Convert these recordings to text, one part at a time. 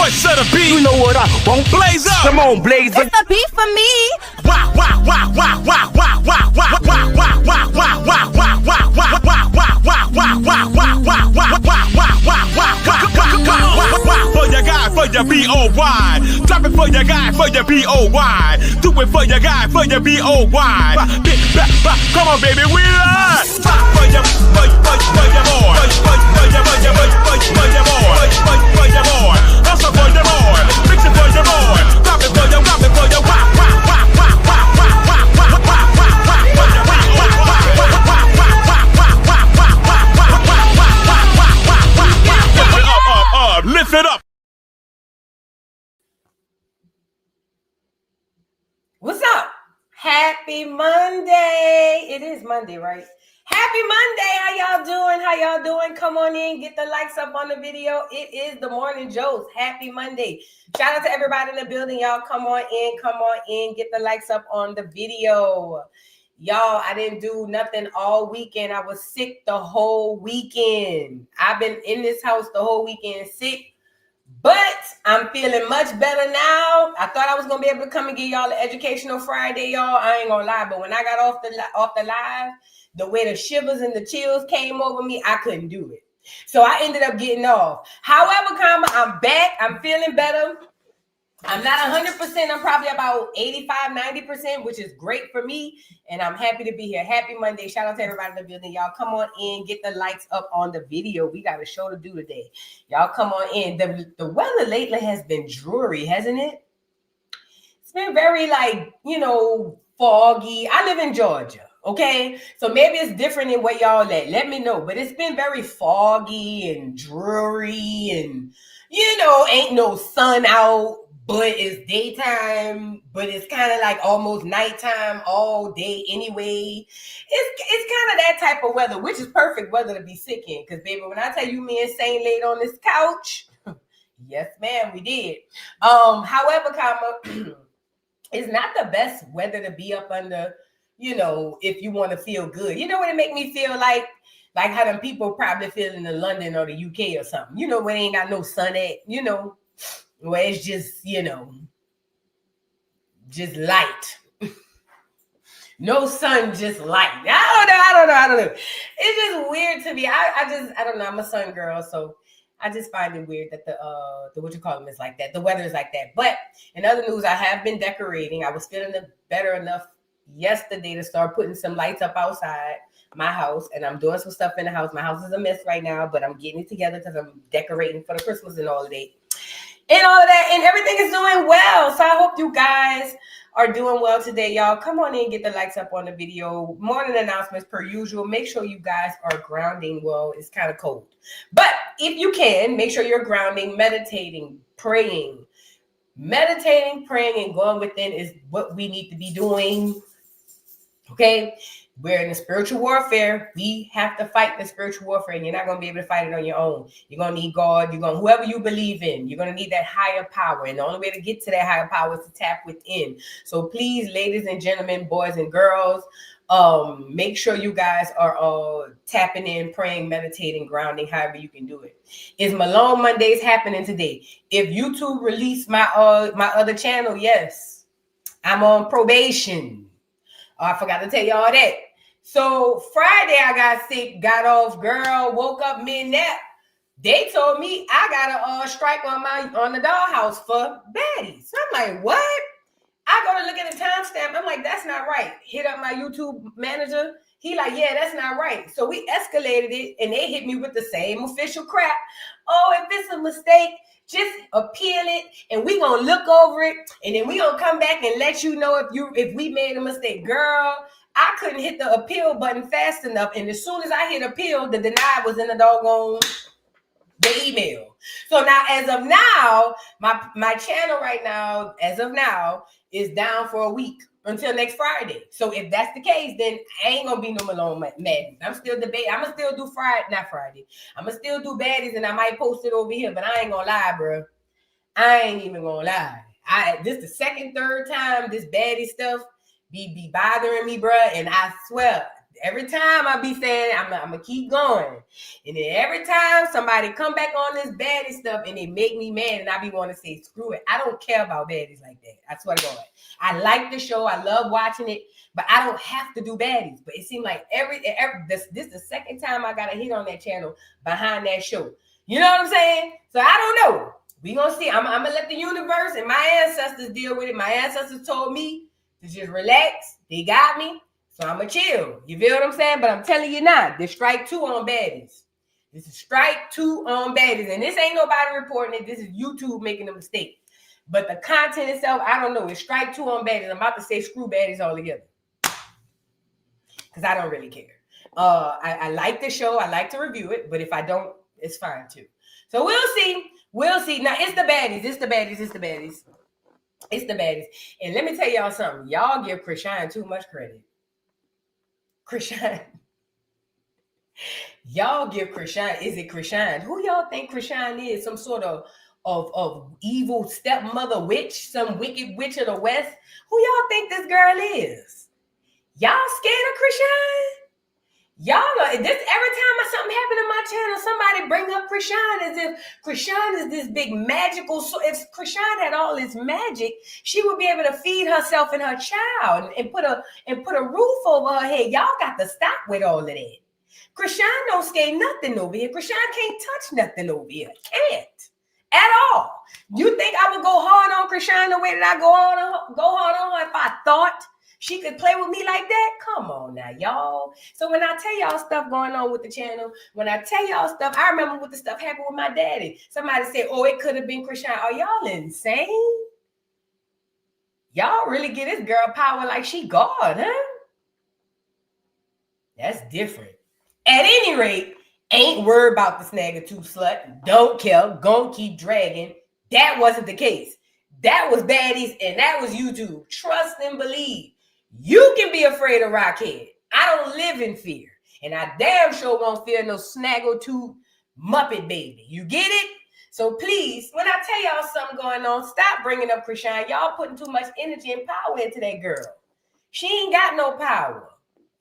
voice of the beat. You know what I won't blaze up. Come on, blaze up. It's the beat for me. Wow, wow, wow, wow, wow, wow, wow, wow, wow, wow, wow, wow, wow, wow, wow, wow, for your guy, for your B-O-Y. Drop it for your guy, for your B-O-Y. Do it for your guy, for your B-O-Y. Come on, baby, we live. For your boy. For your boy. Also for your boy. Fix it for your boy. Drop it for your lift it up. What's up? Happy Monday. It is Monday, right? Happy Monday. How y'all doing? Come on in, get the likes up on the video. It is the morning Joce. Happy Monday. Shout out to everybody in the building. Y'all come on in, get the likes up on the video. Y'all, I didn't do nothing all weekend. I was sick the whole weekend. I've been in this house the whole weekend sick, but I'm feeling much better now. I thought I was going to be able to come and give y'all an educational Friday, y'all. I ain't going to lie, but when I got off the live, the way the shivers and the chills came over me, I couldn't do it. So I ended up getting off. However, I'm back. I'm feeling better. I'm not 100%. I'm probably about 85, 90%, which is great for me. And I'm happy to be here. Happy Monday. Shout out to everybody in the building. Y'all come on in. Get the likes up on the video. We got a show to do today. Y'all come on in. The weather lately has been dreary, hasn't it? It's been very foggy. I live in Georgia. Okay, so maybe it's different in where y'all at. Let me know. But it's been very foggy and dreary and, ain't no sun out. But it's daytime, but it's kind of like almost nighttime all day anyway. It's kind of that type of weather, which is perfect weather to be sick in. Because, baby, when I tell you me and Saint laid on this couch, yes, ma'am, we did. However, it's not the best weather to be up under, if you want to feel good. You know what it make me feel like how them people probably feel in London or the UK or something. Where they ain't got no sun at, where it's just, just light. No sun, just light. I don't know. It's just weird to me. I don't know. I'm a sun girl, so I just find it weird that the is like that. The weather is like that. But in other news, I have been decorating. I was feeling better enough yesterday to start putting some lights up outside my house, and I'm doing some stuff in the house. My house is a mess right now, but I'm getting it together because I'm decorating for the Christmas and all of that. And all of that, and everything is doing well. So I hope you guys are doing well today, y'all. Come on in, get the likes up on the video. Morning announcements per usual. Make sure you guys are grounding. Well, it's kind of cold. But if you can, make sure you're grounding, meditating, praying. Meditating, praying, and going within is what we need to be doing. Okay? We're in the spiritual warfare. We have to fight the spiritual warfare, and you're not going to be able to fight it on your own. You're going to need God. Whoever you believe in, you're going to need that higher power. And the only way to get to that higher power is to tap within. So please, ladies and gentlemen, boys and girls, make sure you guys are tapping in, praying, meditating, grounding, however you can do it. Is Malone Mondays happening today? If YouTube released my other channel, yes. I'm on probation. Oh, I forgot to tell y'all that. So Friday I got sick, got off, girl, woke up mid-nap. They told me I got a strike on the dollhouse for baddies. So I'm like, what? I go to look at the timestamp. I'm like, that's not right. Hit up my YouTube manager. He like, yeah, that's not right. So we escalated it, and they hit me with the same official crap. Oh, if it's a mistake, just appeal it, and we gonna look over it, and then we gonna come back and let you know if we made a mistake. Girl, I couldn't hit the appeal button fast enough, and as soon as I hit appeal, the deny was in the email. So now, as of now, my channel right now, as of now, is down for a week until next Friday. So if that's the case, then I ain't gonna be no Malone Madness. I'm still debating. I'm gonna still do Friday. I'm gonna still do baddies, and I might post it over here. But I ain't gonna lie, bro. I ain't even gonna lie. This the second, third time this baddie stuff be bothering me, bro. And I swear, Every time I be saying I'm gonna keep going, and then every time somebody come back on this baddie stuff and they make me mad, and I be want to say screw it. I don't care about baddies like that. I swear to God, I like the show. I love watching it, but I don't have to do baddies. But it seemed like every this is the second time I got a hit on that channel behind that show. You know what I'm saying? So I don't know. We gonna see. I'm gonna let the universe and my ancestors deal with it. My ancestors told me to just relax. They got me. So I'm going to chill. You feel what I'm saying? But I'm telling you now, this strike 2 on baddies. This is strike 2 on baddies. And this ain't nobody reporting it. This is YouTube making a mistake. But the content itself, I don't know. It's strike 2 on baddies. I'm about to say screw baddies altogether. Because I don't really care. I like the show. I like to review it. But if I don't, it's fine too. So we'll see. We'll see. Now, it's the baddies. It's the baddies. It's the baddies. It's the baddies. And let me tell y'all something. Y'all give Krishan too much credit. Krishan. Y'all give Krishan. Is it Krishan? Who y'all think Krishan is? Some sort of evil stepmother witch? Some wicked witch of the West? Who y'all think this girl is? Y'all scared of Krishan? Y'all are, this every time something happen in my channel, somebody bring up Krishan as if Krishan is this big magical. So if Krishan had all this magic, she would be able to feed herself and her child and put a roof over her head. Y'all got to stop with all of that. Krishan don't scare nothing over here. Krishan can't touch nothing over here. Can't at all. You think I would go hard on Krishan the way that I go hard on her if I thought she could play with me like that? Come on now, y'all. So when I tell y'all stuff going on with the channel, when I tell y'all stuff, I remember what the stuff happened with my daddy. Somebody said, oh, it could have been Krishan. Are y'all insane? Y'all really give this girl power like she God, huh? That's different. At any rate, ain't worried about the snagger tooth slut. Don't care. Gonna keep dragging. That wasn't the case. That was baddies and that was YouTube. Trust and believe. You can be afraid of Rockhead. I don't live in fear. And I damn sure won't fear no snaggletooth Muppet baby. You get it? So please, when I tell y'all something going on, stop bringing up Krishan. Y'all putting too much energy and power into that girl. She ain't got no power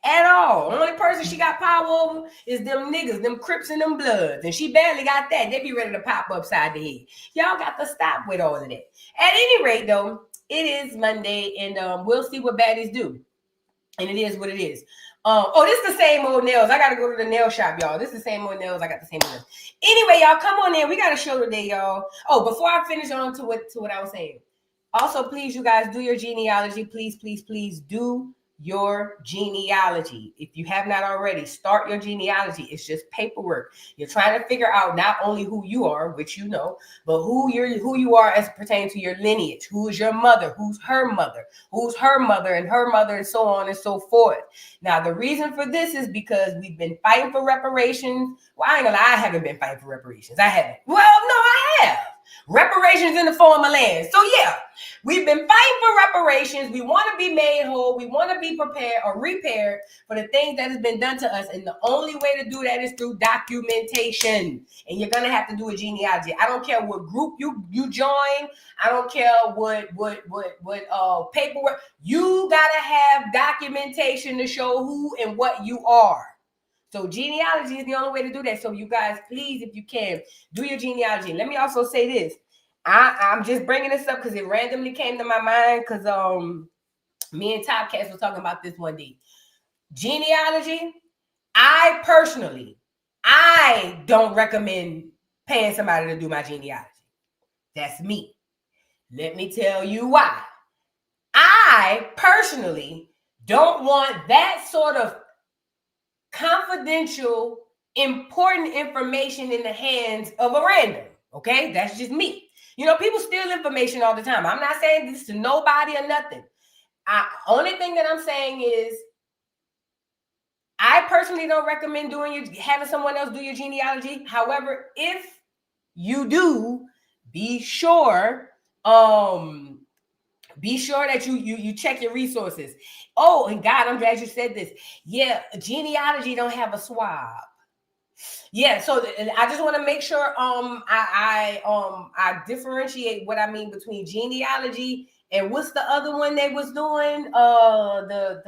at all. The only person she got power over is them niggas, them Crips and them Bloods. And she barely got that. They be ready to pop upside the head. Y'all got to stop with all of that. At any rate, though, it is Monday, and we'll see what baddies do. And it is what it is. This is the same old nails. I got to go to the nail shop, y'all. This is the same old nails. I got the same old nails. Anyway, y'all, come on in. We got a show today, y'all. Oh, before I finish on to what I was saying. Also, please, you guys, do your genealogy. Please, please, please do your genealogy. If you have not already, start your genealogy. It's just paperwork. You're trying to figure out not only who you are, which you know, but who you are as pertaining to your lineage. Who is your mother? Who's her mother? Who's her mother and her mother, and so on and so forth. Now, the reason for this is because we've been fighting for reparations. Well, I ain't gonna lie, I haven't been fighting for reparations. I haven't. Well, no, I have. Reparations in the form of land. So yeah, we've been fighting for reparations. We want to be made whole. We want to be prepared or repaired for the things that has been done to us. And the only way to do that is through documentation. And you're going to have to do a genealogy. I don't care what group you join. I don't care what paperwork. You got to have documentation to show who and what you are. So genealogy is the only way to do that. So you guys, please, if you can, do your genealogy. Let me also say this. I'm just bringing this up because it randomly came to my mind because me and Topcats were talking about this one day. Genealogy, I don't recommend paying somebody to do my genealogy. That's me. Let me tell you why. I personally don't want that sort of confidential, important information in the hands of a random. Okay, that's just me. You know, people steal information all the time. I'm not saying this to nobody or nothing. Only thing that I'm saying is, I personally don't recommend having someone else do your genealogy. However, if you do, be sure that you check your resources. Oh, and God, I'm glad you said this. Yeah, genealogy don't have a swab. Yeah, so I just want to make sure I differentiate what I mean between genealogy And what's the other one they was doing? The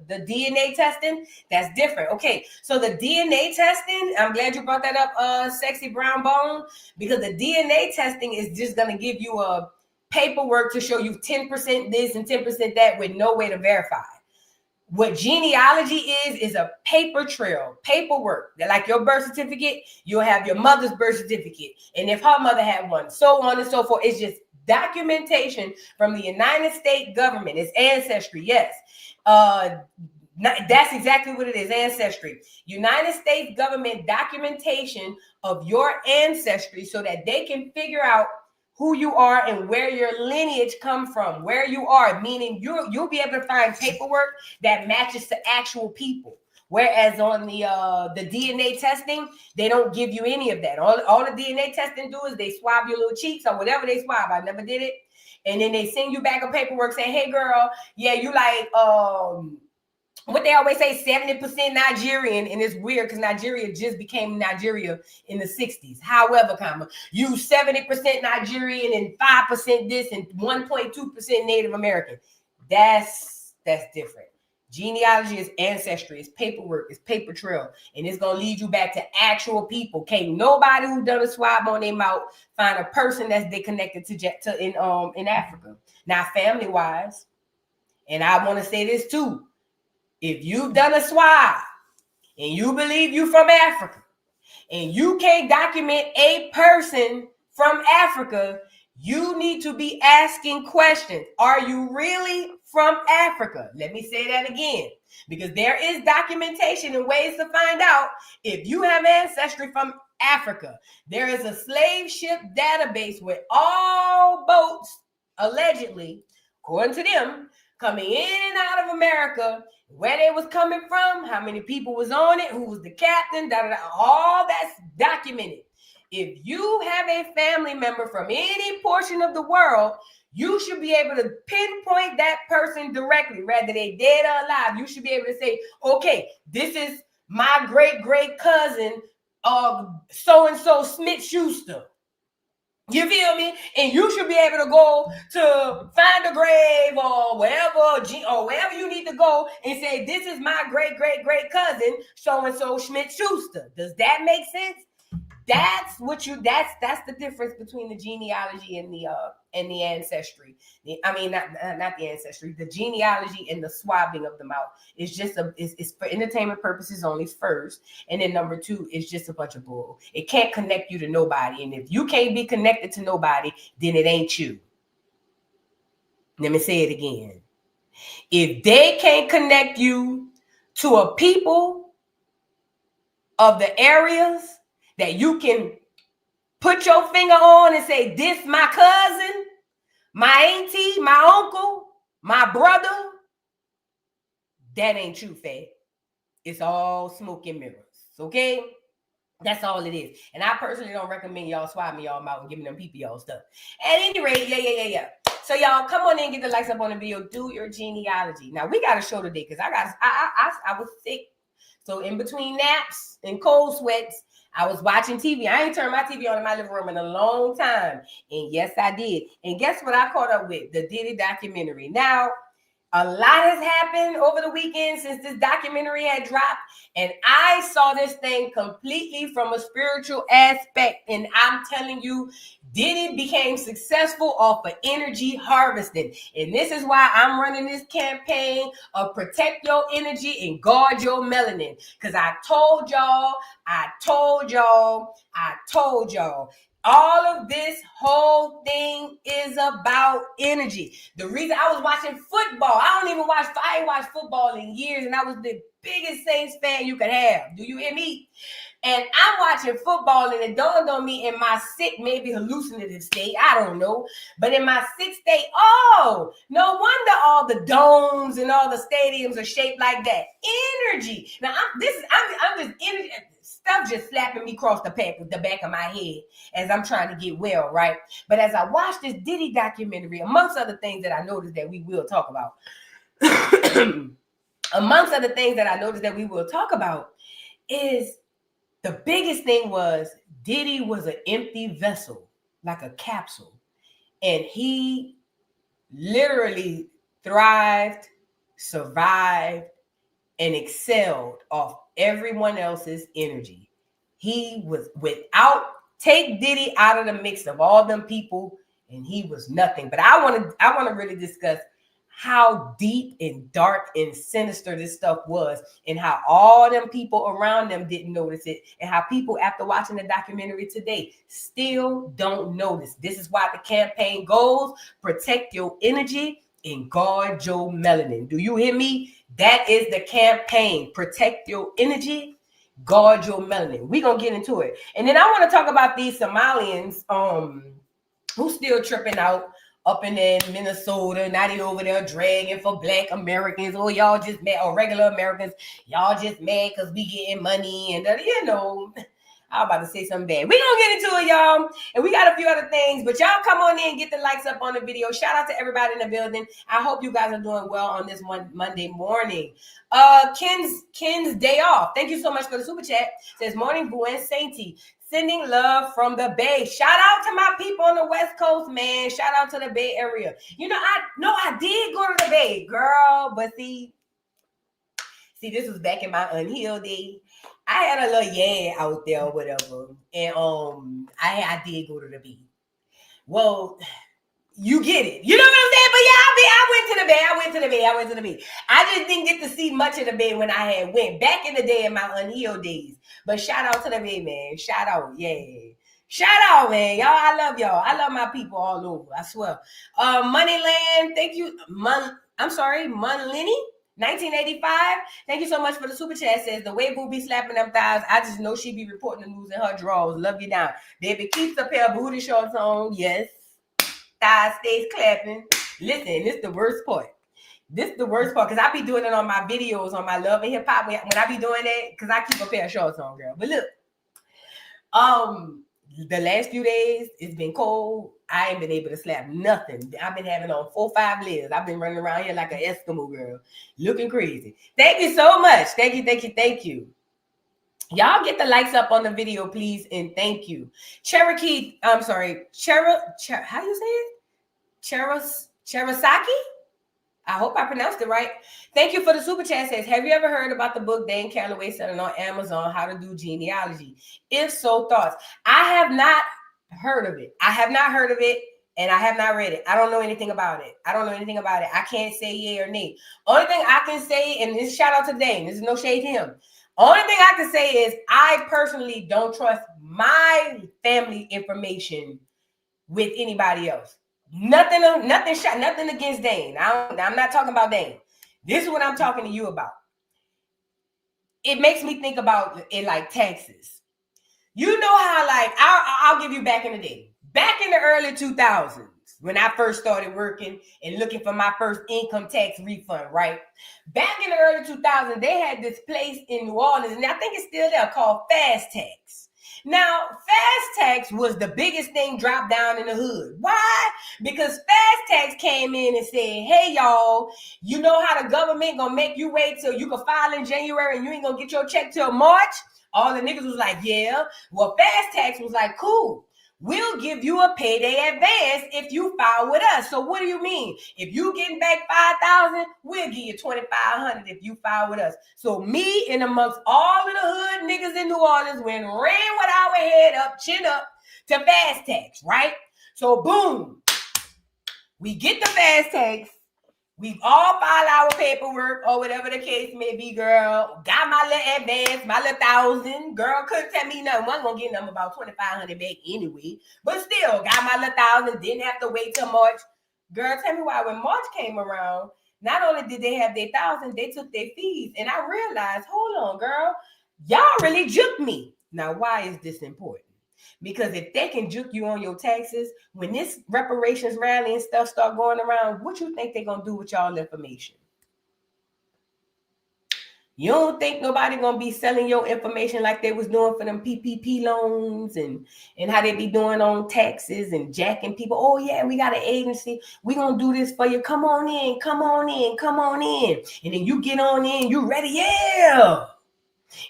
DNA testing. That's different. Okay, so the DNA testing. I'm glad you brought that up, Sexy Brown Bone, because the DNA testing is just gonna give you a paperwork to show you 10% this and 10% that with no way to verify. What genealogy is a paper trail, paperwork. Like your birth certificate, you'll have your mother's birth certificate, and if her mother had one, so on and so forth. It's just documentation from the United States government. It's ancestry, yes. That's exactly what it is, ancestry. United States government documentation of your ancestry so that they can figure out who you are and where your lineage come from, where you are, meaning you'll be able to find paperwork that matches to actual people. Whereas on the DNA testing, they don't give you any of that. All the DNA testing do is they swab your little cheeks or whatever they swab. I never did it. And then they send you back a paperwork saying, hey girl, yeah, you like what they always say, 70% Nigerian, and it's weird because Nigeria just became Nigeria in the 60s. However, you 70% Nigerian and 5% this and 1.2% Native American. That's different. Genealogy is ancestry, it's paperwork, it's paper trail, and it's gonna lead you back to actual people. Can't nobody who done a swab on their mouth find a person that's they connected to in Africa. Now, family wise, and I want to say this too. If you've done a swab and you believe you from Africa and you can't document a person from Africa, you need to be asking questions. Are you really from Africa? Let me say that again, because there is documentation and ways to find out if you have ancestry from Africa. There is a slave ship database with all boats, allegedly, according to them, coming in and out of America, where they was coming from, how many people was on it, who was the captain, all that's documented. If you have a family member from any portion of the world, you should be able to pinpoint that person directly, whether they dead or alive. You should be able to say, okay, this is my great cousin of so-and-so Smith-Schuster. You feel me? And you should be able to go to find a grave or wherever you need to go and say, this is my great cousin, so-and-so Schmidt-Schuster. Does that make sense? That's the difference between the genealogy and the ancestry. Not the ancestry, the genealogy and the swabbing of the mouth. It's just it's for entertainment purposes only first. And then number two, it's just a bunch of bull. It can't connect you to nobody. And if you can't be connected to nobody, then it ain't you. Let me say it again. If they can't connect you to a people of the areas that you can put your finger on and say, this my cousin, my auntie, my uncle, my brother, that ain't true, fat. It's all smoke and mirrors, okay? That's all it is. And I personally don't recommend y'all swabbing y'all mouth and giving them people y'all stuff. At any rate, yeah. So y'all come on in and get the likes up on the video. Do your genealogy. Now we got a show today because I was sick. So in between naps and cold sweats, I was watching TV. I ain't turned my TV on in my living room in a long time. And yes, I did. And guess what I caught up with? The Diddy documentary. Now, a lot has happened over the weekend since this documentary had dropped. And I saw this thing completely from a spiritual aspect. And I'm telling you, Diddy became successful off of energy harvesting. And this is why I'm running this campaign of protect your energy and guard your melanin. Because I told y'all, all of this whole thing is about energy. The reason I was watching football, I ain't watched football in years, and I was the biggest Saints fan you could have. Do you hear me? And I'm watching football, and it dawned on me in my sick, maybe hallucinative state, I don't know, but in my sick state, oh, no wonder all the domes and all the stadiums are shaped like that. Energy. Now, I'm just energy. Stuff just slapping me across the back of my head as I'm trying to get well, right? But as I watch this Diddy documentary, amongst other things that I noticed that we will talk about, is the biggest thing was Diddy was an empty vessel, like a capsule. And he literally thrived, survived, and excelled off everyone else's energy. He was without take Diddy out of the mix of all them people, and he was nothing. But I want to really discuss how deep and dark and sinister this stuff was, and how all them people around them didn't notice it, and how people after watching the documentary today still don't notice. This is why the campaign goes: protect your energy and guard your melanin. Do you hear me? That is the campaign. Protect your energy, guard your melanin. We're gonna get into it. And then I want to talk about these Somalians who still tripping out up in there in Minnesota. Now they over there dragging for Black Americans. Oh, y'all just mad, or regular Americans, y'all just mad because we getting money. And I'm about to say something bad. We're going to get into it, y'all. And we got a few other things. But y'all come on in and get the likes up on the video. Shout out to everybody in the building. I hope you guys are doing well on this Monday morning. Ken's day off. Thank you so much for the super chat. Says, morning, Buen Sainty. Sending love from the Bay. Shout out to my people on the West Coast, man. Shout out to the Bay Area. I did go to the Bay, girl. But see, this was back in my unhealed day. I had a little out there or whatever. And I did go to the Bay. Well, you get it. You know what I'm saying? But yeah, I went to the Bay. I just didn't get to see much of the Bay when I had went back in the day in my unhealed days. But shout out to the Bay, man. Shout out, yeah. Shout out, man. Y'all, I love y'all. I love my people all over. I swear. Moneyland, thank you. Monlini, 1985. Thank you so much for the super chat. Says the way Boo be slapping them thighs, I just know she be reporting the news in her drawers. Love you down. Baby keeps a pair of booty shorts on. Yes. Thighs stays clapping. Listen, this is the worst part. Because I be doing it on my videos on my Love and Hip Hop when I be doing that, because I keep a pair of shorts on, girl. But look, the last few days it's been cold. I ain't been able to slap nothing. I've been having on 4-5 layers. I've been running around here like an Eskimo girl, looking crazy. Thank you so much. Thank you. Y'all get the likes up on the video, please, and thank you. How do you say it? Cherasaki? I hope I pronounced it right. Thank you for the super chat. Says, have you ever heard about the book Dan Calloway selling on Amazon, How to Do Genealogy? If so, thoughts. I have not heard of it, and I have not read it. I don't know anything about it. I can't say yay or nay. Only thing I can say, and this shout out to Dane, this is no shade to him. Only thing I can say is I personally don't trust my family information with anybody else. Nothing against Dane. I'm not talking about Dane. This is what I'm talking to you about. It makes me think about it like taxes. You know how, like, I'll give you back in the day. Back in the early 2000s, when I first started working and looking for my first income tax refund, right? Back in the early 2000s, they had this place in New Orleans, and I think it's still there, called Fast Tax. Now, Fast Tax was the biggest thing dropped down in the hood. Why? Because Fast Tax came in and said, hey, y'all, you know how the government gonna make you wait till you can file in January and you ain't gonna get your check till March? All the niggas was like, yeah. Well, Fast Tax was like, cool. We'll give you a payday advance if you file with us. So what do you mean? If you getting back $5,000, we'll give you $2,500 if you file with us. So me and amongst all of the hood niggas in New Orleans ran with our head up, chin up to Fast Tax, right? So boom, we get the Fast Tax. We all file our paperwork or whatever the case may be, girl. Got my little advance, my little $1,000. Girl couldn't tell me nothing. Wasn't gonna get them about $2,500 back anyway. But still, got my little $1,000. Didn't have to wait till March. Girl, tell me why when March came around, not only did they have their $1,000, they took their fees. And I realized, hold on, girl, y'all really juked me. Now, why is this important? Because if they can juke you on your taxes, when this reparations rally and stuff start going around, what you think they're going to do with y'all information? You don't think nobody going to be selling your information like they was doing for them PPP loans and how they be doing on taxes and jacking people? Oh, yeah, we got an agency. We going to do this for you. Come on in. And then you get on in. You ready? Yeah.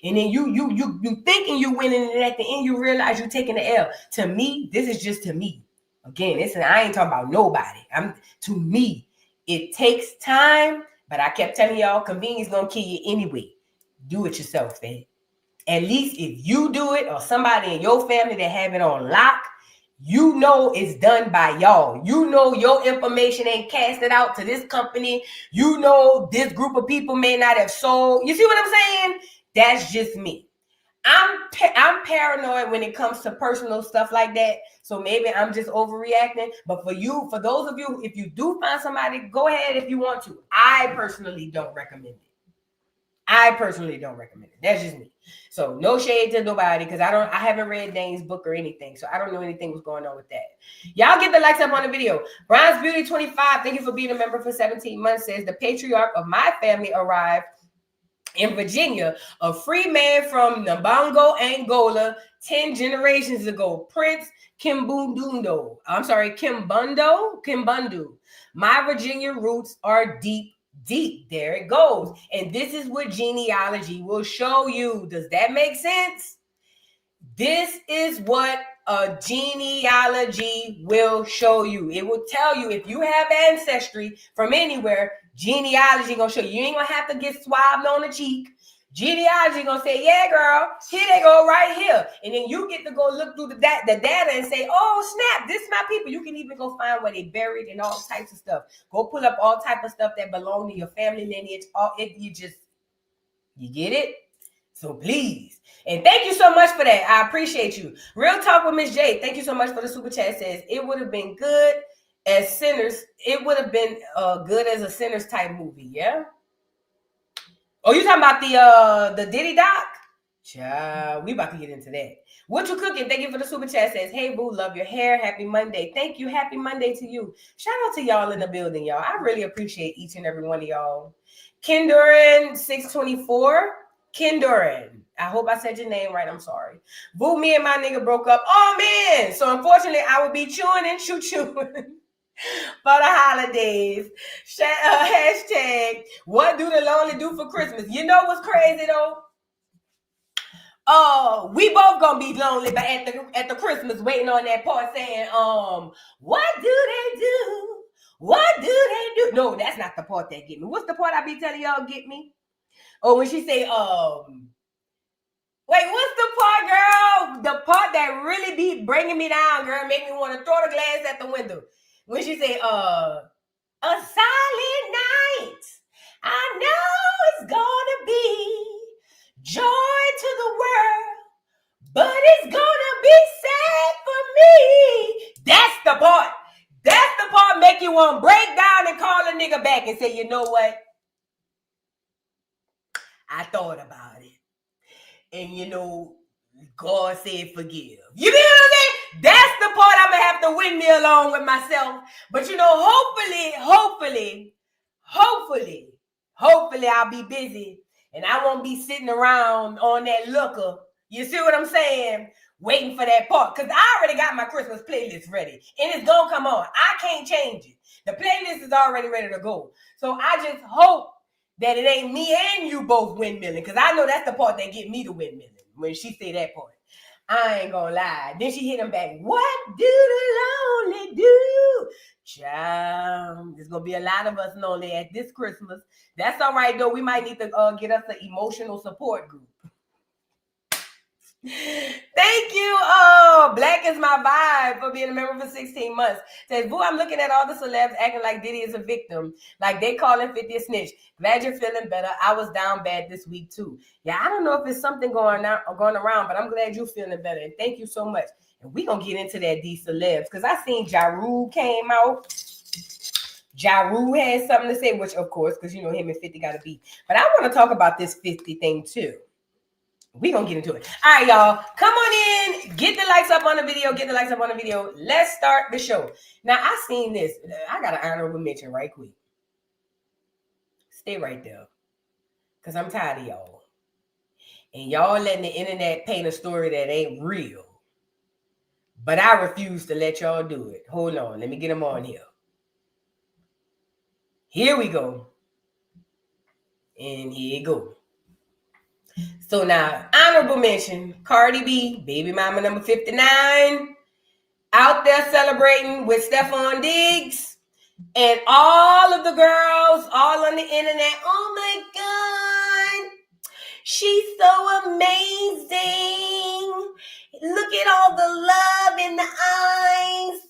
And then you thinking you winning, and at the end you realize you're taking the L. To me, this is just to me. Again, I ain't talking about nobody. To me, it takes time, but I kept telling y'all, convenience gonna kill you anyway. Do it yourself, man. At least if you do it or somebody in your family that have it on lock, you know it's done by y'all. You know your information ain't casted out to this company. You know this group of people may not have sold. You see what I'm saying? That's just me. I'm paranoid when it comes to personal stuff like that. So maybe I'm just overreacting. But for those of you, if you do find somebody, go ahead if you want to. I personally don't recommend it. That's just me. So no shade to nobody because I haven't read Dane's book or anything. So I don't know anything what's going on with that. Y'all get the likes up on the video. Brian's Beauty 25, thank you for being a member for 17 months, says the patriarch of my family arrived in Virginia, a free man from Nabango, Angola, 10 generations ago. Prince Kimbundu. My Virginia roots are deep. There it goes. And this is what genealogy will show you. Does that make sense? This is what a genealogy will show you. It will tell you if you have ancestry from anywhere, genealogy gonna show you. You ain't gonna have to get swabbed on the cheek. Genealogy gonna say, yeah, girl, here they go right here. And then you get to go look through the data and say, oh, snap, this is my people. You can even go find where they buried and all types of stuff. Go pull up all type of stuff that belong to your family lineage. You get it? So please. And thank you so much for that. I appreciate you. Real Talk with Miss J. Thank you so much for the super chat. Says it would have been good as Sinners. It would have been good as a Sinners type movie. Yeah. Oh, you talking about the Diddy doc? Child, we about to get into that. What you cooking? Thank you for the super chat. Says, hey, boo, love your hair. Happy Monday. Thank you. Happy Monday to you. Shout out to y'all in the building, y'all. I really appreciate each and every one of y'all. Kenduran 624. Kenduran. I hope I said your name right. I'm sorry. Boo, me and my nigga broke up. Oh, man. So, unfortunately, I will be chewing and chewing for the holidays. Hashtag, what do the lonely do for Christmas? You know what's crazy, though? We both gonna be lonely, but at the Christmas waiting on that part saying, what do they do? What do they do? No, that's not the part that get me. What's the part I be telling y'all get me? Oh, when she say, wait, what's the part, girl? The part that really be bringing me down, girl, make me want to throw the glass at the window. When she say, a silent night, I know it's gonna be joy to the world, but it's gonna be sad for me. That's the part. That's the part make you want to break down and call a nigga back and say, you know what? I thought about it. And you know, God said forgive. You know what I'm saying? That's the part I'm going to have to win me along with myself. But you know, hopefully I'll be busy and I won't be sitting around on that looker. You see what I'm saying? Waiting for that part. Because I already got my Christmas playlist ready. And it's going to come on. I can't change it. The playlist is already ready to go. So I just hope that it ain't me and you both windmilling. Because I know that's the part that get me to windmilling. When she say that part. I ain't gonna lie. Then she hit him back. What do the lonely do? Child, there's gonna be a lot of us lonely at this Christmas. That's all right, though. We might need to get us an emotional support group. Thank you. Black is my vibe for being a member for 16 months. Says, boo, I'm looking at all the celebs acting like Diddy is a victim. Like they calling 50 a snitch. Glad you're feeling better. I was down bad this week too. Yeah, I don't know if it's something going around, but I'm glad you're feeling better. And thank you so much. And we gonna get into that these celebs. Because I seen Ja Rule came out. Ja Rule had something to say, which of course, because you know him and 50 gotta be. But I want to talk about this 50 thing too. We gonna get into it. All right, y'all. Come on in. Get the likes up on the video. Let's start the show. Now, I seen this. I got an honorable mention right quick. Stay right there. Because I'm tired of y'all. And y'all letting the internet paint a story that ain't real. But I refuse to let y'all do it. Hold on. Let me get them on here. Here we go. And here you go. So now, honorable mention, Cardi B, baby mama number 59. out there celebrating with Stephon Diggs and all of the girls all on the internet. Oh my God, she's so amazing. Look at all the love in the eyes.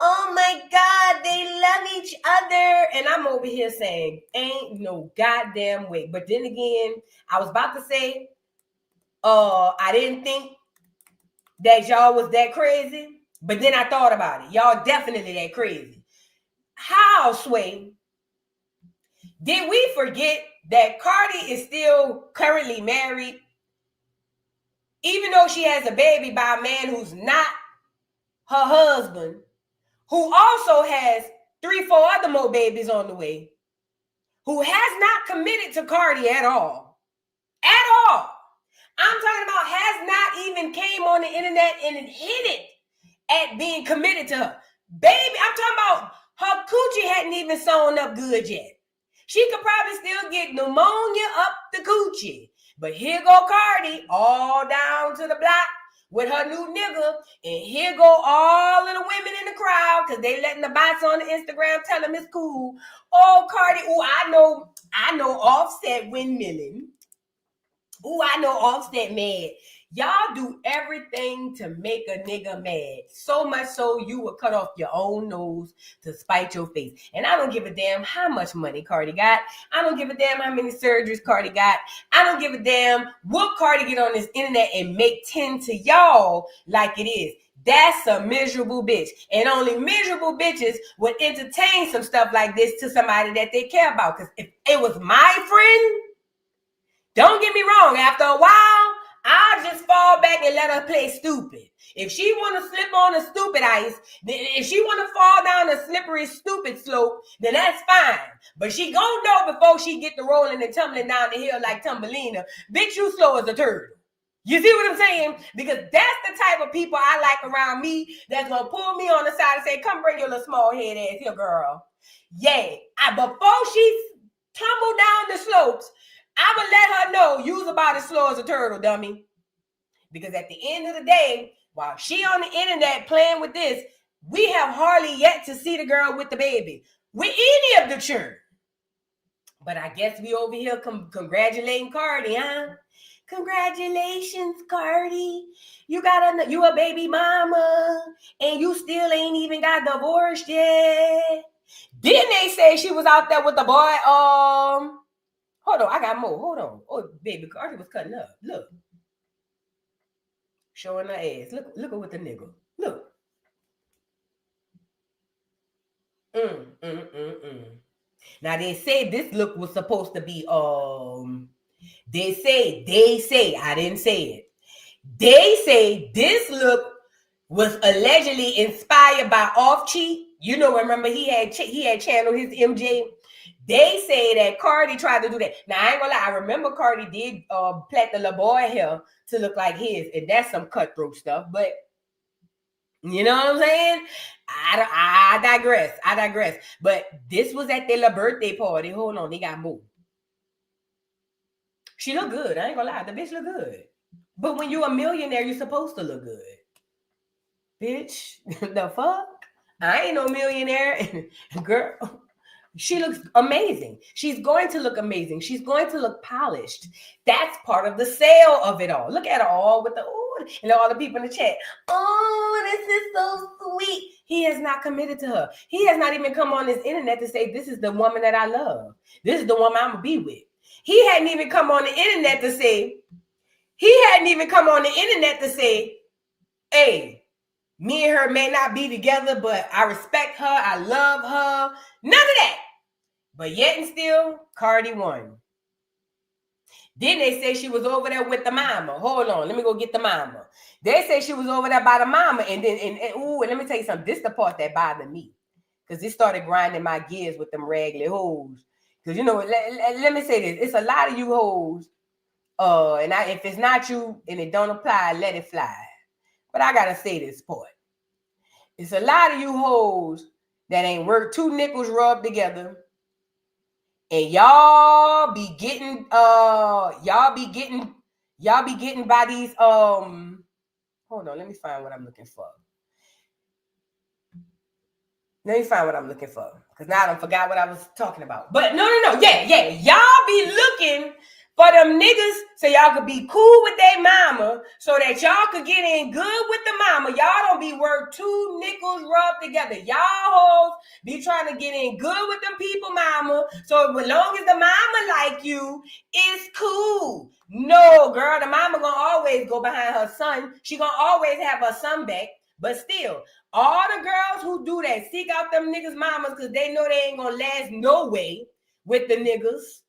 Oh my God, they love each other. And I'm over here saying, ain't no goddamn way. But then again, I was about to say, I didn't think that y'all was that crazy. But then I thought about it. Y'all definitely that crazy. How, Sway, did we forget that Cardi is still currently married, even though she has a baby by a man who's not her husband, who also has 3-4 other more babies on the way, who has not committed to Cardi at all. At all. I'm talking about has not even came on the internet and hinted at being committed to her. Baby, I'm talking about her coochie hadn't even sewn up good yet. She could probably still get pneumonia up the coochie. But here go Cardi all down to the block with her new nigga. And here go all of the women in the crowd because they letting the bots on the Instagram tell them it's cool. Oh, Cardi, I know Offset windmilling. Ooh, I know Offset mad. Y'all do everything to make a nigga mad. So much so you would cut off your own nose to spite your face. And I don't give a damn how much money Cardi got. I don't give a damn how many surgeries Cardi got. I don't give a damn what Cardi get on this internet and make 10 to y'all like it is. That's a miserable bitch. And only miserable bitches would entertain some stuff like this to somebody that they care about. Because if it was my friend, don't get me wrong, after a while, I'll just fall back and let her play stupid. If she want to slip on the stupid ice, if she want to fall down a slippery, stupid slope, then that's fine. But she gonna know before she get to rolling and tumbling down the hill like Tumbelina, bitch, you slow as a turtle. You see what I'm saying? Because that's the type of people I like around me that's gonna pull me on the side and say, come bring your little small head ass here, girl. Yeah, before she tumble down the slopes, I'm going to let her know you's about as slow as a turtle, dummy. Because at the end of the day, while she on the internet playing with this, we have hardly yet to see the girl with the baby with any of the children. But I guess we over here congratulating Cardi, huh? Congratulations, Cardi. You a baby mama, and you still ain't even got divorced yet. Didn't they say she was out there with the boy, hold on, I got more. Hold on. Oh, baby, Cardi was cutting up. Look. Showing her ass. Look at what the nigga. Look. Now, they say this look was supposed to be, they say, I didn't say it. They say this look was allegedly inspired by Off Cheat. You know, remember he had channeled his MJ. They say that Cardi tried to do that. Now, I ain't gonna lie. I remember Cardi did plait the little boy hair to look like his. And that's some cutthroat stuff. But, you know what I'm saying? I digress. But this was at their little birthday party. Hold on. They got moved. She look good. I ain't gonna lie. The bitch look good. But when you're a millionaire, you're supposed to look good. Bitch, the fuck? I ain't no millionaire. Girl. She looks amazing. She's going to look amazing. She's going to look polished. That's part of the sale of it all. Look at her all with the, ooh, and all the people in the chat. Oh, this is so sweet. He has not committed to her. He has not even come on this internet to say, this is the woman that I love. This is the woman I'm going to be with. He hadn't even come on the internet to say, hey, me and her may not be together, but I respect her. I love her. None of that. But yet and still, Cardi won. Then they say she was over there with the mama. Hold on, let me go get the mama. They say she was over there by the mama. And let me tell you something. This is the part that bothered me. Because it started grinding my gears with them raggedy hoes. Because, you know, let me say this. It's a lot of you hoes. If it's not you and it don't apply, let it fly. But I got to say this part. It's a lot of you hoes that ain't worth 2 nickels rubbed together. And y'all be getting by these hold on, let me find what I'm looking for. Let me find what I'm looking for. Because now I done forgot what I was talking about. But no. Yeah. Y'all be looking for them niggas so y'all could be cool with their mama so that y'all could get in good with the mama. Y'all don't be worth 2 nickels rubbed together. Y'all hoes be trying to get in good with them people mama. So as long as the mama like you, it's cool. No, girl, the mama gonna always go behind her son. She gonna always have her son back. But still, all the girls who do that, seek out them niggas' mamas because they know they ain't gonna last no way with the niggas.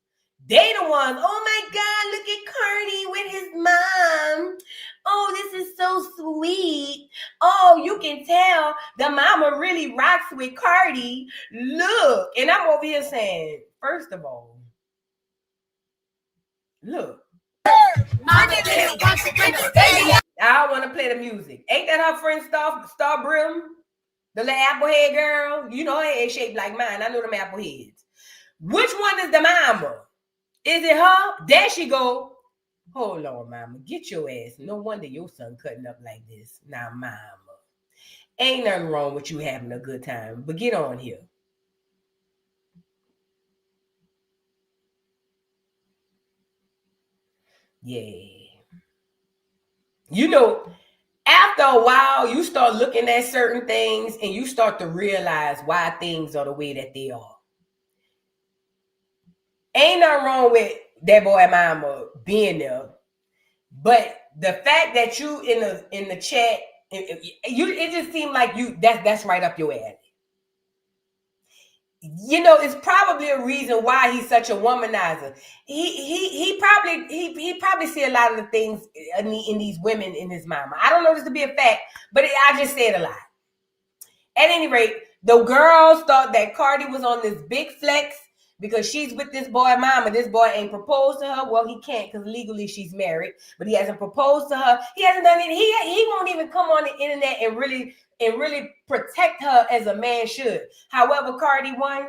They the ones, oh my God, look at Cardi with his mom. Oh, this is so sweet. Oh, you can tell the mama really rocks with Cardi. Look. And I'm over here saying, first of all, look. I don't want to play the music. Ain't that her friend Star Brim? The little applehead girl? You know her head shaped like mine. I know them apple heads. Which one is the mama? Is it her? There she go. Hold on, mama. Get your ass. No wonder your son cutting up like this. Now, mama. Ain't nothing wrong with you having a good time. But get on here. Yeah. You know, after a while, you start looking at certain things and you start to realize why things are the way that they are. Ain't nothing wrong with that boy mama being there. But the fact that you in the chat, it just seemed like you that's right up your alley. You know, it's probably a reason why he's such a womanizer. He probably see a lot of the things in these women in his mama. I don't know this to be a fact, but I just said a lot. At any rate, the girls thought that Cardi was on this big flex because she's with this boy mama. This boy ain't proposed to her. Well, he can't because legally she's married, but he hasn't proposed to her. He hasn't done it. He won't even come on the internet and really protect her as a man should. However, Cardi won.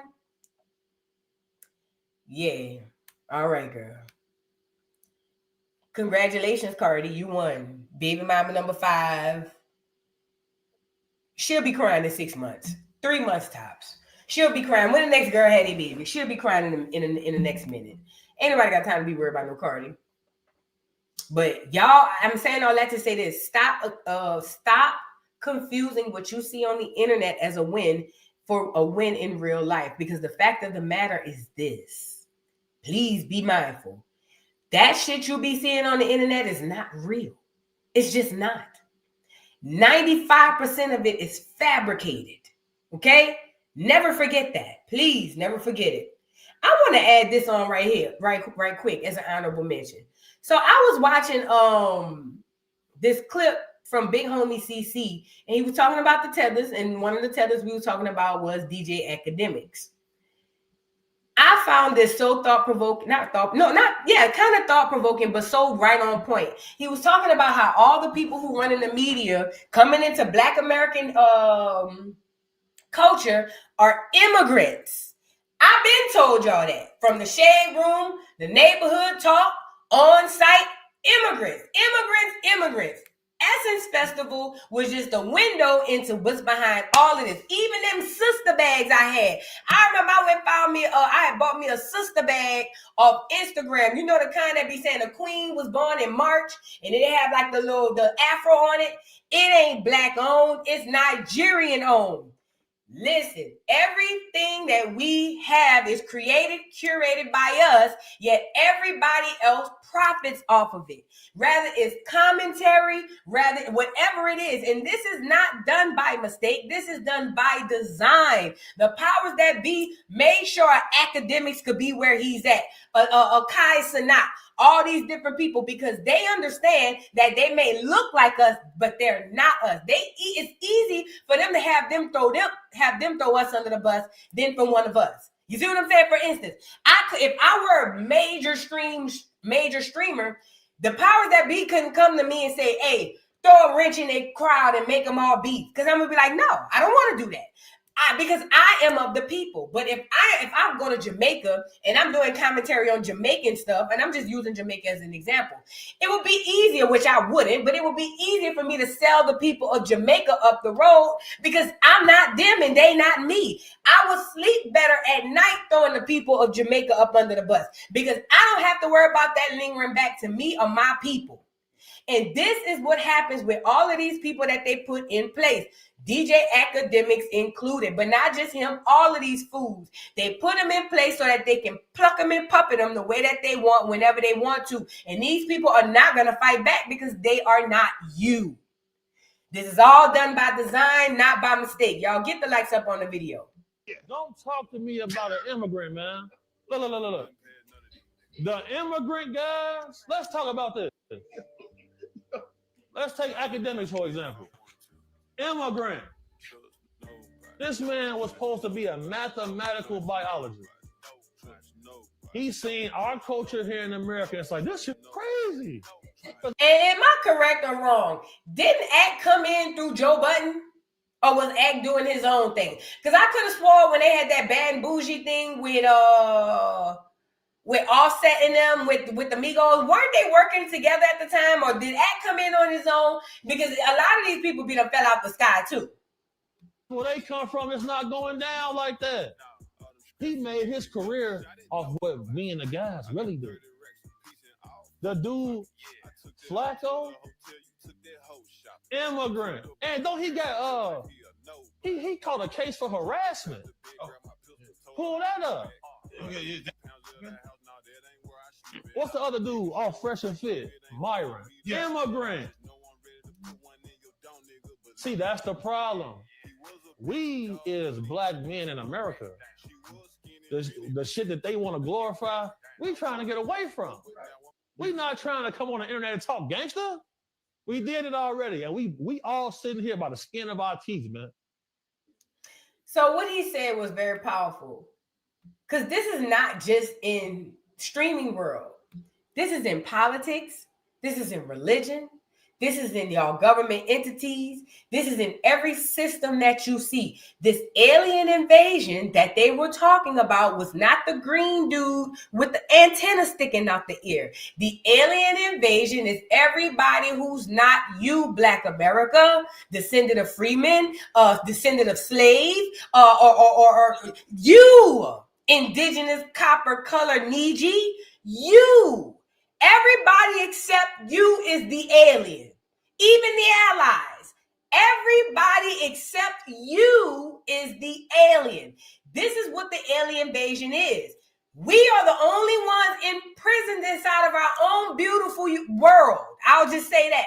Yeah. All right, girl. Congratulations, Cardi. You won. Baby mama number 5. She'll be crying in 6 months. 3 months tops. She'll be crying. When the next girl had a baby, she'll be crying in the next minute. Ain't nobody got time to be worried about no Cardi. But y'all, I'm saying all that to say this. Stop confusing what you see on the internet as a win for a win in real life. Because the fact of the matter is this. Please be mindful. That shit you be seeing on the internet is not real. It's just not. 95% of it is fabricated. Okay? Never forget that. Please never forget it. I want to add this on right here, right quick, as an honorable mention. So I was watching this clip from Big Homie CC, and he was talking about the tethers, and one of the tethers we were talking about was DJ Academics. I found this so thought-provoking, kind of thought-provoking, but so right on point. He was talking about how all the people who run in the media coming into Black American culture are immigrants. I've been told y'all that. From the shade room, the neighborhood talk, on-site, immigrants. Essence Festival was just a window into what's behind all of this. Even them sister bags I had. I remember I went and found me, I had bought me a sister bag off Instagram. You know the kind that be saying the queen was born in March and it have like the afro on it. It ain't Black owned, it's Nigerian owned. Listen, everything that we have is created, curated by us, yet everybody else profits off of it. Rather it's commentary, rather whatever it is. And this is not done by mistake. This is done by design. The powers that be made sure Academics could be where he's at. Kai Sanat, all these different people, because they understand that they may look like us, but they're not us. It's easy for them to have them throw us under the bus than for one of us. You see what I'm saying? For instance, if I were a major streamer, the powers that be couldn't come to me and say, hey, throw a wrench in their crowd and make them all beef. Because I'm going to be like, no, I don't want to do that. Because I am of the people. But if I'm going to Jamaica and I'm doing commentary on Jamaican stuff, and I'm just using Jamaica as an example, it would be easier, which I wouldn't, but it would be easier for me to sell the people of Jamaica up the road because I'm not them and they not me. I would sleep better at night throwing the people of Jamaica up under the bus because I don't have to worry about that lingering back to me or my people. And this is what happens with all of these people that they put in place. DJ Academics included, but not just him, all of these fools. They put them in place so that they can pluck them and puppet them the way that they want whenever they want to. And these people are not going to fight back because they are not you. This is all done by design, not by mistake. Y'all get the likes up on the video. Don't talk to me about an immigrant, man. Look. The immigrant guys, let's talk about this. Let's take academics, for example. Immigrant. This man was supposed to be a mathematical biologist. He's seen our culture here in America. It's like, this shit crazy. And am I correct or wrong? Didn't Act come in through Joe Budden? Or was Act doing his own thing? Because I could have swore when they had that bad bougie thing with Offset in them, with the Migos, weren't they working together at the time? Or did Act come in on his own? Because a lot of these people fell out the sky too. Where they come from, it's not going down like that. He made his career off what me and the guys really do. The dude, Flacco, immigrant. And don't he got, he caught a case for harassment. Pull that up. What's the other dude? All fresh and fit. Myron. Yeah. Immigrant. See, that's the problem. We as black men in America, the shit that they want to glorify, we trying to get away from. We not trying to come on the internet and talk gangster. We did it already. And we all sitting here by the skin of our teeth, man. So what he said was very powerful. Because this is not just in streaming world. This is in politics. This is in religion. This is in y'all government entities. This is in every system that you see. This alien invasion that they were talking about was not the green dude with the antenna sticking out the ear. The alien invasion is everybody who's not you, Black America, descendant of freemen, descendant of slave, or you, indigenous copper color Niji, you. Everybody except you is the alien, even the allies. Everybody except you is the alien. This is what the alien invasion is. We are the only ones imprisoned inside of our own beautiful world. I'll just say that.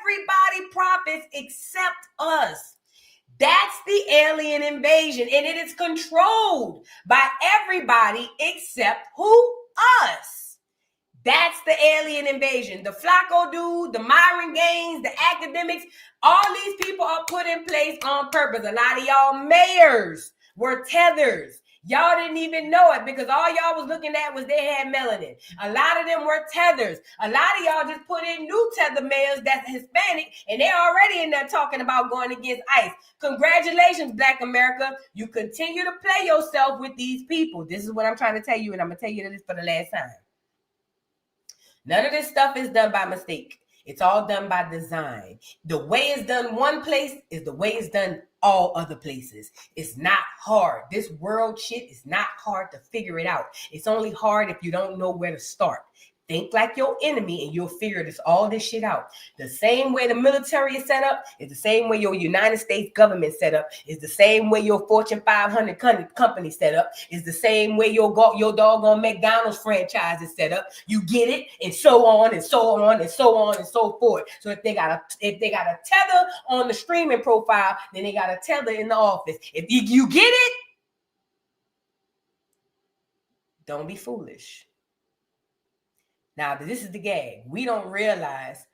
Everybody profits except us. That's the alien invasion, and it is controlled by everybody except who? Us. That's the alien invasion. The Flacco dude, the Myron Gaines, the academics, all these people are put in place on purpose. A lot of y'all mayors were tethers. Y'all didn't even know it because all y'all was looking at was they had melanin. A lot of them were tethers. A lot of y'all just put in new tether mayors that's Hispanic, and they're already in there talking about going against ICE. Congratulations, Black America. You continue to play yourself with these people. This is what I'm trying to tell you, and I'm going to tell you this for the last time. None of this stuff is done by mistake. It's all done by design. The way it's done one place is the way it's done all other places. It's not hard. This world shit is not hard to figure it out. It's only hard if you don't know where to start. Think like your enemy and you'll figure all this shit out. The same way the military is set up is the same way your United States government set up. Is the same way your Fortune 500 company set up. Is the same way your doggone McDonald's franchise is set up. You get it, and so on and so on and so on and so forth. So if they got a tether on the streaming profile, then they got a tether in the office. If you get it, don't be foolish. Now, this is the gag. We don't realize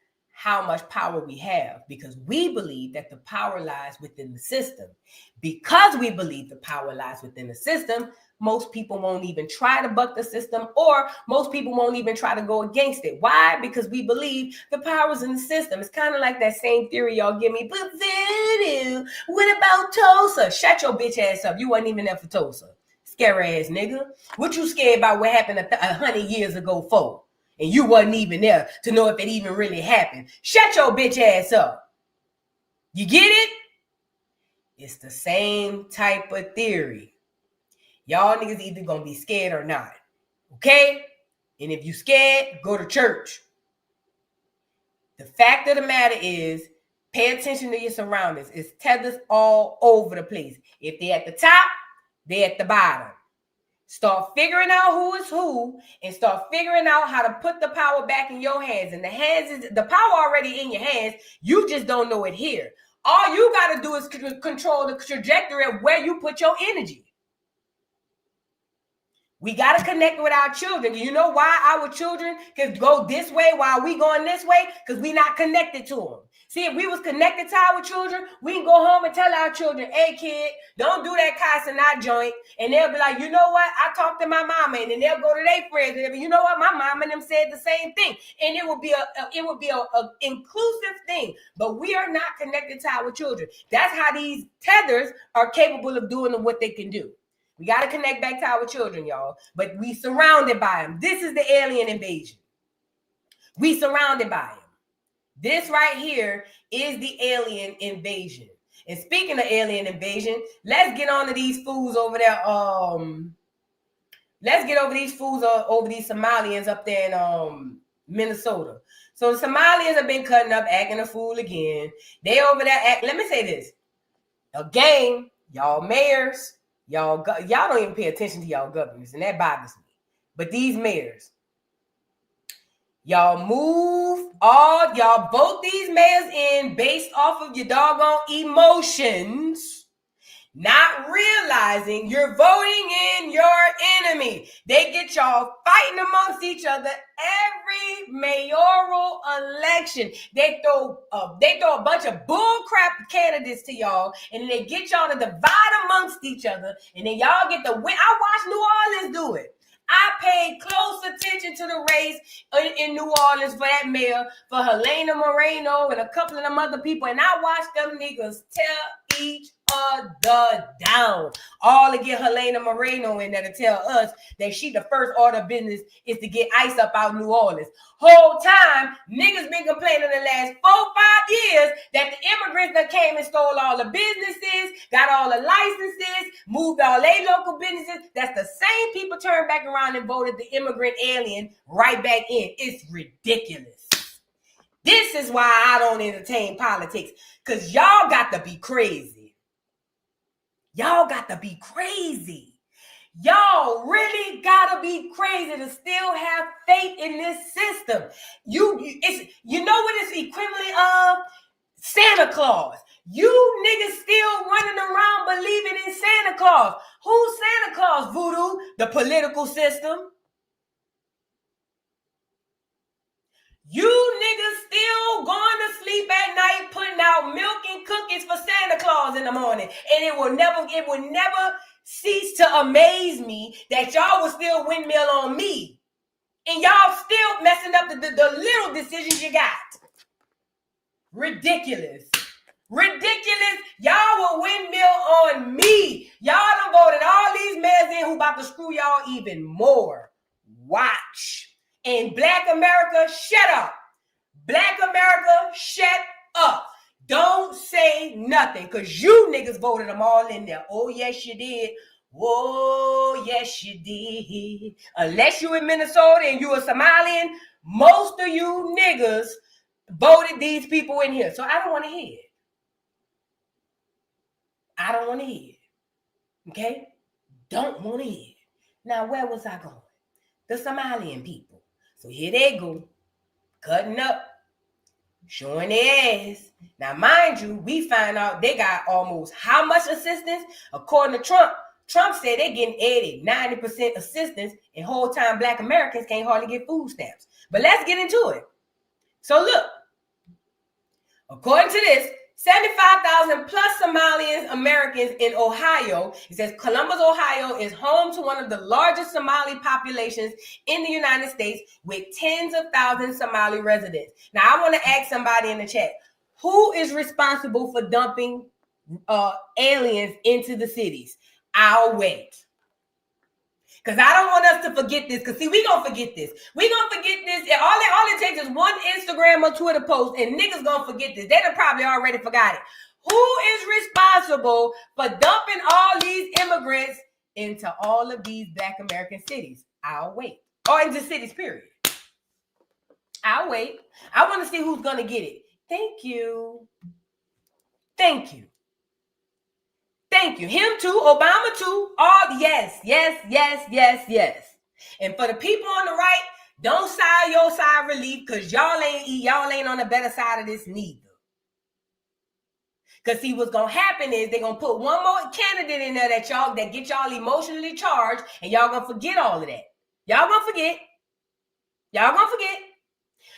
how much power we have, because we believe that the power lies within the system. Because we believe the power lies within the system, most people won't even try to buck the system, or most people won't even try to go against it. Why? Because we believe the power's in the system. It's kind of like that same theory y'all give me, but voodoo, what about Tulsa? Shut your bitch ass up. You wasn't even there for Tulsa. Scary ass nigga. What you scared about what happened 100 years ago for? And you wasn't even there to know if it even really happened. Shut your bitch ass up. You get it? It's the same type of theory. Y'all niggas either gonna be scared or not. Okay? And if you scared, go to church. The fact of the matter is, pay attention to your surroundings. It's tethers all over the place. If they're at the top, they're at the bottom. Start figuring out who is who, and start figuring out how to put the power back in your hands. And the power already in your hands. You just don't know it here. All you got to do is control the trajectory of where you put your energy. We got to connect with our children. You know why our children can go this way while we going this way? Because we not connected to them. See, if we was connected to our children, we can go home and tell our children, hey, kid, don't do that Casanat joint. And they'll be like, you know what? I talked to my mama. And then they'll go to their friends. And they'll be, you know what? My mom and them said the same thing. And it would be a inclusive thing. But we are not connected to our children. That's how these tethers are capable of doing what they can do. We got to connect back to our children, y'all. But we surrounded by them. This is the alien invasion. We surrounded by them. This right here is the alien invasion. And speaking of alien invasion, let's get on to these fools over there. Let's get over these fools over these Somalians up there in Minnesota. So the Somalians have been cutting up, acting a fool again. They over there let me say this. Again, y'all mayors, y'all don't even pay attention to y'all governors, and that bothers me. But these mayors, y'all vote these mayors in based off of your doggone emotions, not realizing you're voting in your enemy. They get y'all fighting amongst each other every mayoral election. They throw a bunch of bullcrap candidates to y'all, and then they get y'all to divide amongst each other, and then y'all get the win. I watched New Orleans do it. I paid close attention to the race in New Orleans for that mayor, for Helena Moreno and a couple of them other people, and I watched them niggas tear each other down. All to get Helena Moreno in there to tell us that she the first order of business is to get ICE up out New Orleans. Whole time, niggas been complaining the last 4-5 years that the immigrants that came and stole all the businesses, got all the licenses, moved all their local businesses. That's the same people turned back around and voted the immigrant alien right back in. It's ridiculous. This is why I don't entertain politics, because y'all got to be crazy. Y'all got to be crazy. Y'all really got to be crazy to still have faith in this system. You know what it's equivalent of? Santa Claus. You niggas still running around believing in Santa Claus. Who's Santa Claus, voodoo? The political system. You niggas still going to sleep at night putting out milk and cookies for Santa Claus in the morning. And it will never cease to amaze me that y'all will still windmill on me. And y'all still messing up the little decisions you got. Ridiculous. Ridiculous. Y'all will windmill on me. Y'all done voted all these mayors in who about to screw y'all even more. Watch. And Black America, shut up. Black America, shut up. Don't say nothing, because you niggas voted them all in there. Oh, yes, you did. Oh, yes, you did. Unless you in Minnesota and you a Somalian, most of you niggas voted these people in here. So I don't want to hear it. I don't want to hear it. Okay? Don't want to hear it. Now, where was I going? The Somalian people. So here they go, cutting up, showing their ass. Now, mind you, we find out they got almost how much assistance? According to Trump, Trump said they're getting 90% assistance, and whole time Black Americans can't hardly get food stamps. But let's get into it. So look, According to this, 75,000 plus Somalian Americans in Ohio. It says Columbus, Ohio is home to one of the largest Somali populations in the United States with tens of thousands Somali residents. Now, I want to ask somebody in the chat, who is responsible for dumping aliens into the cities? I'll wait. Because I don't want us to forget this. Because, see, we're going to forget this. We're going to forget this. And all it takes is one Instagram or Twitter post, and niggas going to forget this. They done probably already forgot it. Who is responsible for dumping all these immigrants into all of these Black American cities? I'll wait. Or into cities, period. I'll wait. I want to see who's going to get it. Thank you. Thank you. Thank you. Him too. Obama too. All yes. And for the people on the right, don't sigh your sigh of relief because y'all ain't on the better side of this neither. Because see, what's gonna happen is they're gonna put one more candidate in there that get y'all emotionally charged, and y'all gonna forget all of that. Y'all gonna forget.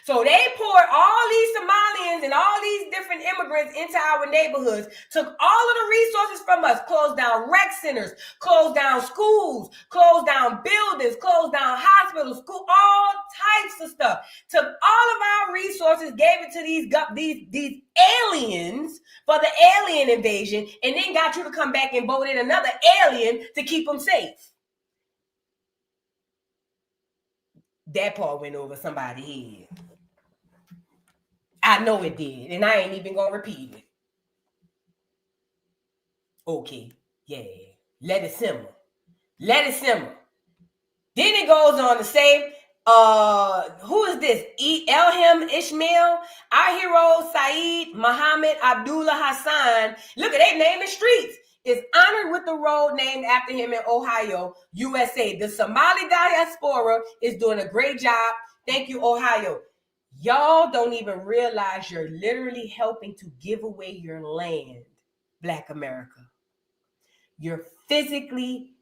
So they poured all these Somalians and all these different immigrants into our neighborhoods, took all of the resources from us, closed down rec centers, closed down schools, closed down buildings, closed down hospitals, all types of stuff. Took all of our resources, gave it to these aliens for the alien invasion, and then got you to come back and vote in another alien to keep them safe. That part went over somebody's head. I know it did, and I ain't even gonna repeat it. Okay, yeah, let it simmer. Then it goes on to say, who is this? Elham Ishmael, our hero Saeed Muhammad Abdullah Hassan. Look at they naming streets. Is honored with the road named after him in Ohio, USA. The Somali diaspora is doing a great job. Thank you, Ohio. Y'all don't even realize you're literally helping to give away your land, Black America. You're physically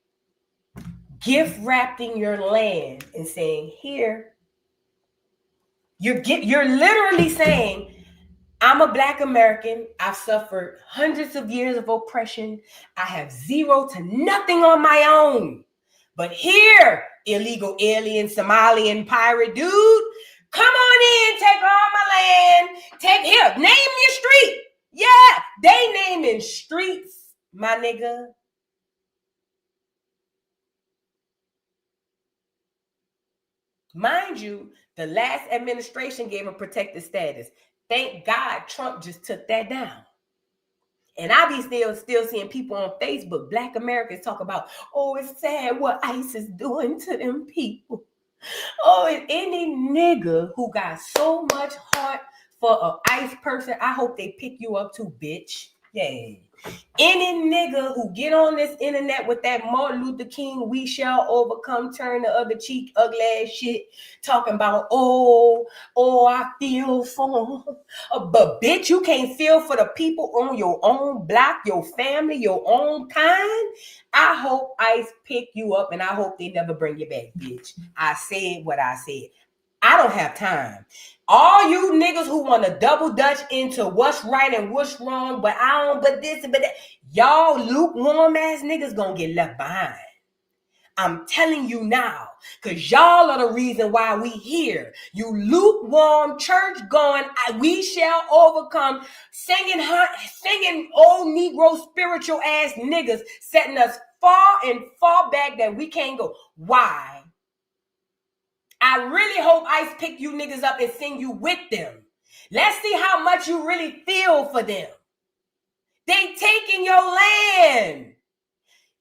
gift wrapping your land and saying, here, you're literally saying, I'm a Black American. I've suffered hundreds of years of oppression. I have zero to nothing on my own. But here, illegal alien, Somalian pirate dude, come on in, take all my land. Take here, name your street. Yeah, they naming streets, my nigga. Mind you, the last administration gave a protected status. Thank God Trump just took that down. And I be still seeing people on Facebook, Black Americans talk about, oh, it's sad what ICE is doing to them people. Oh, and any nigga who got so much heart for an ICE person, I hope they pick you up too, bitch. Yeah. Any nigga who get on this internet with that Martin Luther King, we shall overcome, turn the other cheek, ugly ass shit, talking about, oh, I feel for, but bitch, you can't feel for the people on your own block, your family, your own kind. I hope ICE pick you up, and I hope they never bring you back, bitch. I said what I said. I don't have time. All you niggas who want to double dutch into what's right and what's wrong, but I don't, but this and but that, y'all lukewarm ass niggas gonna get left behind. I'm telling you now, because y'all are the reason why we here. You lukewarm, church going, we shall overcome, singing old Negro spiritual ass niggas, setting us far and far back that we can't go. Why? I really hope ICE pick you niggas up and send you with them. Let's see how much you really feel for them. They taking your land.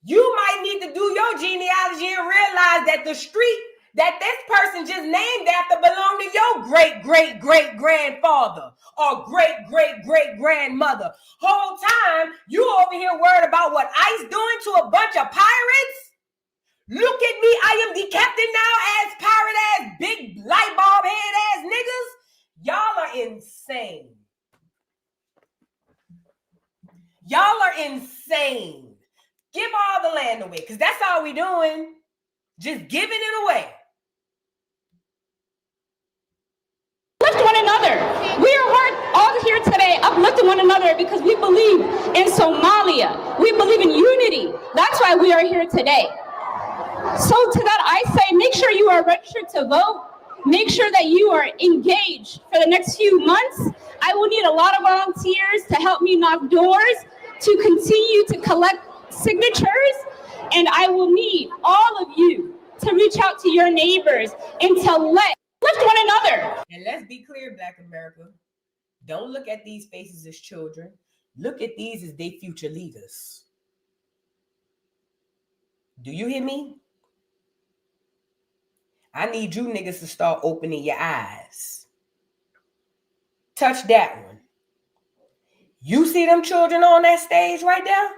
You might need to do your genealogy and realize that the street that this person just named after belonged to your great-great-great-grandfather or great-great-great-grandmother. Whole time, you over here worried about what ICE doing to a bunch of pirates? Look at me, I am the captain now, ass pirate ass, big light bulb head ass niggas. Y'all are insane. Y'all are insane. Give all the land away, because that's all we doing. Just giving it away. Lift one another. We are all here today one another because we believe in Somalia. We believe in unity. That's why we are here today. So to that I say, make sure you are registered to vote. Make sure that you are engaged for the next few months. I will need a lot of volunteers to help me knock doors, to continue to collect signatures, and I will need all of you to reach out to your neighbors and to lift one another. And let's be clear, Black America. Don't look at these faces as children. Look at these as their future leaders. Do you hear me? I need you niggas to start opening your eyes. Touch that one. You see them children on that stage right there?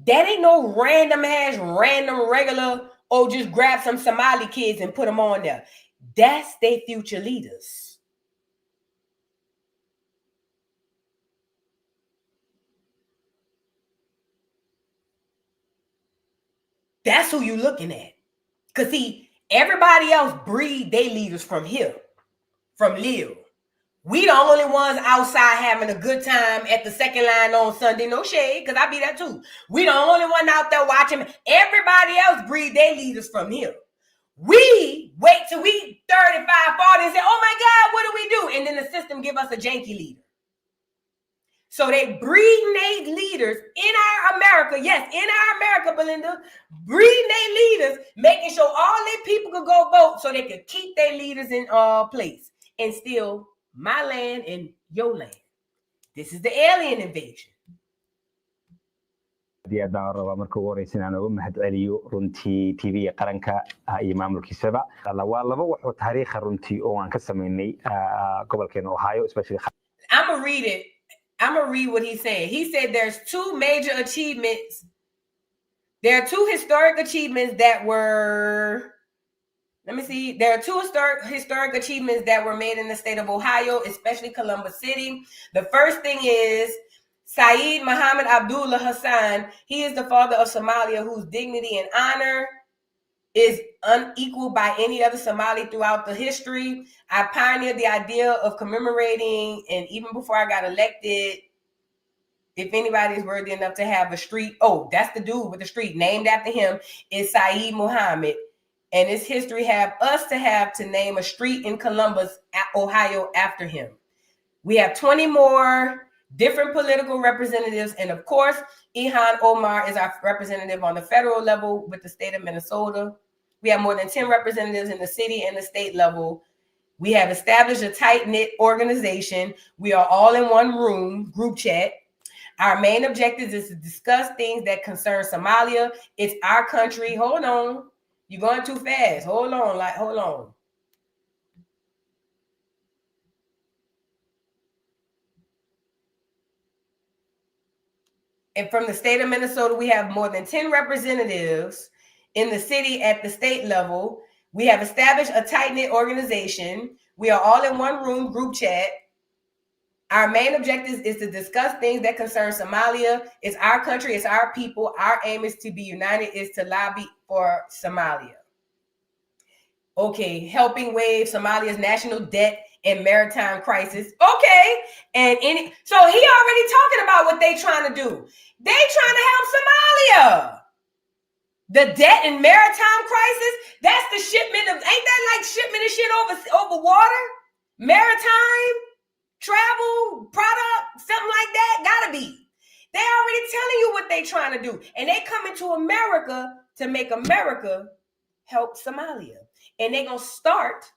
That ain't no random regular, oh, just grab some Somali kids and put them on there. That's their future leaders. That's who you looking at. Because see, everybody else breed their leaders from here, from Lil. We the only ones outside having a good time at the second line on Sunday. No shade, because I be there too. We the only one out there watching. Everybody else breed their leaders from here. We wait till we 35, 40 and say, oh my God, what do we do? And then the system give us a janky leader. So they breeding their leaders in our America. Yes, in our America, Belinda. Breeding their leaders, making sure all their people could go vote so they could keep their leaders in place and steal my land and your land. This is the alien invasion. aad baan rabaa marka ugu horeysa inaan uga mahadceliyo runtii TV qaranka iyo maamulkiisaba waa laba waxoo taariikh runtii oo aan ka sameynay gobolkeena Ohio, especially. I'm gonna read it. I'm gonna read what he said. He said there's two major achievements. There are two historic achievements that were. Let me see. There are two historic achievements that were made in the state of Ohio, especially Columbus City. The first thing is Saeed Muhammad Abdullah Hassan. He is the father of Somalia, whose dignity and honor is unequaled by any other Somali throughout the history. I pioneered the idea of commemorating, and even before I got elected, if anybody is worthy enough to have a street, oh, that's the dude with the street named after him, is Saeed Muhammad. And its history have to name a street in Columbus, Ohio after him. We have 20 more different political representatives. And of course, Ilhan Omar is our representative on the federal level with the state of Minnesota. We have more than 10 representatives in the city and the state level. We have established a tight-knit organization. We are all in one room, group chat. Our main objective is to discuss things that concern Somalia. It's our country. Hold on. You're going too fast. Hold on. And from the state of Minnesota, we have more than 10 representatives in the city at the state level. We have established a tight-knit organization. We are all in one room, group chat. Our main objective is to discuss things that concern Somalia. It's our country, it's our people. Our aim is to be united, is to lobby for Somalia. Okay, helping waive Somalia's national debt and maritime crisis. Okay, so he already talking about what they trying to do. They trying to help Somalia. The debt and maritime crisis, that's the shipment of, ain't that like shipment of shit over water? Maritime? Travel, product, something like that, gotta be. They already telling you what they trying to do. And they coming to America to make America help Somalia. And they gonna start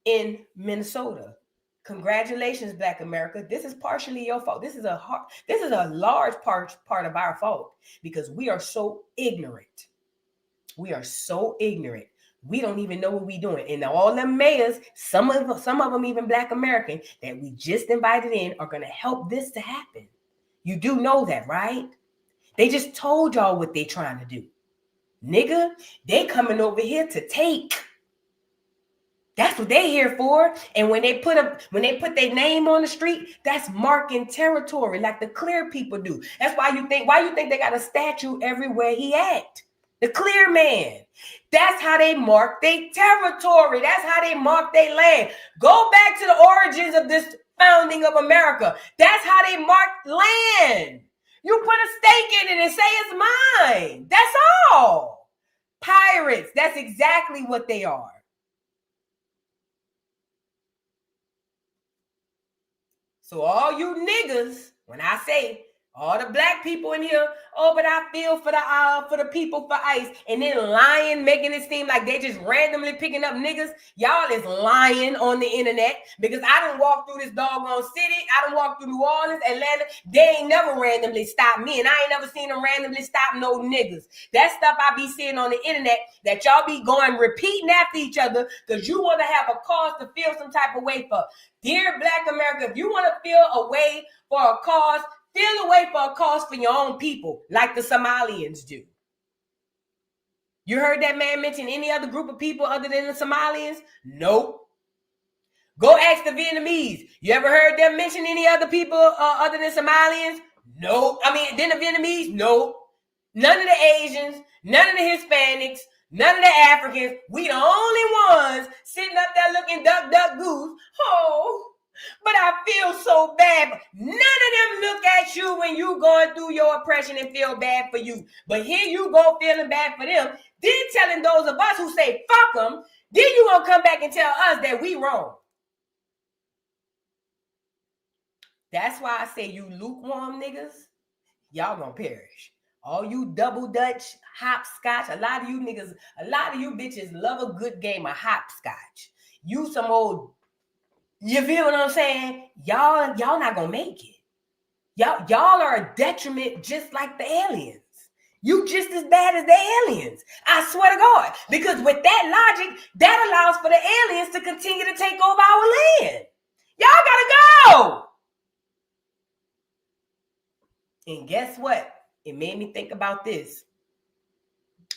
in Minnesota. Congratulations, Black America. This is partially your fault. This is a large part of our fault because we are so ignorant. We are so ignorant. We don't even know what we're doing. And all them mayors, some of them even Black American, that we just invited in are going to help this to happen. You do know that, right? They just told y'all what they trying to do. Nigga, they coming over here to take. That's what they here for. And when they put their name on the street, that's marking territory like the clear people do. That's why you think they got a statue everywhere he at. The clear man. That's how they mark their territory. That's how they mark their land. Go back to the origins of this founding of America. That's how they marked land. You put a stake in it and say it's mine. That's all. Pirates. That's exactly what they are. So all you niggas, when I say all the black people in here, oh, but I feel for the people for ICE, and then lying, making it seem like they just randomly picking up niggas. Y'all is lying on the internet, because I done walked through this doggone city. I done walked through New Orleans, Atlanta. They ain't never randomly stopped me, and I ain't never seen them randomly stop no niggas. That stuff I be seeing on the internet that y'all be going repeating after each other because you want to have a cause to feel some type of way for. Dear Black America, if you want to feel a way for a cause, feel a way for a cause for your own people, like the Somalians do. You heard that man mention any other group of people other than the Somalians? Nope. Go ask the Vietnamese. You ever heard them mention any other people other than Somalians? Nope. Then the Vietnamese? Nope. None of the Asians, none of the Hispanics, none of the Africans. We the only ones sitting up there looking duck, duck, goose. Oh, but I feel so bad. None of them look at you when you going through your oppression and feel bad for you. But here you go feeling bad for them. Then telling those of us who say, fuck them, then you gonna come back and tell us that we wrong. That's why I say you lukewarm niggas, y'all gonna perish. All you double Dutch, hopscotch, a lot of you niggas, a lot of you bitches love a good game of hopscotch. You some old, you feel what I'm saying? Y'all not gonna make it. Y'all are a detriment just like the aliens. You just as bad as the aliens. I swear to God. Because with that logic, that allows for the aliens to continue to take over our land. Y'all gotta go. And guess what? It made me think about this.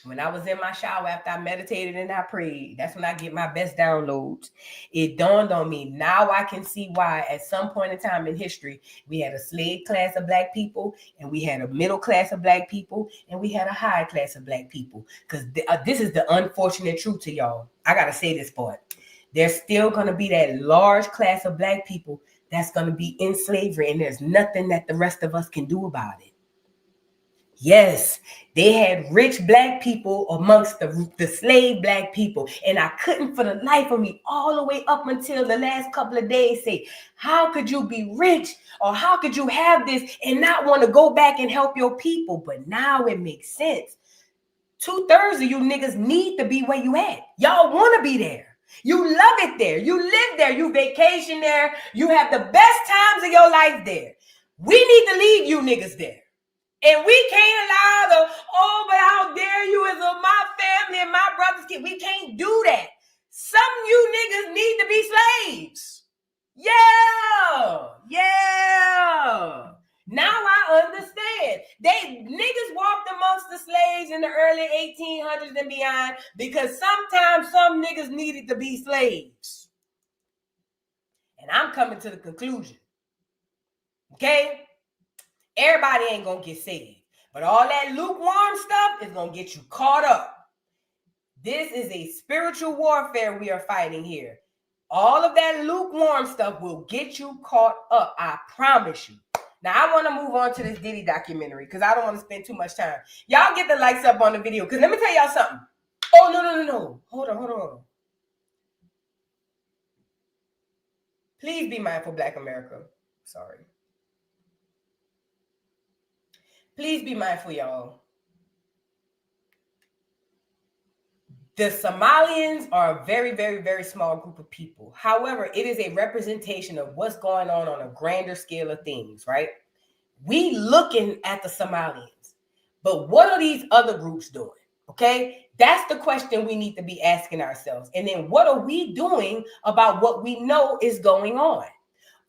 When I was in my shower after I meditated and I prayed, that's when I get my best downloads. It dawned on me. Now I can see why at some point in time in history, we had a slave class of black people, and we had a middle class of black people, and we had a high class of black people. Because this is the unfortunate truth to y'all. I got to say this part. There's still going to be that large class of black people that's going to be in slavery, and there's nothing that the rest of us can do about it. Yes, they had rich black people amongst the slave black people. And I couldn't for the life of me all the way up until the last couple of days say, how could you be rich or how could you have this and not want to go back and help your people? But now it makes sense. 2/3 of you niggas need to be where you at. Y'all want to be there. You love it there. You live there. You vacation there. You have the best times of your life there. We need to leave you niggas there. And we can't allow but how dare you as my family and my brother's kid. We can't do that. Some of you niggas need to be slaves. Yeah. Now I understand. Niggas walked amongst the slaves in the early 1800s and beyond because sometimes some niggas needed to be slaves. And I'm coming to the conclusion. Okay? Everybody ain't gonna get saved, but all that lukewarm stuff is gonna get you caught up. This is a spiritual warfare we are fighting here. All of that lukewarm stuff will get you caught up. I promise you. Now I want to move on to this Diddy documentary because I don't want to spend too much time. Y'all get the likes up on the video because let me tell y'all something. Oh no. Hold on. Please be mindful, Black America. Sorry. Please be mindful, y'all. The Somalians are a very, very, very small group of people. However, it is a representation of what's going on a grander scale of things, right? We looking at the Somalians, but what are these other groups doing? Okay, that's the question we need to be asking ourselves. And then what are we doing about what we know is going on?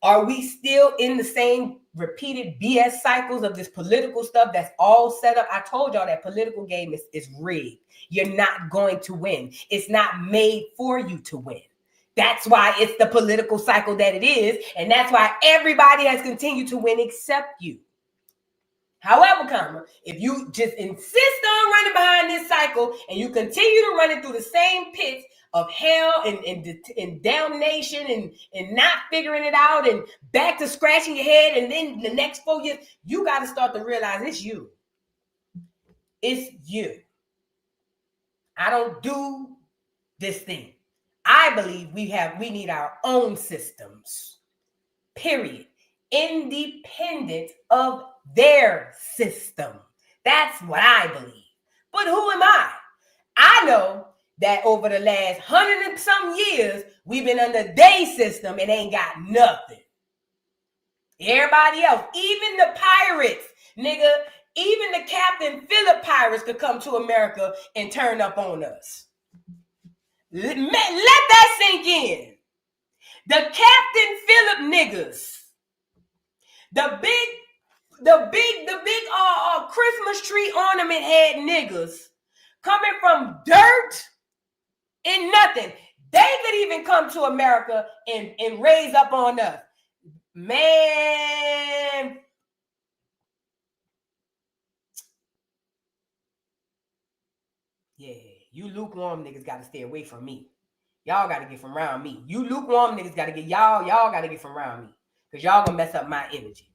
Are we still in the same repeated BS cycles of this political stuff that's all set up? I told y'all that political game is rigged. You're not going to win. It's not made for you to win. That's why it's the political cycle that it is. And that's why everybody has continued to win except you. However, if you just insist on running behind this cycle and you continue to run it through the same pits, of hell and damnation and not figuring it out and back to scratching your head, and then the next 4 years, you got to start to realize it's you. It's you. I don't do this thing. I believe we need our own systems, period, independent of their system. That's what I believe. But who am I? I know that over the last 100 and some years, we've been under their system and ain't got nothing. Everybody else, even the pirates, nigga, even the Captain Phillip pirates could come to America and turn up on us. Let that sink in. The Captain Phillip niggas, the big Christmas tree ornament head niggas coming from dirt and nothing. They could even come to America and raise up on us. Man. Yeah, you lukewarm niggas got to stay away from me. Y'all got to get from around me. You lukewarm niggas got to get, y'all got to get from around me. Because y'all going to mess up my energy.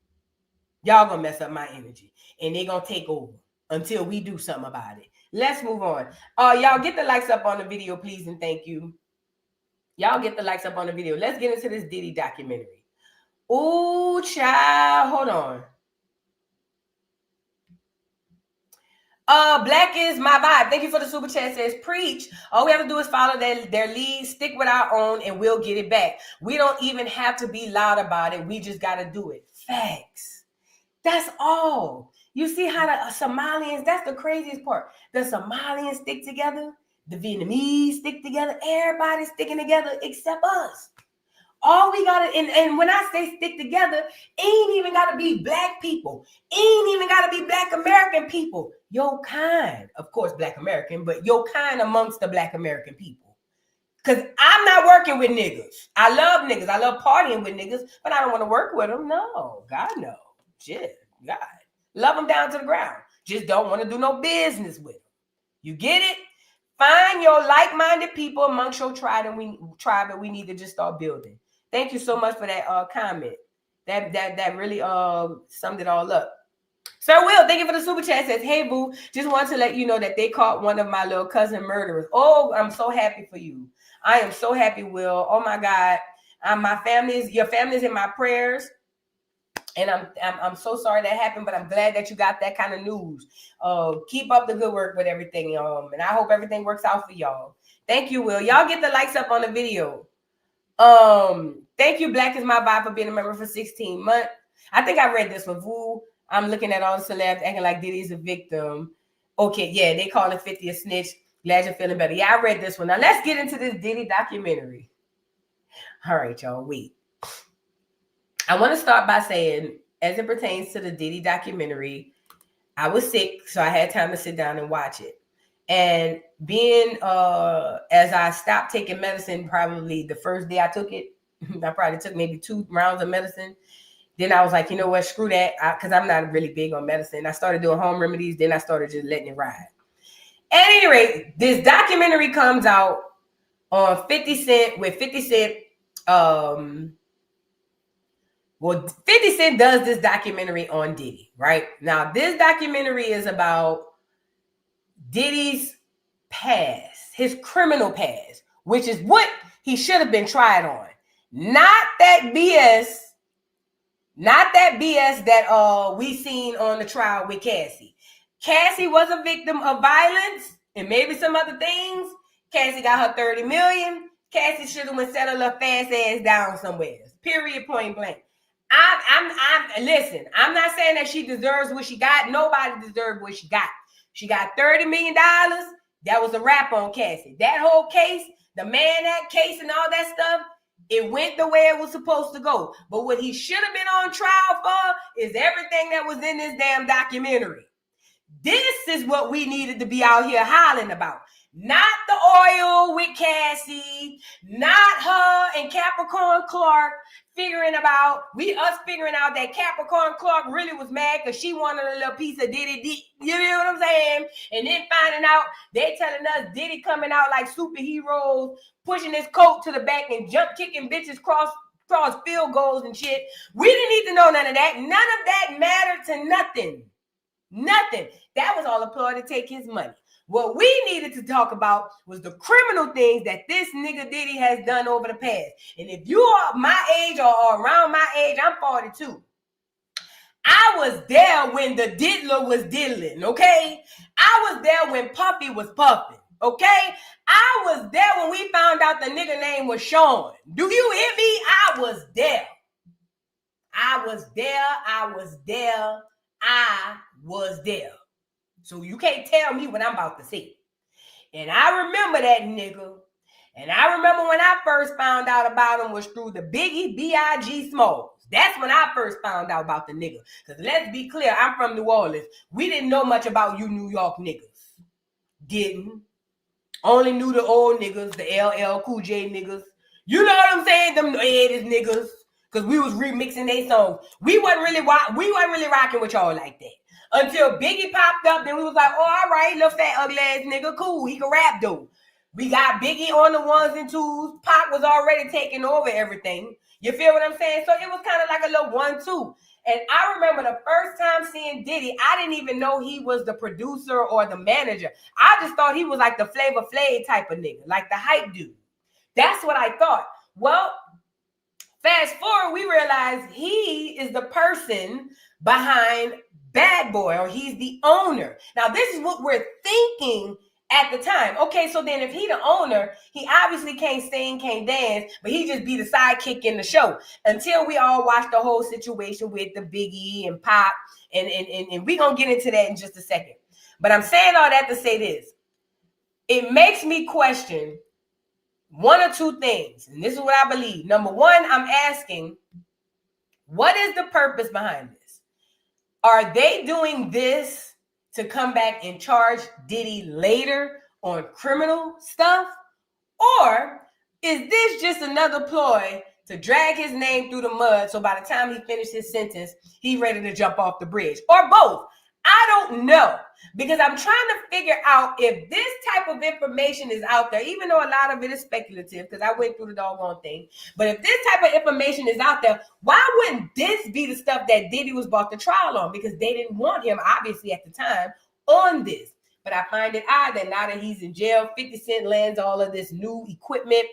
Y'all going to mess up my energy. And they going to take over until we do something about it. Let's move on. Y'all get the likes up on the video, please, and thank you. Y'all get the likes up on the video. Let's get into this Diddy documentary. Ooh, child. Hold on. Black is my vibe. Thank you for the super chat. Says preach. All we have to do is follow their lead, stick with our own, and we'll get it back. We don't even have to be loud about it. We just got to do it. Facts. That's all. You see how the Somalians, that's the craziest part. The Somalians stick together. The Vietnamese stick together. Everybody's sticking together except us. All we got to, and when I say stick together, ain't even got to be black people. Ain't even got to be black American people. Your kind, of course, black American, but your kind amongst the black American people. Because I'm not working with niggas. I love niggas. I love partying with niggas, but I don't want to work with them. No, God, no. Shit, God. Love them down to the ground. Just don't want to do no business with them. You get it? Find your like-minded people amongst your tribe, and we need to just start building. Thank you so much for that comment. That really summed it all up. Sir Will, thank you for the super chat. Says, hey boo, just want to let you know that they caught one of my little cousin murderers. Oh, I'm so happy for you. I am so happy, Will. Oh my God. Your family's in my prayers. And I'm so sorry that happened, but I'm glad that you got that kind of news. Keep up the good work with everything, and I hope everything works out for y'all. Thank you, Will. Y'all get the likes up on the video. Thank you, Black is my vibe, for being a member for 16 months. I think I read this one. Vu, I'm looking at all the celebs acting like Diddy's a victim. Okay, yeah, they call it 50 a snitch. Glad you're feeling better. Yeah, I read this one. Now let's get into this Diddy documentary. All right, y'all, wait. I want to start by saying, as it pertains to the Diddy documentary, I was sick, so I had time to sit down and watch it. And being, as I stopped taking medicine, probably the first day I took it, I probably took maybe 2 rounds of medicine. Then I was like, you know what, screw that, because I'm not really big on medicine. I started doing home remedies. Then I started just letting it ride. At any rate, this documentary comes out on 50 Cent, with 50 Cent, 50 Cent does this documentary on Diddy, right? Now, this documentary is about Diddy's past, his criminal past, which is what he should have been tried on. Not that BS that we seen on the trial with Cassie. Cassie was a victim of violence and maybe some other things. Cassie got her 30 million. Cassie should have settled her fast ass down somewhere. Period, point blank. Listen, I'm not saying that she deserves what she got. Nobody deserves what she got. She got $30 million. That was a wrap on Cassie. That whole case, the Mann Act case and all that stuff, it went the way it was supposed to go. But what he should have been on trial for is everything that was in this damn documentary. This is what we needed to be out here hollering about. Not the oil with Cassie, not her and Capricorn Clark figuring out that Capricorn Clark really was mad because she wanted a little piece of Diddy. You know what I'm saying? And then finding out they telling us Diddy coming out like superheroes, pushing his coat to the back and jump kicking bitches cross field goals and shit. We didn't need to know none of that. None of that mattered to nothing. Nothing. That was all a ploy to take his money. What we needed to talk about was the criminal things that this nigga Diddy has done over the past. And if you are my age or around my age, I'm 42. I was there when the diddler was diddling, okay? I was there when Puffy was puffing, okay? I was there when we found out the nigga name was Sean. Do you hear me? I was there. I was there. I was there. I was there. So you can't tell me what I'm about to say. And I remember that nigga. And I remember when I first found out about him was through the Biggie B.I.G. Smalls. That's when I first found out about the nigga. Because let's be clear, I'm from New Orleans. We didn't know much about you New York niggas. Didn't. Only knew the old niggas, the LL Cool J niggas. You know what I'm saying? Them 80s niggas. Because we was remixing their songs. We wasn't really rocking with y'all like that. Until Biggie popped up, then we was like, oh, all right, little fat ugly ass nigga, cool, he can rap though. We got Biggie on the ones and twos. Pac was already taking over everything. You feel what I'm saying? So it was kind of like a little 1-2. And I remember the first time seeing Diddy, I didn't even know he was the producer or the manager. I just thought he was like the Flavor Flav type of nigga, like the hype dude. That's what I thought. Well, fast forward, we realized he is the person behind Bad Boy, or he's the owner. Now, this is what we're thinking at the time. Okay, so then if he the owner, he obviously can't sing, can't dance, but he just be the sidekick in the show until we all watch the whole situation with the Biggie and Pop, and we gonna get into that in just a second. But I'm saying all that to say this. It makes me question one or two things, and this is what I believe. Number one, I'm asking, what is the purpose behind this? Are they doing this to come back and charge Diddy later on criminal stuff? Or is this just another ploy to drag his name through the mud so by the time he finished his sentence, he's ready to jump off the bridge? Or both? I don't know, because I'm trying to figure out if this type of information is out there, even though a lot of it is speculative, because I went through the doggone thing. But if this type of information is out there, why wouldn't this be the stuff that Diddy was brought to trial on? Because they didn't want him, obviously, at the time on this. But I find it odd that now that he's in jail, 50 Cent lands all of this new equipment,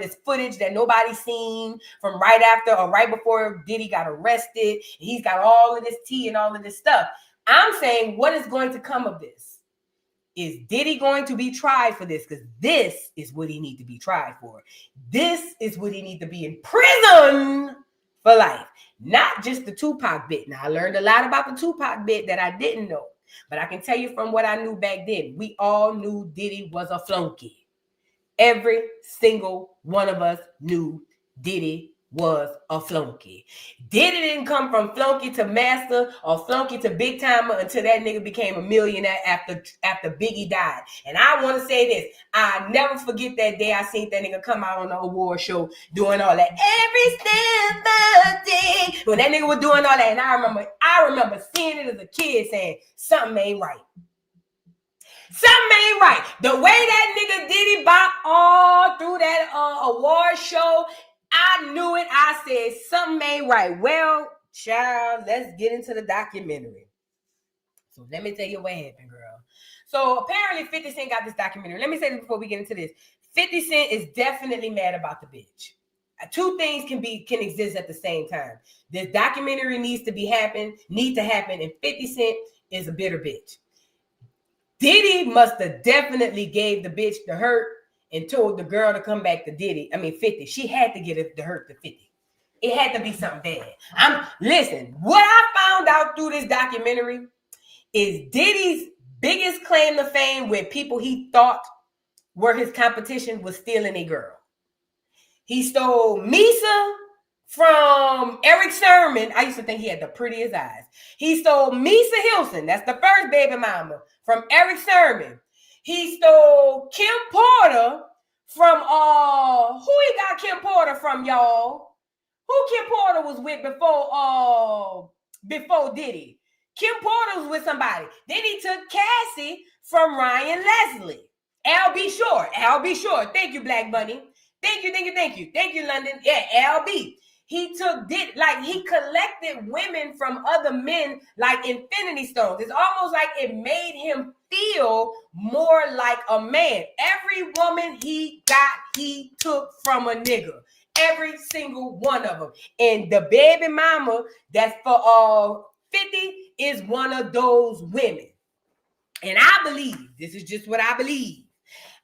this footage that nobody's seen from right after or right before Diddy got arrested. He's got all of this tea and all of this stuff. I'm saying, what is going to come of this? Is Diddy going to be tried for this? Because this is what he needs to be tried for. This is what he needs to be in prison for life. Not just the Tupac bit. Now, I learned a lot about the Tupac bit that I didn't know. But I can tell you from what I knew back then, we all knew Diddy was a flunky. Every single one of us knew Diddy was a flunky. Diddy didn't come from flunky to master or flunky to big timer until that nigga became a millionaire after Biggie died. And I want to say this, I never forget that day I seen that nigga come out on the award show doing all that. Every step of day. When that nigga was doing all that, and I remember seeing it as a kid saying, something ain't right. Something ain't right. The way that nigga Diddy bop all through that award show, I knew it. I said, something ain't right. Well, child, let's get into the documentary. So let me tell you what happened, girl. So apparently 50 Cent got this documentary. Let me say this before we get into this. 50 Cent is definitely mad about the bitch. Two things can exist at the same time. This documentary needs to happen, and 50 Cent is a bitter bitch. Diddy must have definitely gave the bitch the hurt and told the girl to come back to 50. She had to get the hurt to 50. It had to be something bad. Listen, what I found out through this documentary is Diddy's biggest claim to fame with people he thought were his competition was stealing a girl. He stole Misa from Eric Sermon. I used to think he had the prettiest eyes. He stole Misa Hilson. That's the first baby mama from Eric Sermon. He stole Kim Porter from who he got got Kim Porter from, y'all? Who Kim Porter was with before Diddy? Kim Porter was with somebody. Then he took Cassie from Ryan Leslie. L.B. Short. Thank you, Black Bunny. Thank you, London. Yeah, LB. He he collected women from other men like infinity stones. It's almost like it made him feel more like a man. Every woman he took from a nigga. Every single one of them. And the baby mama that's for 50 is one of those women. And I believe, this is just what I believe.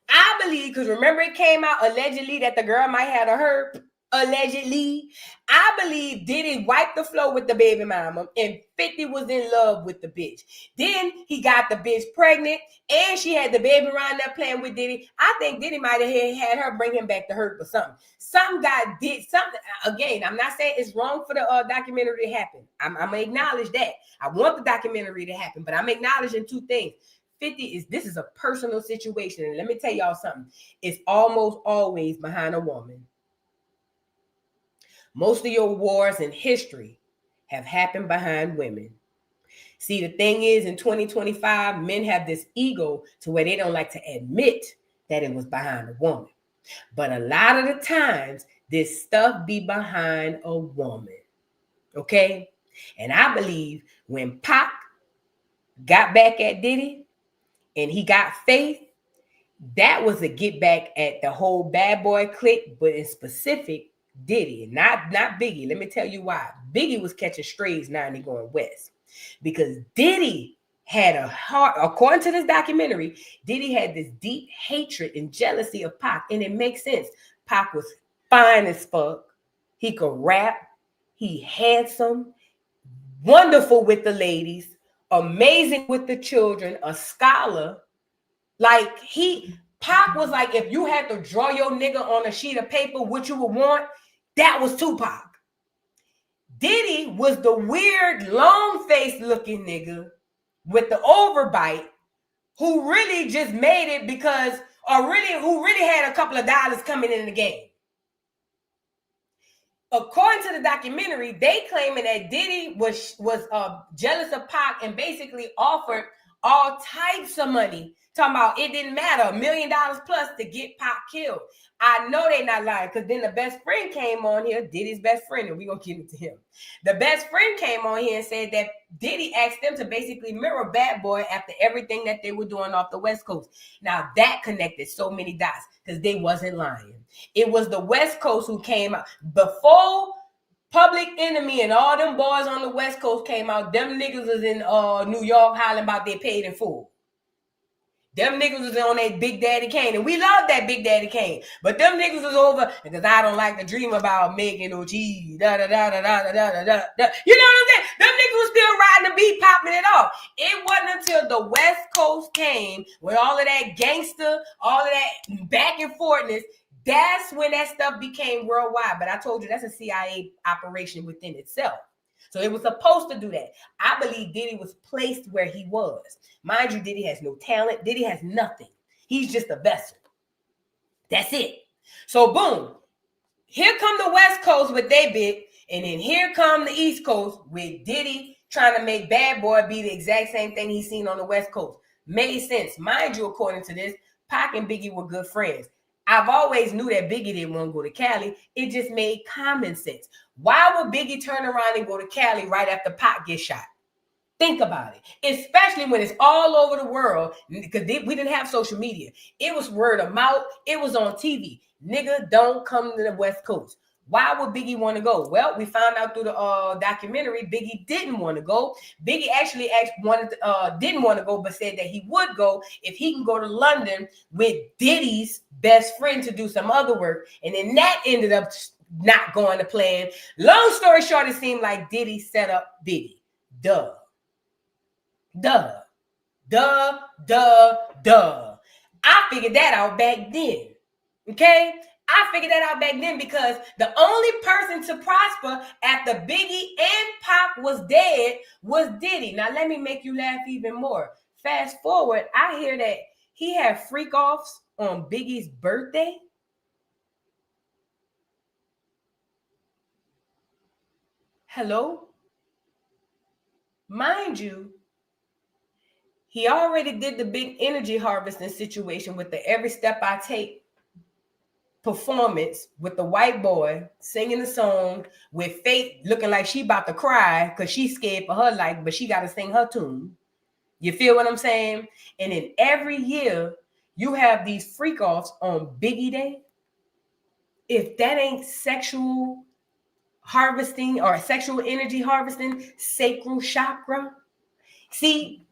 I believe, because remember it came out allegedly that the girl might have a herp. Allegedly. I believe Diddy wiped the floor with the baby mama and 50 was in love with the bitch. Then he got the bitch pregnant and she had the baby around there playing with Diddy. I think Diddy might have had her bring him back to herp or something. Some guy did something. Again, I'm not saying it's wrong for the documentary to happen. I'm going to acknowledge that. I want the documentary to happen, but I'm acknowledging two things. 50 this is a personal situation. And let me tell y'all something. It's almost always behind a woman. Most of your wars in history have happened behind women. See, the thing is, in 2025, men have this ego to where they don't like to admit that it was behind a woman. But a lot of the times, this stuff be behind a woman. Okay? And I believe when Pac got back at Diddy and he got Faith, that was a get back at the whole bad boy clique, but in specific, Diddy, not Biggie. Let me tell you why. Biggie was catching strays now and he going west. Because Diddy had a heart, according to this documentary, Diddy had this deep hatred and jealousy of Pac. And it makes sense. Pac was fine as fuck. He could rap. He handsome. Wonderful with the ladies. Amazing with the children. A scholar. Like Pac was like, if you had to draw your nigga on a sheet of paper, what you would want, that was Tupac. Diddy was the weird, long-faced looking nigga with the overbite who really just made it because, who really had a couple of dollars coming in the game. According to the documentary, they claiming that Diddy was jealous of Pac and basically offered all types of money. Talking about it didn't matter, $1 million plus to get Pac killed. I know they not lying because then the best friend came on here, Diddy's best friend, and we're going to give it to him. The best friend came on here and said that Diddy asked them to basically mirror Bad Boy after everything that they were doing off the West Coast. Now that connected so many dots because they wasn't lying. It was the West Coast who came out. Before Public Enemy and all them boys on the West Coast came out, them niggas was in New York hollering about they paid in full. Them niggas was on that Big Daddy Kane, and we love that Big Daddy Kane. But them niggas was over because I don't like to dream about making no cheese. Da da da da da da da da da. You know what I'm saying? Them niggas was still riding the beat, popping it off. It wasn't until the West Coast came with all of that gangster, all of that back and forthness. That's when that stuff became worldwide. But I told you that's a CIA operation within itself. So it was supposed to do that. I believe Diddy was placed where he was. Mind you, Diddy has no talent. Diddy has nothing. He's just a vessel. That's it. So boom. Here come the West Coast with their bit. And then here come the East Coast with Diddy trying to make Bad Boy be the exact same thing he's seen on the West Coast. Made sense. Mind you, according to this, Pac and Biggie were good friends. I've always knew that Biggie didn't want to go to Cali. It just made common sense. Why would Biggie turn around and go to Cali right after Pac gets shot? Think about it. Especially when it's all over the world, because we didn't have social media. It was word of mouth. It was on TV. Nigga, don't come to the West Coast. Why would Biggie want to go? Well, we found out through the documentary, Biggie didn't want to go. Biggie actually didn't want to go, but said that he would go if he can go to London with Diddy's best friend to do some other work. And then that ended up not going to plan. Long story short, it seemed like Diddy set up Biggie. Duh. I figured that out back then. Okay? I figured that out back then because the only person to prosper after Biggie and Pac was dead was Diddy. Now, let me make you laugh even more. Fast forward, I hear that he had freak offs on Biggie's birthday. Hello? Mind you, he already did the big energy harvesting situation with the Every Step I Take performance with the white boy singing the song with Faith looking like she about to cry because she's scared for her life, but she got to sing her tune. You feel what I'm saying? And then every year you have these freak offs on Biggie Day. If that ain't sexual harvesting or sexual energy harvesting, sacral chakra. See,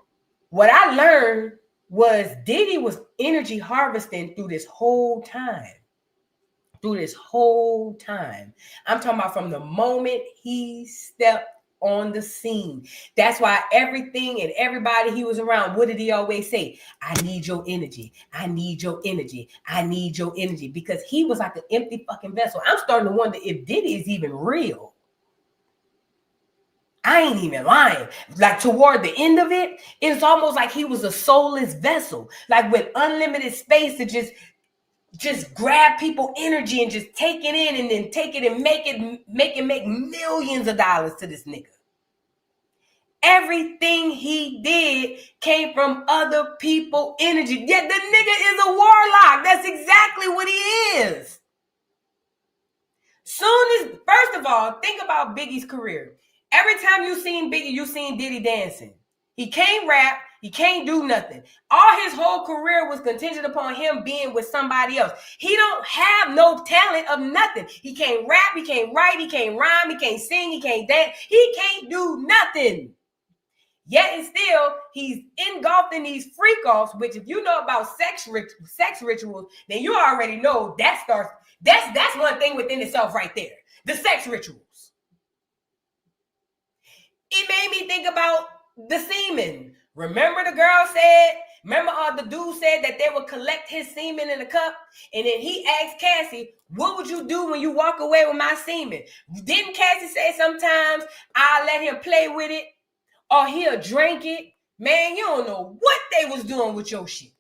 what I learned was Diddy was energy harvesting through this whole time. I'm talking about from the moment he stepped on the scene. That's why everything and everybody he was around, what did he always say? I need your energy. I need your energy. I need your energy. Because he was like an empty fucking vessel. I'm starting to wonder if Diddy is even real. I ain't even lying. Like toward the end of it, it's almost like he was a soulless vessel, like with unlimited space to just grab people energy and just take it in and then take it and make millions of dollars to this nigga. Everything he did came from other people energy. Yet the nigga is a warlock. That's exactly what he is. First of all, think about Biggie's career. Every time you seen Biggie, you seen Diddy dancing. He can't rap. He can't do nothing. All his whole career was contingent upon him being with somebody else. He don't have no talent of nothing. He can't rap. He can't write. He can't rhyme. He can't sing. He can't dance. He can't do nothing. Yet and still, he's engulfed in these freak-offs, which if you know about sex rituals, then you already know that's one thing within itself right there. The sex rituals. It made me think about the semen. Remember the dude said that they would collect his semen in a cup, and then he asked Cassie, what would you do when you walk away with my semen? Didn't Cassie say sometimes I'll let him play with it or he'll drink it? Man, you don't know what they was doing with your shit.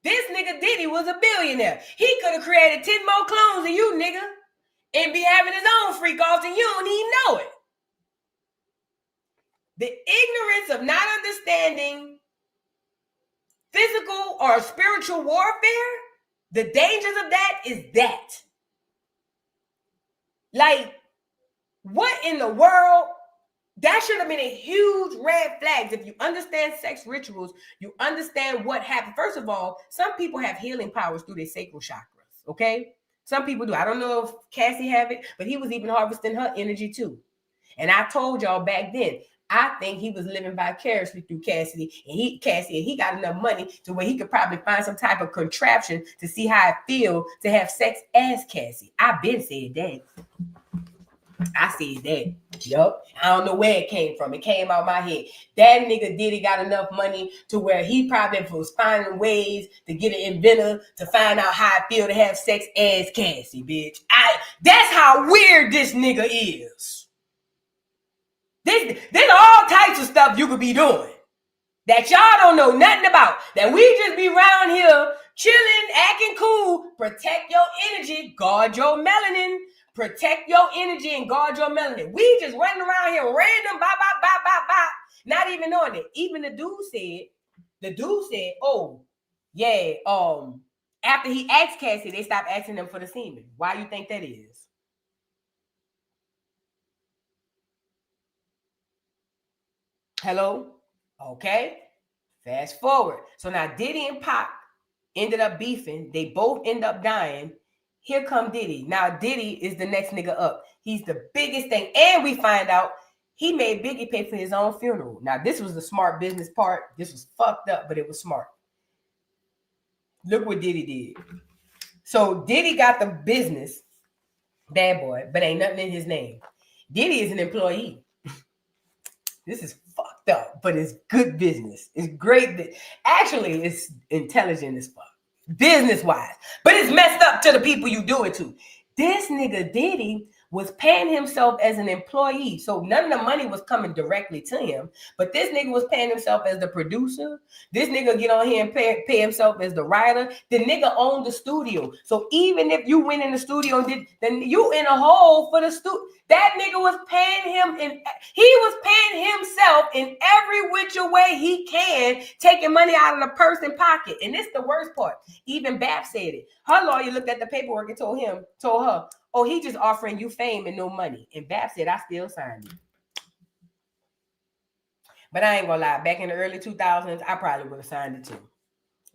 This nigga Diddy was a billionaire. He could have created 10 more clones of you, nigga, and be having his own freak offs and you don't even know it. The ignorance of not understanding physical or spiritual warfare, the dangers of that is that. Like, what in the world? That should have been a huge red flag. If you understand sex rituals, you understand what happened. First of all, some people have healing powers through their sacral chakras, okay? Some people do. I don't know if Cassie have it, but he was even harvesting her energy too. And I told y'all back then, I think he was living vicariously through Cassie, and he got enough money to where he could probably find some type of contraption to see how it feels to have sex as Cassie. I've been saying that. I said that. Yup. I don't know where it came from. It came out my head. That nigga Diddy got enough money to where he probably was finding ways to get an inventor to find out how it feel to have sex as Cassie, bitch. That's how weird this nigga is. There's all types of stuff you could be doing that y'all don't know nothing about. That we just be around here chilling, acting cool. Protect your energy, guard your melanin. Protect your energy and guard your melanin. We just running around here random, bye. Not even knowing it. Even the dude said, oh, yeah, after he asked Cassie, they stopped asking them for the semen. Why you think that is? Hello? Okay. Fast forward. So now Diddy and Pac ended up beefing. They both end up dying. Here come Diddy. Now Diddy is the next nigga up. He's the biggest thing. And we find out he made Biggie pay for his own funeral. Now this was the smart business part. This was fucked up, but it was smart. Look what Diddy did. So Diddy got the business, bad boy, but ain't nothing in his name. Diddy is an employee. This is fucked up, but it's good business. It's great. Actually, it's intelligent as fuck, business-wise. But it's messed up to the people you do it to. This nigga Diddy was paying himself as an employee. So none of the money was coming directly to him. But this nigga was paying himself as the producer. This nigga get on here and pay himself as the writer. The nigga owned the studio. So even if you went in the studio and did, then you in a hole for the studio. That nigga was paying him, and he was paying himself in every which way he can, taking money out of the person pocket. And this the worst part. Even Bab said it. Her lawyer looked at the paperwork and told her, oh, he just offering you fame and no money. And Bab said, I still signed it. But I ain't gonna lie, back in the early 2000s, I probably would have signed it too.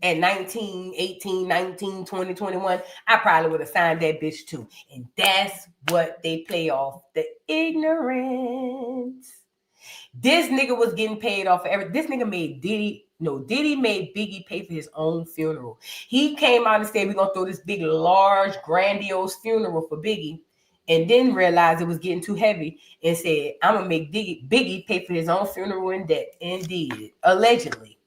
At 19, 18, 19, 20, 21, I probably would have signed that bitch too. And that's what they play off, the ignorance. This nigga was getting paid off for everything. This nigga made Diddy made Biggie pay for his own funeral. He came out and said, we're gonna throw this big, large, grandiose funeral for Biggie, and then realized it was getting too heavy and said, I'm gonna make Biggie pay for his own funeral in debt. And did it, allegedly.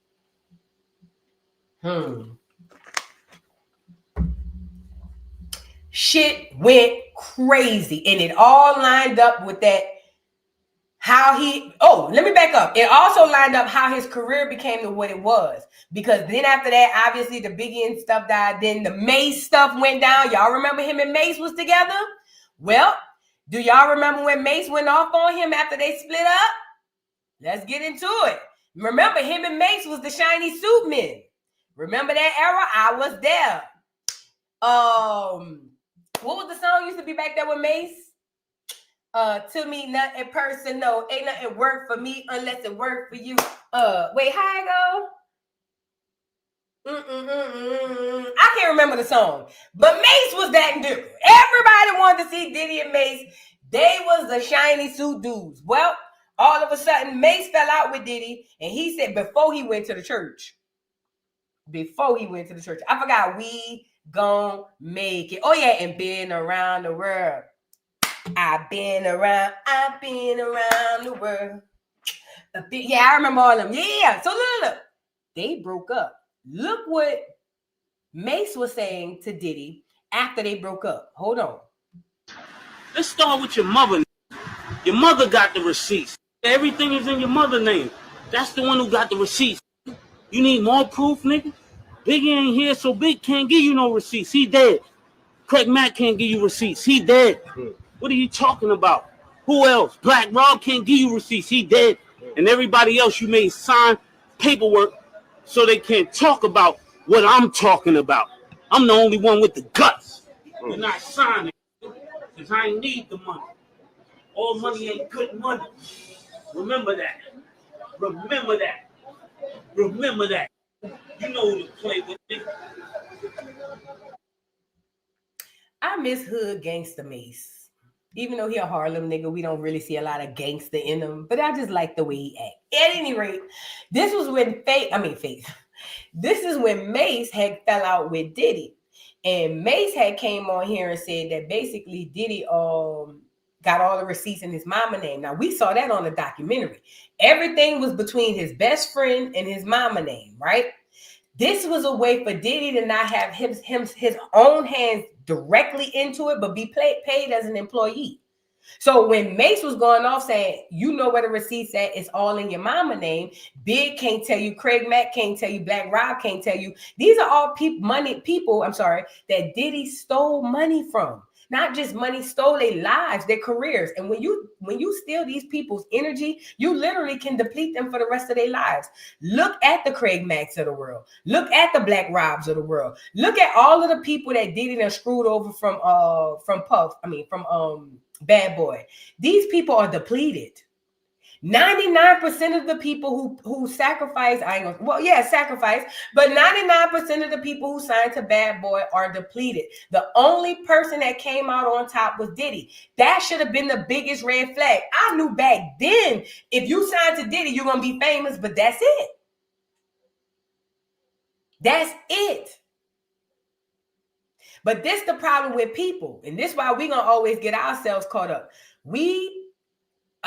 Shit went crazy, and it all lined up with that. Let me back up. It also lined up how his career became what it was. Because then after that, obviously the Biggie and stuff died. Then the Mace stuff went down. Y'all remember him and Mace was together? Well, do y'all remember when Mace went off on him after they split up? Let's get into it. Remember, him and Mace was the shiny suit men. Remember that era? I was there. What was the song used to be back there with Mace? To me, nothing personal. Ain't nothing work for me unless it work for you. Wait, how it go? I can't remember the song. But Mace was that dude. Everybody wanted to see Diddy and Mace. They was the shiny suit dudes. Well, all of a sudden, Mace fell out with Diddy. And he said before he went to the church. I forgot, we gon' make it. Oh, yeah, and been around the world. I've been around the world. Yeah, I remember all of them. Yeah. So look. They broke up. Look what Mace was saying to Diddy after they broke up. Hold on. Let's start with your mother. Your mother got the receipts. Everything is in your mother's name. That's the one who got the receipts. You need more proof, nigga? Biggie ain't here, so Big can't give you no receipts. He dead. Craig Mack can't give you receipts. He dead. What are you talking about? Who else? Black Rob can't give you receipts. He dead. And everybody else you made sign paperwork so they can't talk about what I'm talking about. I'm the only one with the guts. You're not signing because I ain't need the money. All money ain't good money. Remember that. You know who to play with, nigga. I miss hood gangster Mace. Even though he a Harlem nigga, we don't really see a lot of gangster in him. But I just like the way he act. At any rate, this was when This is when Mace had fell out with Diddy. And Mace had came on here and said that basically Diddy got all the receipts in his mama name. Now, we saw that on the documentary. Everything was between his best friend and his mama name, right? This was a way for Diddy to not have his own hands directly into it, but be paid as an employee. So when Mace was going off saying, you know where the receipts at, it's all in your mama name. Big can't tell you, Craig Mack can't tell you, Black Rob can't tell you. These are all people that Diddy stole money from. Not just money, stole their lives, their careers. And when you steal these people's energy, you literally can deplete them for the rest of their lives. Look at the Craig Macks of the world. Look at the Black Robs of the world. Look at all of the people that Diddy done screwed over from Bad Boy. These people are depleted. 99% of the people who sacrifice, sacrifice, but 99% of the people who signed to Bad Boy are depleted. The only person that came out on top was Diddy. That should have been the biggest red flag. I knew back then, if you signed to Diddy, you're going to be famous, but that's it. That's it. But this the problem with people, and this is why we're going to always get ourselves caught up. We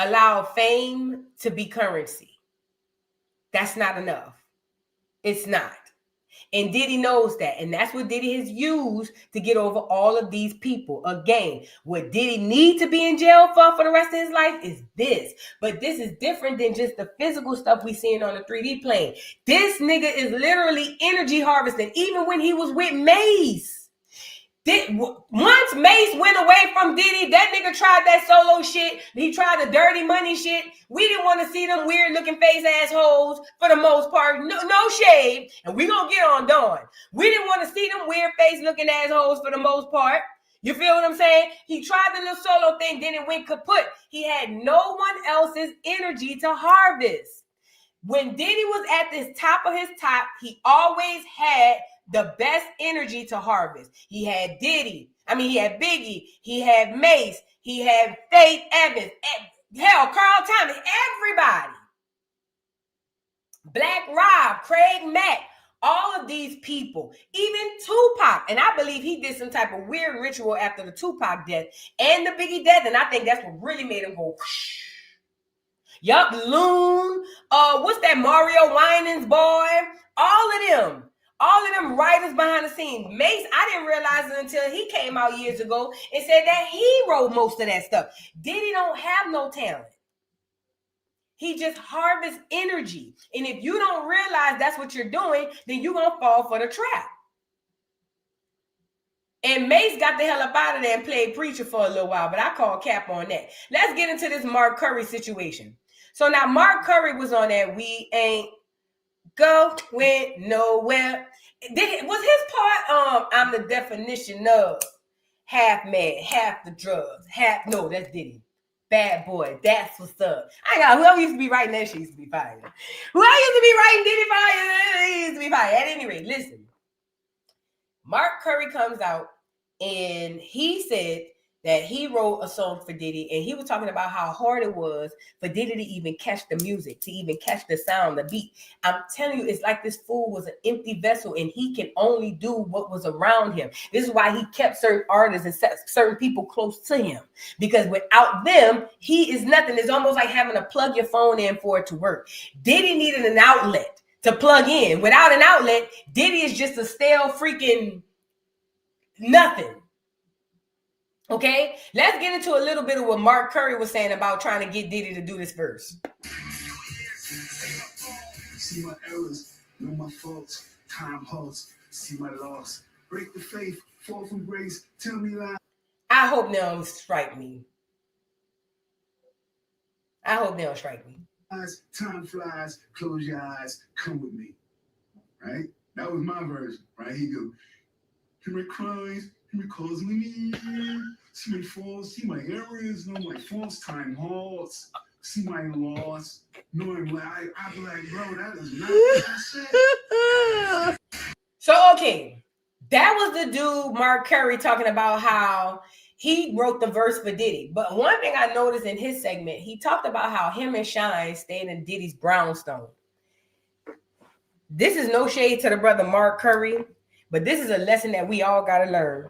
allow fame to be currency. That's not enough. It's not. And Diddy knows that. And that's what Diddy has used to get over all of these people. Again, what Diddy need to be in jail for the rest of his life is this. But this is different than just the physical stuff we seeing on the 3D plane. This nigga is literally energy harvesting, even when he was with Mace. Once Mace went away from Diddy, that nigga tried that solo shit. He tried the dirty money shit. We didn't want to see them weird looking face assholes for the most part. No shade. And we gonna get on Dawn. We didn't want to see them weird face looking assholes for the most part. You feel what I'm saying? He tried the little solo thing, then it went kaput. He had no one else's energy to harvest. When Diddy was at this top of his top, he always had the best energy to harvest. He had Diddy. He had Biggie. He had Mace. He had Faith Evans. Hell, Carl Thomas. Everybody. Black Rob, Craig Mack. All of these people. Even Tupac. And I believe he did some type of weird ritual after the Tupac death and the Biggie death. And I think that's what really made him go whoosh. Yup, Loon. What's that? Mario Winans boy. All of them writers behind the scenes. Mace, I didn't realize it until he came out years ago and said that he wrote most of that stuff. Diddy don't have no talent. He just harvests energy. And if you don't realize that's what you're doing, then you're going to fall for the trap. And Mace got the hell up out of there and played preacher for a little while, but I call cap on that. Let's get into this Mark Curry situation. So now Mark Curry was on that We Ain't Going Nowhere. Was his part, I'm the definition of half man, half the drugs, no, that's Diddy. Bad boy, that's what's up. Whoever used to be writing that shit used to be fired. Whoever used to be writing Diddy fire, he used to be fired. At any rate, listen. Mark Curry comes out and he said that he wrote a song for Diddy, and he was talking about how hard it was for Diddy to even catch the music, to even catch the sound, the beat. I'm telling you, it's like this fool was an empty vessel, and he can only do what was around him. This is why he kept certain artists and certain people close to him, because without them, he is nothing. It's almost like having to plug your phone in for it to work. Diddy needed an outlet to plug in. Without an outlet, Diddy is just a stale freaking nothing. Okay, let's get into a little bit of what Mark Curry was saying about trying to get Diddy to do this verse. See my errors, know my faults, time halts, see my loss, break the faith, fall from grace, tell me lies. I hope they don't strike me. Time flies, close your eyes, come with me. Right? That was my version. Right? He go, hear my cries, hear me calls me. See my faults, see my errors, know my faults, time halts, see my loss, knowing I be like, bro, that is not what I said. So, okay, that was the dude, Mark Curry, talking about how he wrote the verse for Diddy. But one thing I noticed in his segment, he talked about how him and Shine stayed in Diddy's brownstone. This is no shade to the brother Mark Curry, but this is a lesson that we all got to learn.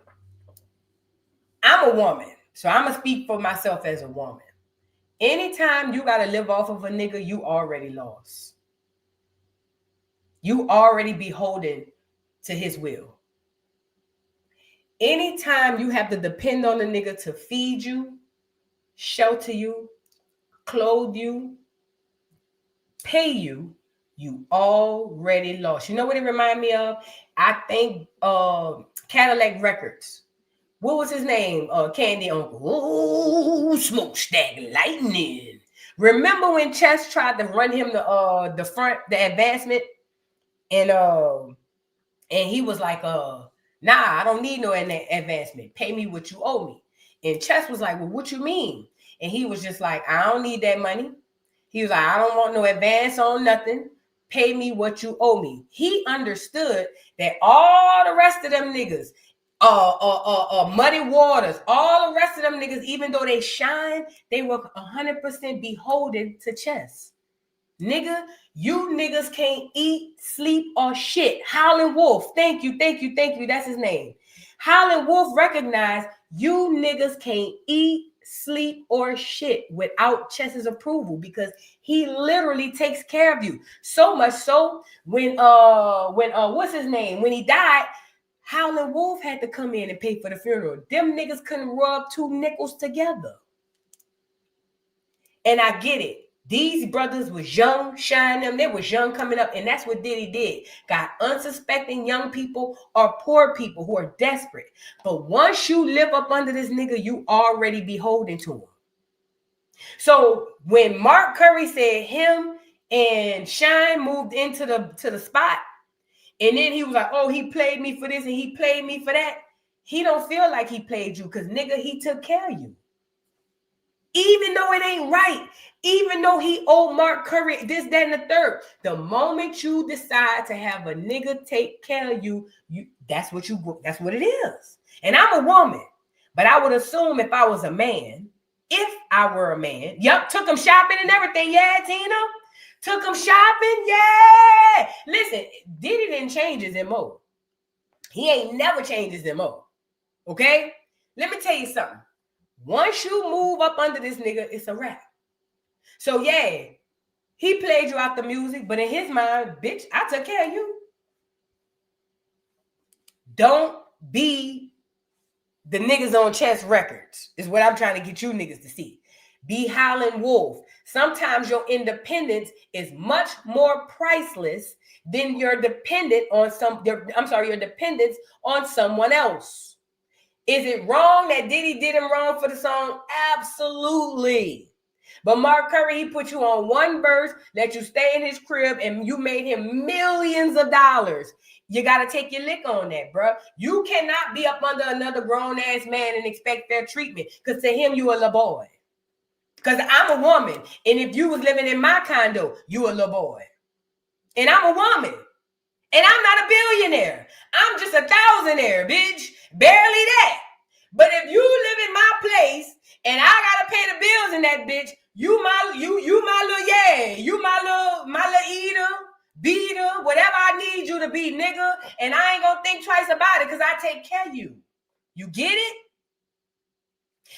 I'm a woman, so I'm going to speak for myself as a woman. Anytime you got to live off of a nigga, you already lost. You already beholden to his will. Anytime you have to depend on a nigga to feed you, shelter you, clothe you, pay you, you already lost. You know what it reminded me of? I think Cadillac Records. What was his name? Candy Uncle. Ooh, smokestack lightning. Remember when Chess tried to run him the advancement, and he was like, nah, I don't need no advancement. Pay me what you owe me. And Chess was like, well, what you mean? And he was just like, I don't need that money. He was like, I don't want no advance on nothing. Pay me what you owe me. He understood that all the rest of them niggas, Muddy Waters, all the rest of them niggas, even though they shine, they were 100% beholden to Chess. Nigga, you niggas can't eat, sleep, or shit. Howlin' Wolf, thank you. That's his name. Howlin' Wolf recognized you niggas can't eat, sleep, or shit without Chess's approval because he literally takes care of you. So much so when what's his name? When he died, Howlin' Wolf had to come in and pay for the funeral. Them niggas couldn't rub two nickels together. And I get it. These brothers was young, Shine them. They was young coming up, and that's what Diddy did. Got unsuspecting young people or poor people who are desperate. But once you live up under this nigga, you already beholden to him. So when Mark Curry said him and Shine moved into the spot, and then he was like, oh, he played me for this and he played me for that. He don't feel like he played you because, nigga, he took care of you. Even though it ain't right, even though he owed Mark Curry this, that, and the third, the moment you decide to have a nigga take care of you, that's what it is. And I'm a woman, but I would assume if I was a man, took him shopping and everything. Yeah, Tina, took him shopping. Yeah. Listen, Diddy didn't change his MO. He ain't never changed his MO. Okay? Let me tell you something. Once you move up under this nigga, it's a wrap. So yeah, he played you out the music, but in his mind, bitch, I took care of you. Don't be the niggas on Chess Records, is what I'm trying to get you niggas to see. Be Howlin' Wolf. Sometimes your independence is much more priceless than your dependence on someone else. Is it wrong that Diddy did him wrong for the song? Absolutely. But Mark Curry, he put you on one verse, let you stay in his crib, and you made him millions of dollars. You got to take your lick on that, bro. You cannot be up under another grown-ass man and expect fair treatment, because to him, you a little boy. Because I'm a woman, and if you was living in my condo, you a little boy. And I'm a woman, and I'm not a billionaire. I'm just a thousandaire, bitch. Barely that. But if you live in my place and I gotta pay the bills in that bitch, you my little eater, beater, whatever I need you to be, nigga. And I ain't gonna think twice about it because I take care of you. You get it?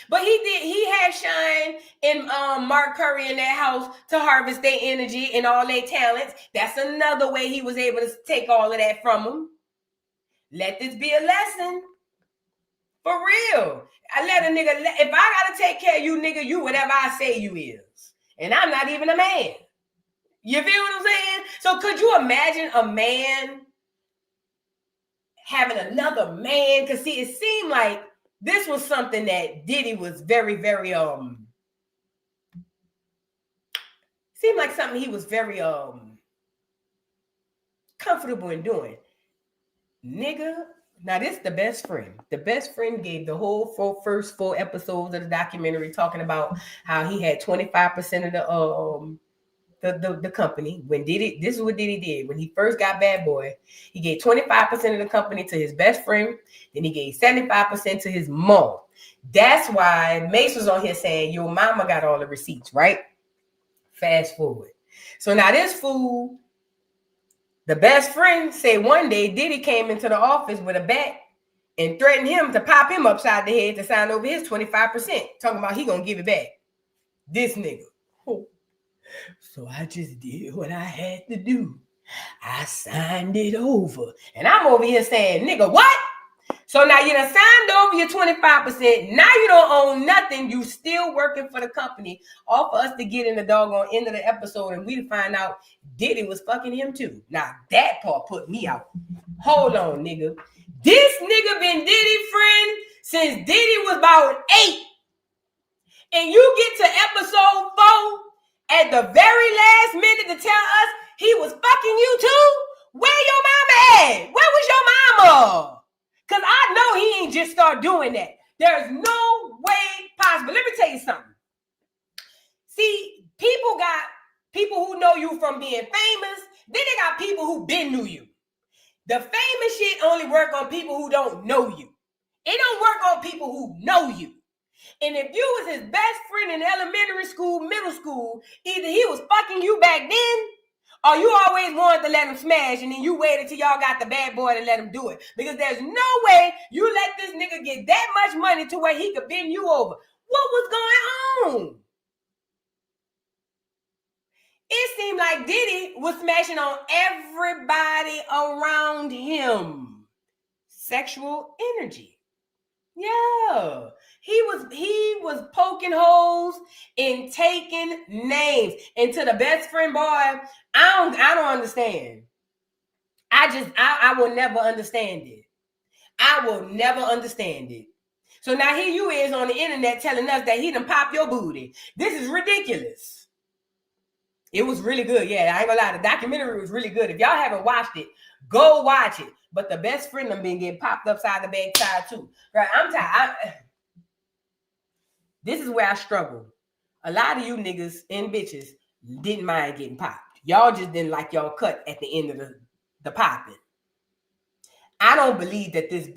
But he had Shine and Mark Curry in that house to harvest their energy and all their talents. That's another way he was able to take all of that from them. Let this be a lesson. For real. I let a nigga, if I gotta take care of you, nigga, you whatever I say you is. And I'm not even a man. You feel what I'm saying? So could you imagine a man having another man? Because see, it seemed like this was something that Diddy was very, very, seemed like something he was very, comfortable in doing. Nigga, now this is the best friend. The best friend gave the whole first 4 episodes of the documentary talking about how he had 25% of the company. When Diddy, this is what Diddy did. When he first got Bad Boy, he gave 25% of the company to his best friend. Then he gave 75% to his mom. That's why Mace was on here saying, your mama got all the receipts, right? Fast forward. So now this fool, the best friend, say one day Diddy came into the office with a bat and threatened him to pop him upside the head to sign over his 25%. Talking about he gonna give it back. This nigga. Oh. So I just did what I had to do. I signed it over. And I'm over here saying, nigga, what? So now you done signed over your 25%. Now you don't own nothing. You still working for the company. All for us to get in the doggone end of the episode and we to find out Diddy was fucking him too. Now that part put me out. Hold on, nigga. This nigga been Diddy friend since Diddy was about 8. And you get to episode 4 at the very last minute to tell us he was fucking you too? Where your mama at? Where was your mama? Because I know he ain't just start doing that. There's no way possible. Let me tell you something. See, people got people who know you from being famous. Then they got people who been knew you. The famous shit only work on people who don't know you. It don't work on people who know you. And if you was his best friend in elementary school, middle school, either he was fucking you back then, or you always wanted to let him smash, and then you waited till y'all got the Bad Boy to let him do it. Because there's no way you let this nigga get that much money to where he could bend you over. What was going on? It seemed like Diddy was smashing on everybody around him. Sexual energy. Yeah. He was poking holes and taking names. And to the best friend boy, I don't understand. I will never understand it. I will never understand it. So now here you is on the internet telling us that he done pop your booty. This is ridiculous. It was really good. Yeah, I ain't gonna lie. The documentary was really good. If y'all haven't watched it, go watch it. But the best friend done been getting popped upside the backside too. Right? I'm tired. This is where I struggle. A lot of you niggas and bitches didn't mind getting popped. Y'all just didn't like y'all cut at the end of the popping. I don't believe that this...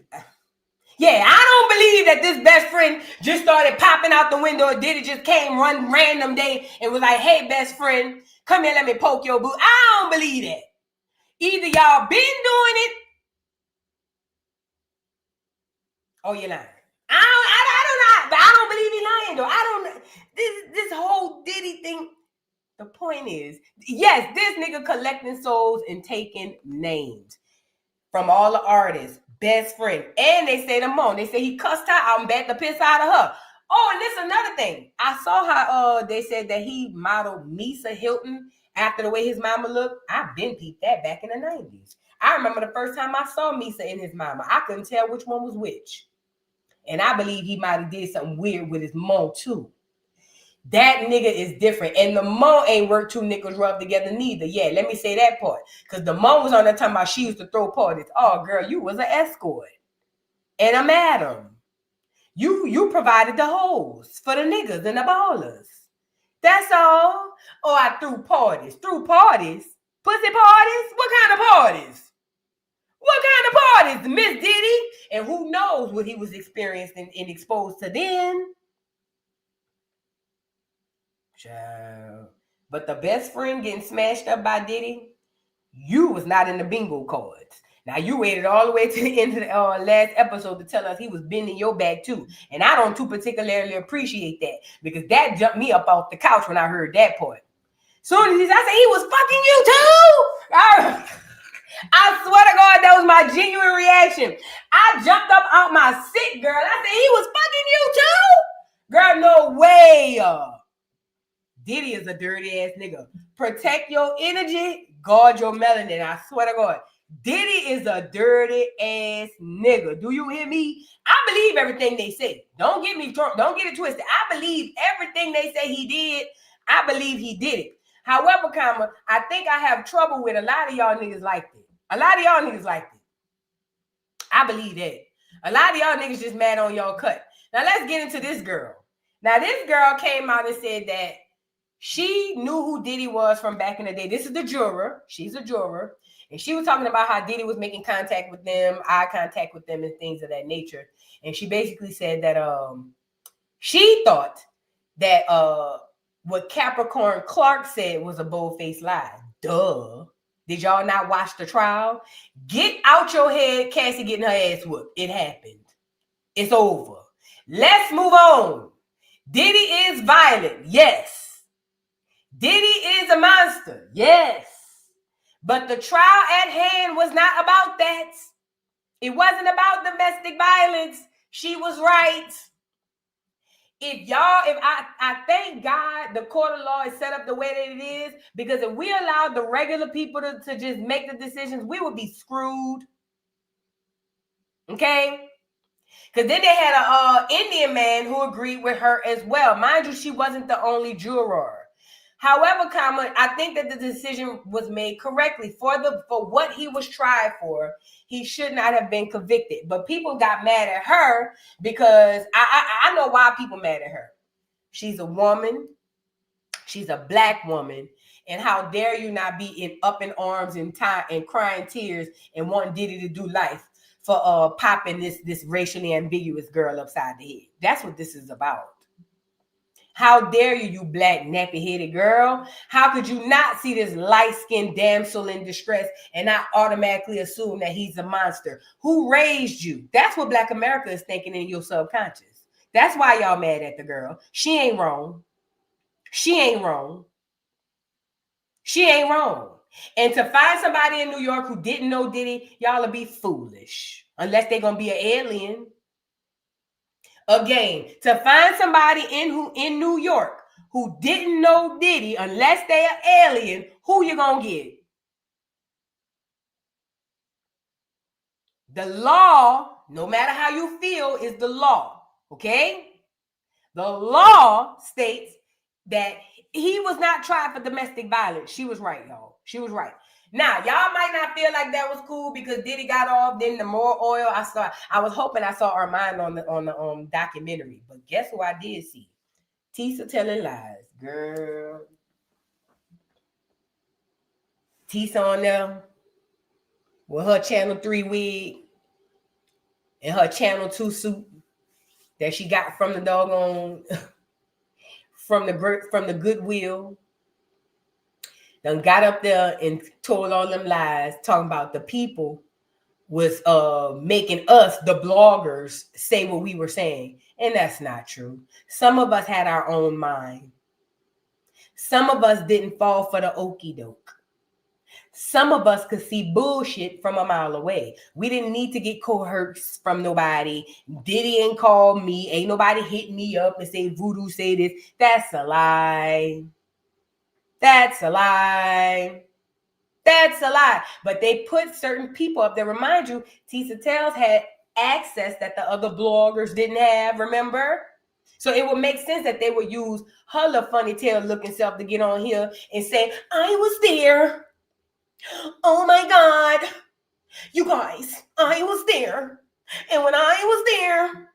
Yeah, I don't believe that this best friend just started popping out the window and Diddy just came one random day and was like, hey, best friend, come here, let me poke your boot. I don't believe that. Either y'all been doing it or you're lying. I don't believe he lying though. I don't... This whole Diddy thing, the point is, yes, this nigga collecting souls and taking names from all the artists. Best friend. And they say them on. They say he cussed her out and backed the piss out of her. Oh, and this another thing. I saw how they said that he modeled Misa Hilton after the way his mama looked. I've been peeped that back in the 90s. I remember the first time I saw Misa and his mama. I couldn't tell which one was which. And I believe he might have did something weird with his mom too. That nigga is different. And the mom ain't worked two nickels rubbed together neither. Yeah, let me say that part. Because the mom was on that time about she used to throw parties. Oh, girl, you was an escort. And a madam. You provided the hoes for the niggas and the ballers. That's all. Oh, I threw parties. Threw parties? Pussy parties? What kind of parties? What kind of parties? Miss Diddy? And who knows what he was experiencing and exposed to then. Child. But the best friend getting smashed up by Diddy, you was not in the bingo cards. Now you waited all the way to the end of the last episode to tell us he was bending your back too. And I don't too particularly appreciate that because that jumped me up off the couch when I heard that part. Soon as I said he was fucking you too. I swear to God, that was my genuine reaction. I jumped up out my seat, girl. I said he was fucking you too. Girl, no way. Diddy is a dirty ass nigga. Protect your energy, guard your melanin. I swear to God. Diddy is a dirty ass nigga. Do you hear me? I believe everything they say. Don't get me drunk. Don't get it twisted. I believe everything they say he did. I believe he did it. However, I think I have trouble with a lot of y'all niggas like that. A lot of y'all niggas like that. I believe that. A lot of y'all niggas just mad on y'all cut. Now let's get into this girl. Now this girl came out and said that she knew who Diddy was from back in the day. This is the juror. She's a juror. And she was talking about how Diddy was making contact with them, eye contact with them and things of that nature. And she basically said that she thought that what Capricorn Clark said was a bold-faced lie. Duh. Did y'all not watch the trial? Get out your head, Cassie getting her ass whooped. It happened. It's over. Let's move on. Diddy is violent. Yes. Diddy is a monster. Yes. But the trial at hand was not about that. It wasn't about domestic violence. She was right. I thank God the court of law is set up the way that it is, because if we allowed the regular people to just make the decisions, we would be screwed. Okay? Because then they had an Indian man who agreed with her as well. Mind you, she wasn't the only juror. However, I think that the decision was made correctly for what he was tried for. He should not have been convicted. But people got mad at her because I know why people mad at her. She's a woman. She's a black woman. And how dare you not be up in arms and crying tears and wanting Diddy to do life for popping this racially ambiguous girl upside the head. That's what this is about. How dare you black nappy-headed girl? How could you not see this light-skinned damsel in distress and not automatically assume that he's a monster? Who raised you? That's what Black America is thinking in your subconscious. That's why y'all mad at the girl. She ain't wrong. She ain't wrong. She ain't wrong. And to find somebody in New York who didn't know Diddy, y'all will be foolish. Unless they're going to be an alien. Again, to find somebody in New York who didn't know Diddy, unless they're an alien, who you going to get? The law, no matter how you feel, is the law. Okay? The law states that he was not tried for domestic violence. She was right, y'all. She was right. Now, y'all might not feel like that was cool because Diddy got off. Then the more oil I was hoping I saw Armand on the documentary. But guess who I did see? Tisa telling lies. Girl. Tisa on there with her Channel 3 wig and her Channel 2 suit that she got from the doggone from the Goodwill. Done got up there and told all them lies, talking about the people was making us, the bloggers, say what we were saying. And that's not true. Some of us had our own mind. Some of us didn't fall for the okie doke. Some of us could see bullshit from a mile away. We didn't need to get coerced from nobody. Diddy ain't call me. Ain't nobody hit me up and say voodoo say this. That's a lie. That's a lie. That's a lie. But they put certain people up there. Remind you, Tisa Tells had access that the other bloggers didn't have, remember? So it would make sense that they would use her little funny tail looking self to get on here and say, I was there. Oh my God. You guys, I was there. And when I was there,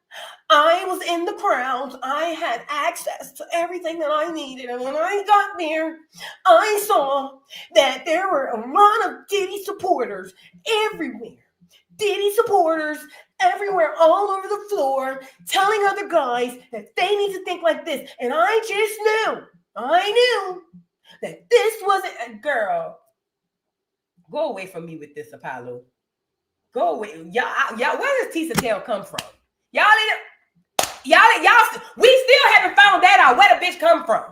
I was in the crowd. I had access to everything that I needed. And when I got there, I saw that there were a lot of Diddy supporters everywhere. Diddy supporters everywhere, all over the floor, telling other guys that they need to think like this. And I just knew that this wasn't a girl. Go away from me with this, Apollo. Go away. Y'all, where does Tisa Tell come from? Y'all, we still haven't found that out. Where the bitch come from?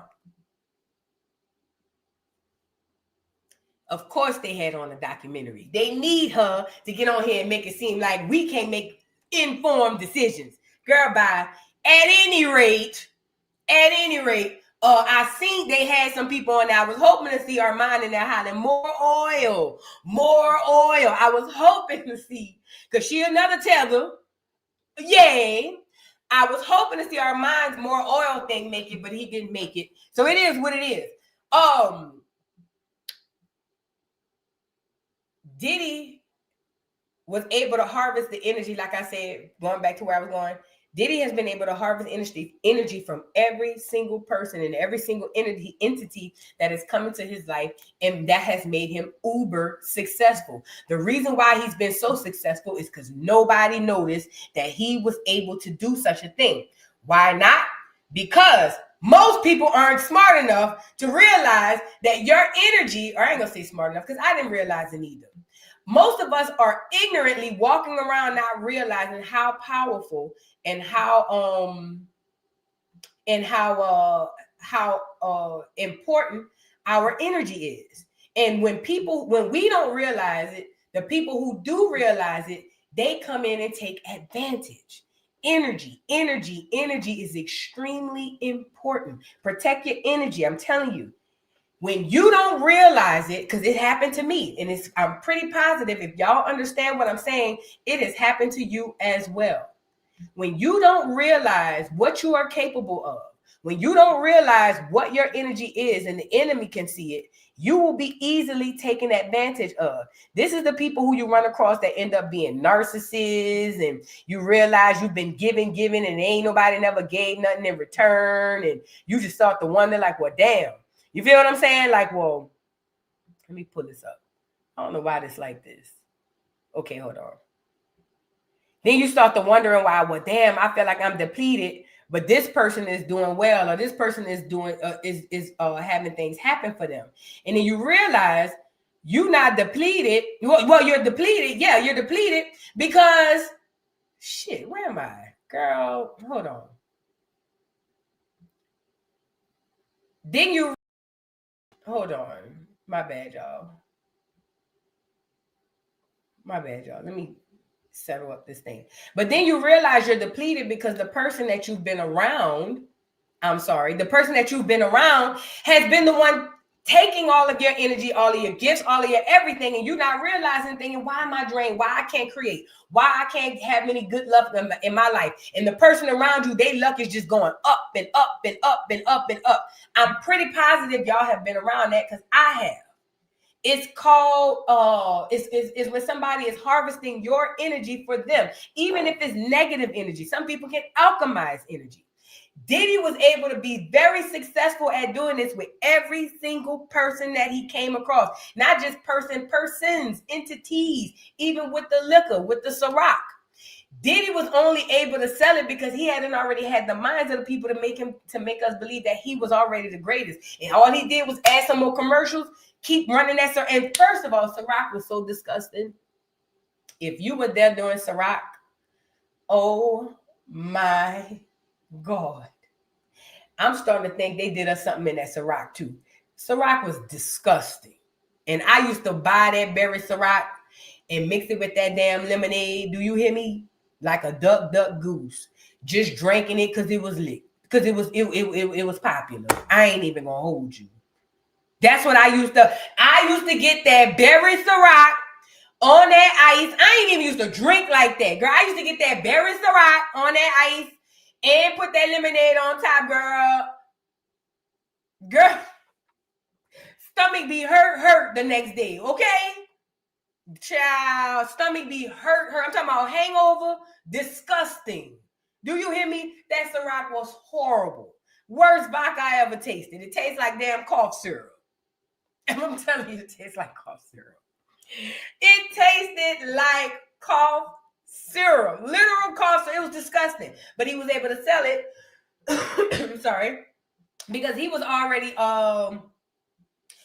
Of course they had on a documentary. They need her to get on here and make it seem like we can't make informed decisions. Girl, bye. At any rate, I seen they had some people on there. I was hoping to see Armand in there hollering more oil. I was hoping to see, because she another tether. Yay. I was hoping to see Armand's more oil thing make it, but he didn't make it. So it is what it is. Diddy was able to harvest the energy, like I said, going back to where I was going. Diddy has been able to harvest energy from every single person and every single entity that has come into his life, and that has made him uber successful. The reason why he's been so successful is because nobody noticed that he was able to do such a thing. Why not? Because most people aren't smart enough to realize that your energy, or I ain't gonna say smart enough because I didn't realize it either. Most of us are ignorantly walking around not realizing how powerful and how important our energy is. And when we don't realize it, the people who do realize it, they come in and take advantage. Energy is extremely important. Protect your energy. I'm telling you. When you don't realize it, because it happened to me, and I'm pretty positive if y'all understand what I'm saying, it has happened to you as well. When you don't realize what you are capable of, when you don't realize what your energy is and the enemy can see it, you will be easily taken advantage of. This is the people who you run across that end up being narcissists, and you realize you've been giving, and ain't nobody never gave nothing in return, and you just start to wonder like, well, damn. You feel what I'm saying? Like, well, let me pull this up. I don't know why this like this. Okay, hold on. Then you start to wondering why, well, damn, I feel like I'm depleted, but this person is doing well, or this person is doing having things happen for them. And then you realize you're not depleted. Well, you're depleted. Yeah, you're depleted because shit, where am I? Girl, hold on. Then you, hold on. My bad, y'all. Let me settle up this thing. But then you realize you're depleted because the person that you've been around, the person that you've been around has been the one taking all of your energy, all of your gifts, all of your everything, and you're not realizing, thinking, why am I drained? Why I can't create? Why I can't have any good luck in my life? And the person around you, their luck is just going up and up and up and up and up. I'm pretty positive y'all have been around that because I have. It's called, it's when somebody is harvesting your energy for them, even if it's negative energy. Some people can alchemize energy. Diddy was able to be very successful at doing this with every single person that he came across. Not just persons, entities, even with the liquor, with the Ciroc. Diddy was only able to sell it because he hadn't already had the minds of the people to make us believe that he was already the greatest. And all he did was add some more commercials, keep running that. And first of all, Ciroc was so disgusting. If you were there during Ciroc, oh my God. I'm starting to think they did us something in that Ciroc too. Ciroc was disgusting. And I used to buy that berry Ciroc and mix it with that damn lemonade. Do you hear me? Like a duck goose. Just drinking it because it was lit. Because it was popular. I ain't even gonna hold you. That's what I used to get that berry Ciroc on that ice. I ain't even used to drink like that, girl. I used to get that berry Ciroc on that ice and put that lemonade on top, girl. Stomach be hurt the next day, okay? Child, stomach be hurt. I'm talking about hangover, disgusting. Do you hear me? That Ciroc was horrible. Worst vodka I ever tasted. It tastes like damn cough syrup. And I'm telling you, it tastes like cough syrup. It tasted like cough syrup. Literal cough syrup. It was disgusting. But he was able to sell it. Sorry. Because he was already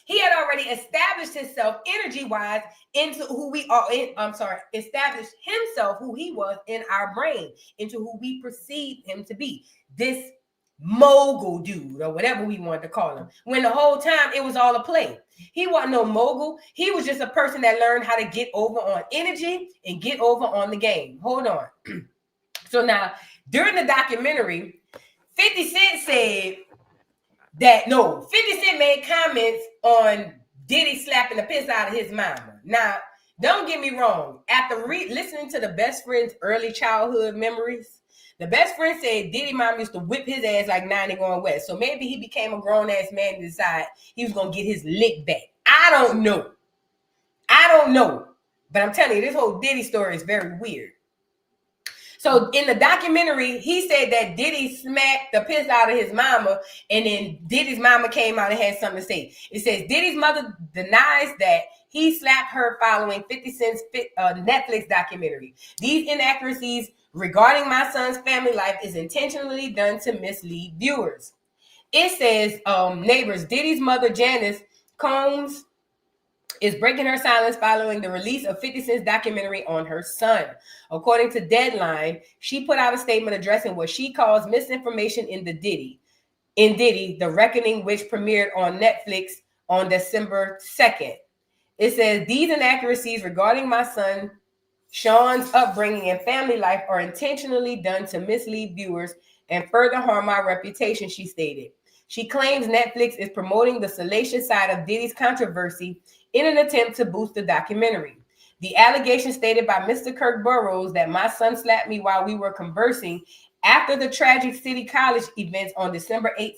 he had already established himself energy-wise into who we are. Established himself who he was in our brain, into who we perceived him to be. This mogul dude, or whatever we wanted to call him. When the whole time it was all a play. He wasn't no mogul. He was just a person that learned how to get over on energy and get over on the game. Hold on. So now, during the documentary, 50 Cent said that 50 Cent made comments on Diddy slapping the piss out of his mama. Now, don't get me wrong. After listening to the best friend's early childhood memories, the best friend said Diddy mom used to whip his ass like 90 going west. So maybe he became a grown-ass man and decided he was going to get his lick back. I don't know. But I'm telling you, this whole Diddy story is very weird. So in the documentary, he said that Diddy smacked the piss out of his mama, and then Diddy's mama came out and had something to say. It says Diddy's mother denies that he slapped her following 50 Cent's Netflix documentary. These inaccuracies regarding my son's family life is intentionally done to mislead viewers. It says neighbors, Diddy's mother, Janice Combs, is breaking her silence following the release of 50 Cent's documentary on her son. According to Deadline, she put out a statement addressing what she calls misinformation in Diddy, The Reckoning, which premiered on Netflix on December 2nd. It says, these inaccuracies regarding my son Sean's upbringing and family life are intentionally done to mislead viewers and further harm my reputation, she stated. She claims Netflix is promoting the salacious side of Diddy's controversy in an attempt to boost the documentary. The allegation stated by Mr. Kirk Burroughs that my son slapped me while we were conversing after the tragic City College events on December 28,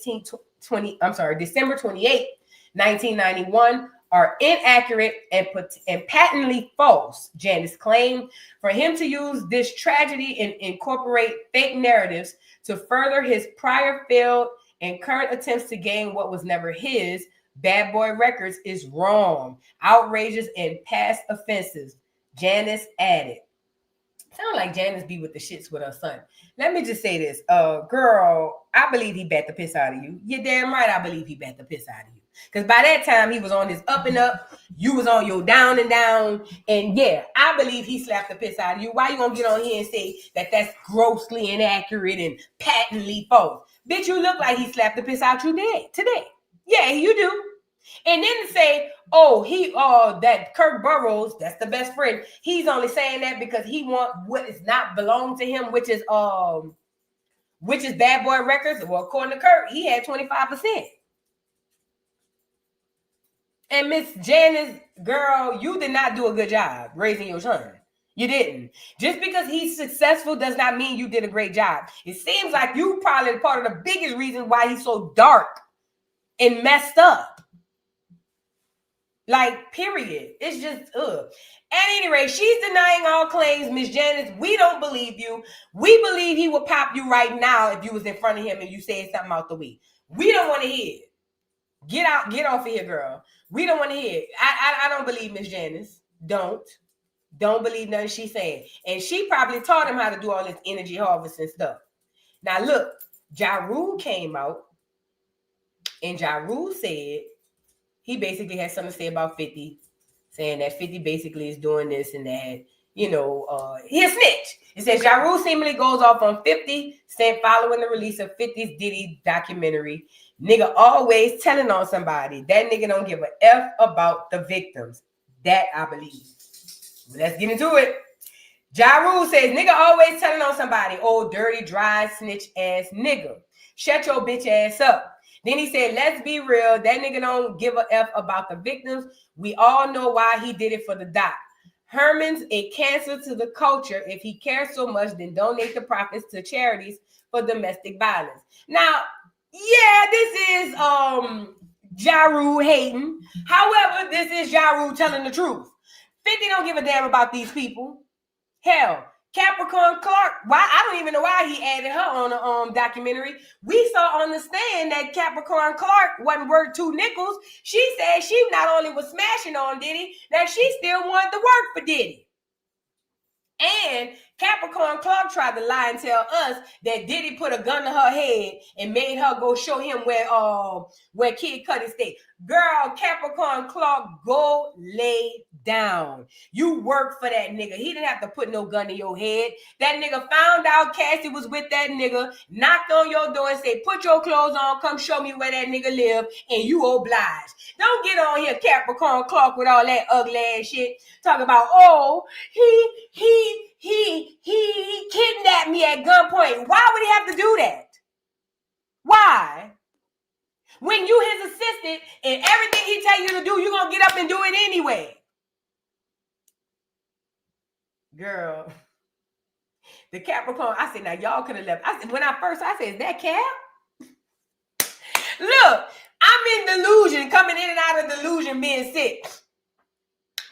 1991 are inaccurate and patently false, Janice claimed. For him to use this tragedy and incorporate fake narratives to further his prior failed and current attempts to gain what was never his, Bad Boy Records, is wrong, outrageous, and past offenses, Janice added. Sound like Janice be with the shits with her son. Let me just say this. Girl, I believe he bat the piss out of you. You're damn right I believe he bat the piss out of you. Because by that time, he was on his up and up. You was on your down and down. And yeah, I believe he slapped the piss out of you. Why you going to get on here and say that that's grossly inaccurate and patently false? Bitch, you look like he slapped the piss out you today. Yeah, you do. And then to say, oh, that Kirk Burrows, that's the best friend. He's only saying that because he want what is not belong to him, which is Bad Boy Records. Well, according to Kirk, he had 25%. And Miss Janice, girl, you did not do a good job raising your son. You didn't. Just because he's successful does not mean you did a great job. It seems like you probably part of the biggest reason why he's so dark and messed up. Like, period. It's just, ugh. At any rate, she's denying all claims. Miss Janice, we don't believe you. We believe he would pop you right now if you was in front of him and you said something out the way. We don't want to hear it. Get off of here, girl. We don't want to hear it. I don't believe Miss Janice. Don't believe nothing she's saying. And she probably taught him how to do all this energy harvesting stuff. Now look, Ja Rule came out and Ja Rule said he basically had something to say about 50, saying that 50 basically is doing this and that. You know, he a snitch. It says Ja Rule seemingly goes off on 50 Cent following the release of 50's Diddy documentary. Nigga always telling on somebody. That nigga don't give a F about the victims. That I believe. Let's get into it. Ja Rule says, nigga always telling on somebody. Oh, dirty, dry, snitch ass nigga. Shut your bitch ass up. Then he said, let's be real. That nigga don't give a F about the victims. We all know why he did it for the doc. Herman's a cancer to the culture. If he cares so much, then donate the profits to charities for domestic violence. Now, yeah, this is Ja Rule hating. However, this is Ja Rule telling the truth. 50 don't give a damn about these people. Hell, Capricorn Clark, why? I don't even know why he added her on the documentary. We saw on the stand that Capricorn Clark wasn't worth 2 nickels. She said she not only was smashing on Diddy, that she still wanted to work for Diddy. And Capricorn Clark tried to lie and tell us that Diddy put a gun to her head and made her go show him where Kid Cudi stayed. Girl, Capricorn Clark, go lay down. You work for that nigga. He didn't have to put no gun in your head. That nigga found out Cassie was with that nigga, knocked on your door and said, put your clothes on, come show me where that nigga live, and you obliged. Don't get on here, Capricorn Clark, with all that ugly ass shit. Talk about, oh, he kidnapped me at gunpoint. Why would he have to do that? Why? When you his assistant and everything he tell you to do, you're going to get up and do it anyway. Girl. The Capricorn, I said, now y'all could have left. I said, I said, is that Cap? Look, I'm in delusion, coming in and out of delusion, being sick.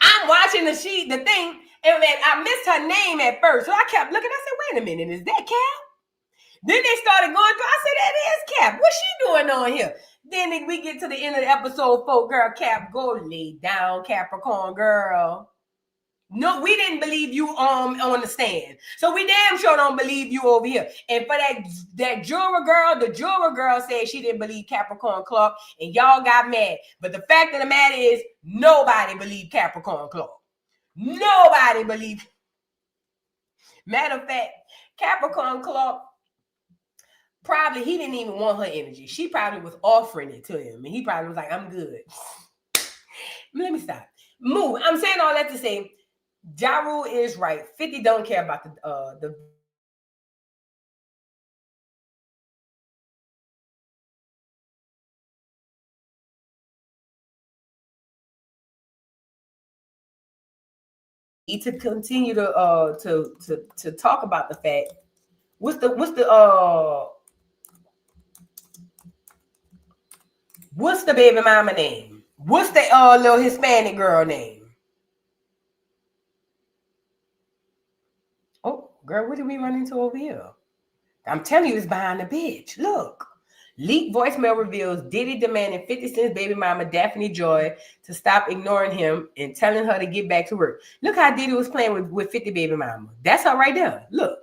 I'm watching the thing, and I missed her name at first. So I kept looking. I said, wait a minute, is that Cap? Then they started going through. I said, that is Cap. What's she doing on here? Then we get to the end of the episode, folk, girl, Cap, go lay down, Capricorn, girl. No, we didn't believe you on the stand. So we damn sure don't believe you over here. And for that juror girl, the juror girl said she didn't believe Capricorn Clark, and y'all got mad. But the fact of the matter is, nobody believed Capricorn Clark. Nobody believed. Matter of fact, Capricorn Clark, probably he didn't even want her energy. She probably was offering it to him, and he probably was like, I'm good. Let me stop. Move. I'm saying all that to say, Ja Rule is right. 50 don't care about the to continue to talk about the fact. What's the baby mama name? What's the little Hispanic girl name? Oh, girl, what did we run into over here? I'm telling you, it's behind the bitch. Look. Leaked voicemail reveals Diddy demanding 50 Cent's baby mama, Daphne Joy, to stop ignoring him and telling her to get back to work. Look how Diddy was playing with 50 baby mama. That's her right there. Look.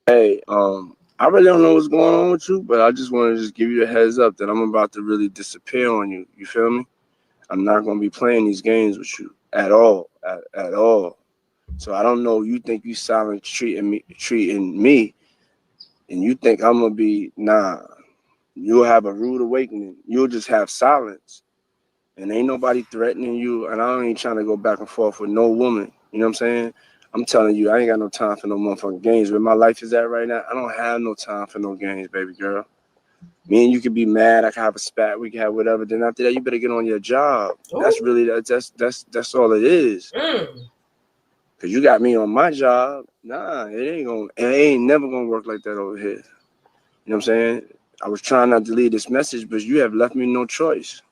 Hey, I really don't know what's going on with you, but I just want to just give you a heads up that I'm about to really disappear on you. You feel me? I'm not going to be playing these games with you at all, at all. So I don't know. You think you silent treating me, and you think I'm gonna be nah. you'll have a rude awakening. You'll just have silence. And ain't nobody threatening you. And I ain't trying to go back and forth with no woman. You know what I'm saying? I'm telling you, I ain't got no time for no motherfucking games. Where my life is at right now, I don't have no time for no games, baby girl. Me and you can be mad. I can have a spat. We can have whatever. Then after that, you better get on your job. Ooh. That's really that's all it is. Cause you got me on my job. Nah, it ain't never gonna work like that over here. You know what I'm saying? I was trying not to leave this message, but you have left me no choice.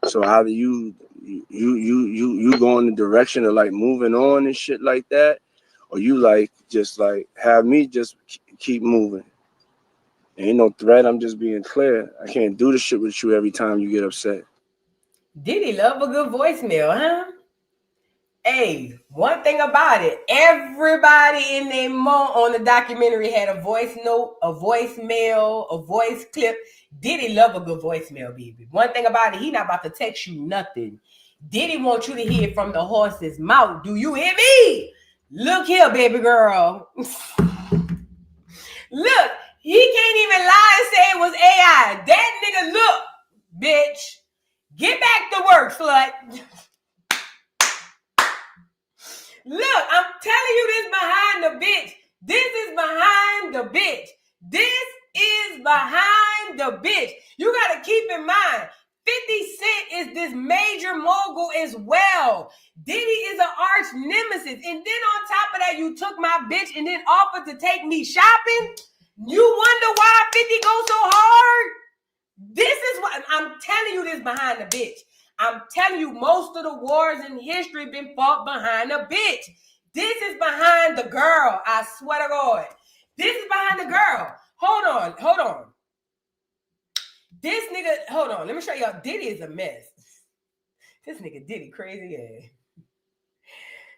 So either you go in the direction of like moving on and shit like that, or you like just like have me just keep moving. Ain't no threat. I'm just being clear. I can't do the shit with you every time you get upset. Diddy love a good voicemail, huh? Hey, one thing about it, everybody in their on the documentary had a voice note, a voicemail, a voice clip. Diddy love a good voicemail, baby. One thing about it, he not about to text you nothing. Diddy want you to hear it from the horse's mouth. Do you hear me? Look here, baby girl. Look, he can't even lie and say it was AI. That nigga, look, bitch. Get back to work, slut. Look, I'm telling you this behind the bitch. This is behind the bitch. This is behind the bitch. You got to keep in mind, 50 Cent is this major mogul as well. Diddy is an arch nemesis. And then on top of that, you took my bitch and then offered to take me shopping. You wonder why 50 goes so hard? This is what I'm telling you this behind the bitch. I'm telling you, most of the wars in history been fought behind a bitch. This is behind the girl. I swear to God. This is behind the girl. Hold on. This nigga, hold on. Let me show y'all. Diddy is a mess. This nigga Diddy crazy ass.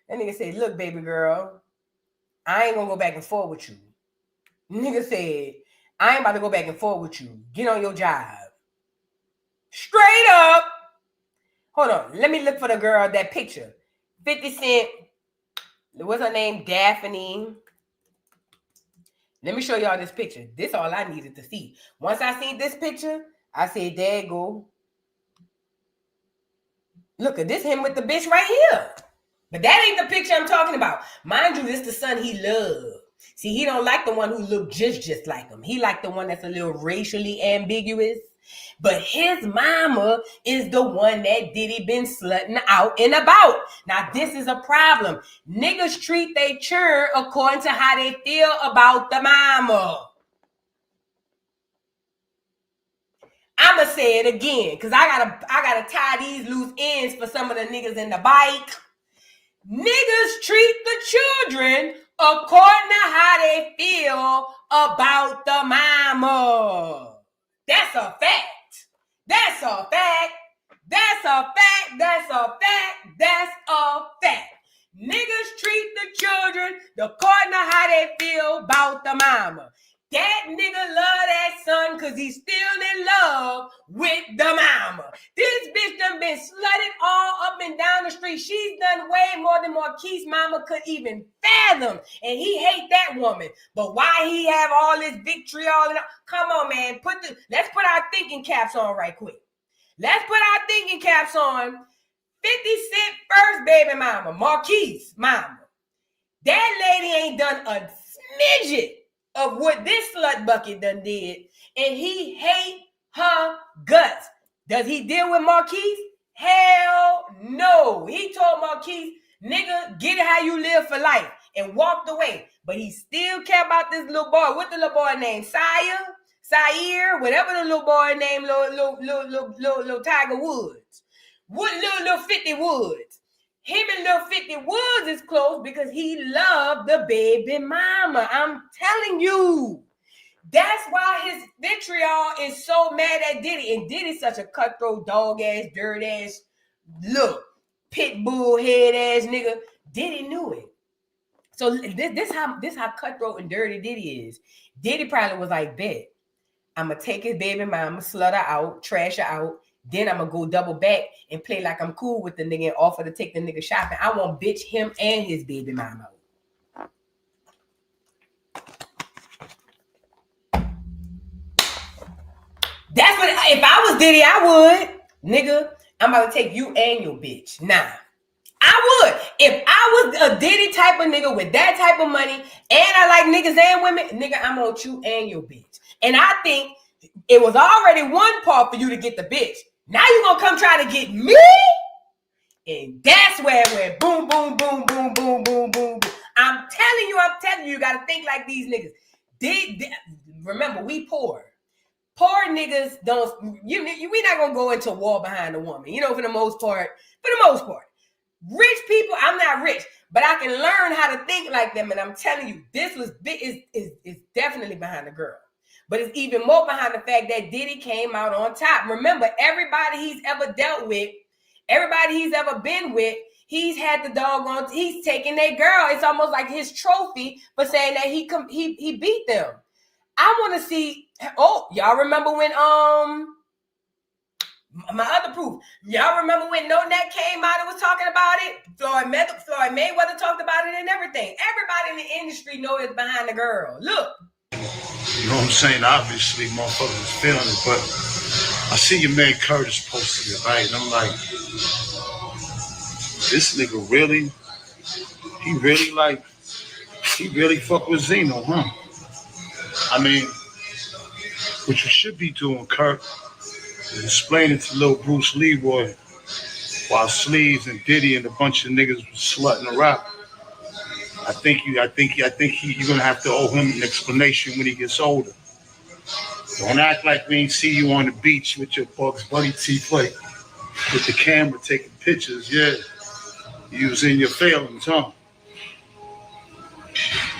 That nigga said, look, baby girl, I ain't gonna go back and forth with you. Nigga said, I ain't about to go back and forth with you. Get on your job. Straight up. Hold on. Let me look for the girl, that picture. 50 Cent. What's her name? Daphne. Let me show y'all this picture. This is all I needed to see. Once I seen this picture, I said, there you go. Look at this, him with the bitch right here. But that ain't the picture I'm talking about. Mind you, this the son he loved. See, he don't like the one who look just like him. He like the one that's a little racially ambiguous. But his mama is the one that Diddy been slutting out and about. Now, this is a problem. Niggas treat they churn according to how they feel about the mama. I'ma say it again, because I gotta tie these loose ends for some of the niggas in the bike. Niggas treat the children according to how they feel about the mama. That's a fact. That's a fact. That's a fact. That's a fact. That's a fact. Niggas treat the children according to how they feel about the mama. That nigga love that son because he's still in love with the mama. This bitch done been slutted all up and down the street. She's done way more than Marquise mama could even fathom. And he hate that woman. But why he have all this vitriol? Come on, man. Let's put our thinking caps on right quick. Let's put our thinking caps on. 50 Cent first baby mama, Marquise mama. That lady ain't done a smidget of what this slut bucket done did, and he hate her guts. Does he deal with Marquise? Hell no. He told Marquise, nigga, get it how you live for life, and walked away. But he still care about this little boy. What the little boy named? Sire, whatever the little boy named, little Tiger Woods. What little 50 Woods? Him and little 50 Woods is close because he loved the baby mama. I'm telling you. That's why his vitriol is so mad at Diddy. And Diddy's such a cutthroat, dog-ass, dirt-ass, look, pit bull head-ass nigga. Diddy knew it. So this how cutthroat and dirty Diddy is. Diddy probably was like, bet, I'm going to take his baby mama, slut her out, trash her out. Then I'm going to go double back and play like I'm cool with the nigga and offer to take the nigga shopping. I want bitch him and his baby mama. That's what, if I was Diddy, I would. Nigga, I'm about to take you and your bitch. Nah. I would. If I was a Diddy type of nigga with that type of money, and I like niggas and women, nigga, I'm on you and your bitch. And I think it was already one part for you to get the bitch. Now you gonna come try to get me? And that's where it went boom, boom, boom, boom, boom, boom, boom, boom. I'm telling you, you gotta think like these niggas. Remember, we poor. Poor niggas don't, we not gonna go into war behind a woman. You know, for the most part. Rich people, I'm not rich, but I can learn how to think like them. And I'm telling you, this was big, is definitely behind the girl. But it's even more behind the fact that Diddy came out on top. Remember, everybody he's ever dealt with, everybody he's ever been with, he's had the doggone, he's taking their girl. It's almost like his trophy for saying that he beat them. I want to see, y'all remember when, my other proof. Y'all remember when No Net came out and was talking about it? Floyd Mayweather talked about it and everything. Everybody in the industry know it's behind the girl. Look. You know what I'm saying? Obviously, motherfuckers is feeling it, but I see your man Curtis posting it, right? And I'm like, this nigga really fuck with Zeno, huh? I mean, what you should be doing, Kurt, is explaining to little Bruce Leroy while Sleeves and Diddy and a bunch of niggas was slutting around. I think you're gonna have to owe him an explanation when he gets older. Don't act like we ain't see you on the beach with your Bugs Bunny T-plate with the camera taking pictures. Yeah, you was in your feelings, huh?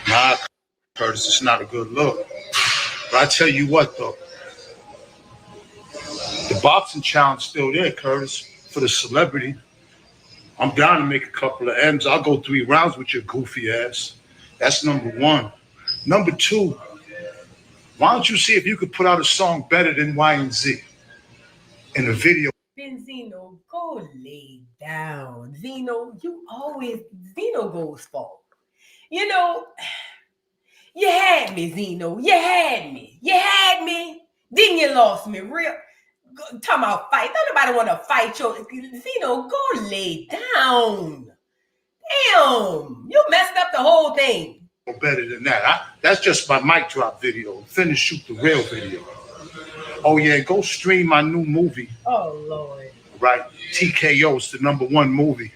Nah, Curtis, it's not a good look. But I tell you what, though, the boxing challenge still there, Curtis, for the celebrity. I'm down to make a couple of M's. I'll go 3 rounds with your goofy ass. That's number 1. Number 2, why don't you see if you could put out a song better than Y and Z in a video? Zeno, go lay down. Zeno goes for. You know, you had me, Zeno. You had me. Then you lost me. Real. Talking about fight. Don't nobody want to fight you. Zeno, go lay down. Damn. You messed up the whole thing. Better than that. That's just my mic drop video. Finish shoot the real video. Oh, yeah. Go stream my new movie. Oh, Lord. Right. TKO is the #1 movie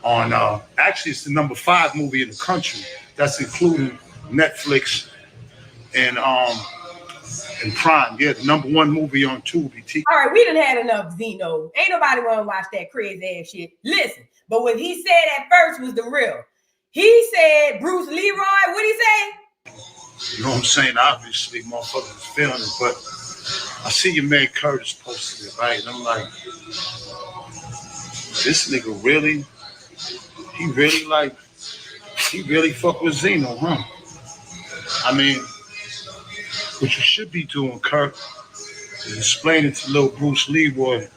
on, actually, it's the #5 movie in the country. That's including Netflix and Prime. Yeah, the #1 movie on Tubi. All right, we done had enough, Zeno. Ain't nobody want to watch that crazy ass shit. Listen, but what he said at first was the real. He said, Bruce Leroy, what'd he say? You know what I'm saying? Obviously, motherfuckers is feeling it, but I see your man Curtis posting it, right? And I'm like, this nigga really fuck with Zeno, huh? I mean, what you should be doing, Kurt, is explaining to little Bruce Leroy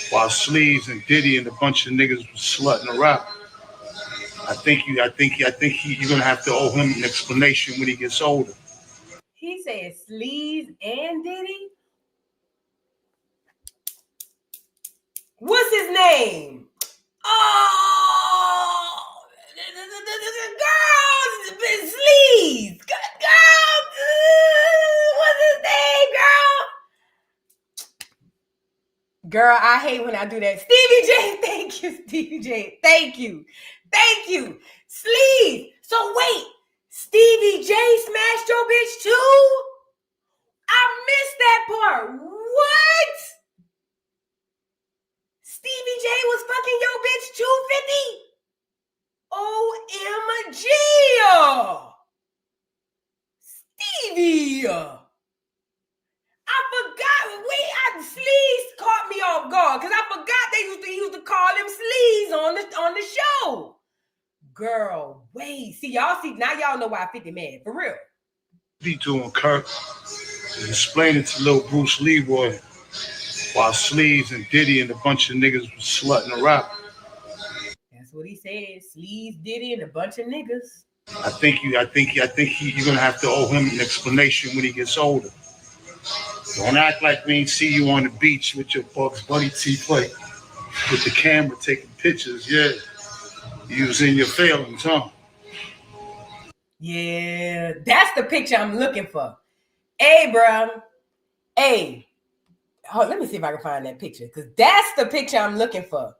while Sleeves and Diddy and a bunch of niggas was slutting around. I think you're gonna have to owe him an explanation when he gets older. He said Sleeves and Diddy? What's his name? Oh, the girl, Sleeves. Girl, what's his name, girl? Girl, I hate when I do that. Stevie J, thank you, Stevie J. Thank you. Sleeves. So wait, Stevie J smashed your bitch too? I missed that part. What? Stevie J was fucking your bitch 250? OMG. Stevie. I forgot. Sleeves caught me off guard because I forgot he used to call him Sleeves on the show. Girl, wait. Now y'all know why I 50 mad. For real. Be doing, Kurt, is explaining to little Bruce Leroy while Sleeves and Diddy and a bunch of niggas was slutting around. That's what he said. Sleeves, Diddy, and a bunch of niggas. I think you're gonna have to owe him an explanation when he gets older. Don't act like we ain't see you on the beach with your Bugs Bunny T-plate with the camera taking pictures. Yeah, you was in your feelings, huh? Yeah, that's the picture I'm looking for. Hey, bro. Hey, let me see if I can find that picture, because that's the picture I'm looking for.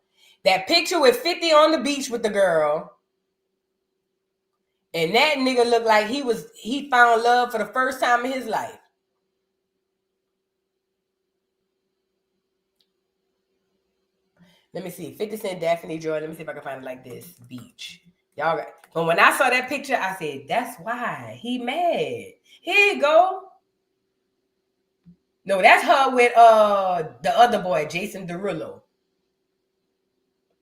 That picture with 50 on the beach with the girl. And that nigga looked like he found love for the first time in his life. Let me see. 50 Cent, Daphne Joy. Let me see if I can find it like this. Beach. Y'all right. But when I saw that picture, I said, that's why he mad. Here you go. No, that's her with the other boy, Jason Derulo.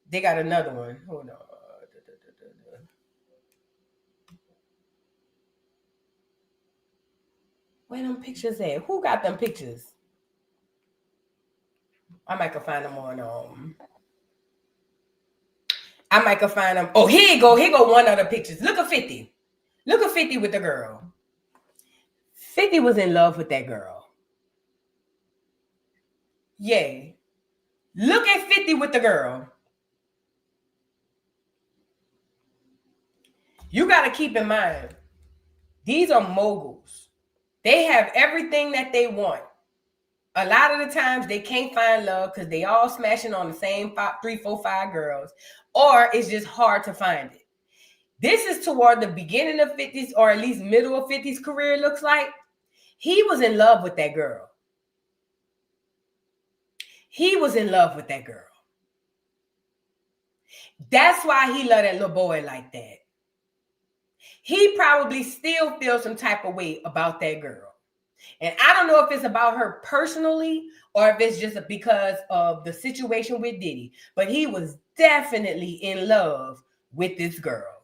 They got another one. Hold on. Where them pictures at? Who got them pictures? I might can find them on I might can find them. Oh, here you go. Here go one of the pictures. Look at 50. Look at 50 with the girl. 50 was in love with that girl. Yay. Look at 50 with the girl. You got to keep in mind, these are moguls. They have everything that they want. A lot of the times they can't find love because they all smashing on the same 3, 4, 5 girls, or it's just hard to find it. This is toward the beginning of 50s, or at least middle of 50s career, looks like. He was in love with that girl. He was in love with that girl. That's why he loved that little boy like that. He probably still feels some type of way about that girl. And I don't know if it's about her personally or if it's just because of the situation with Diddy, but he was definitely in love with this girl.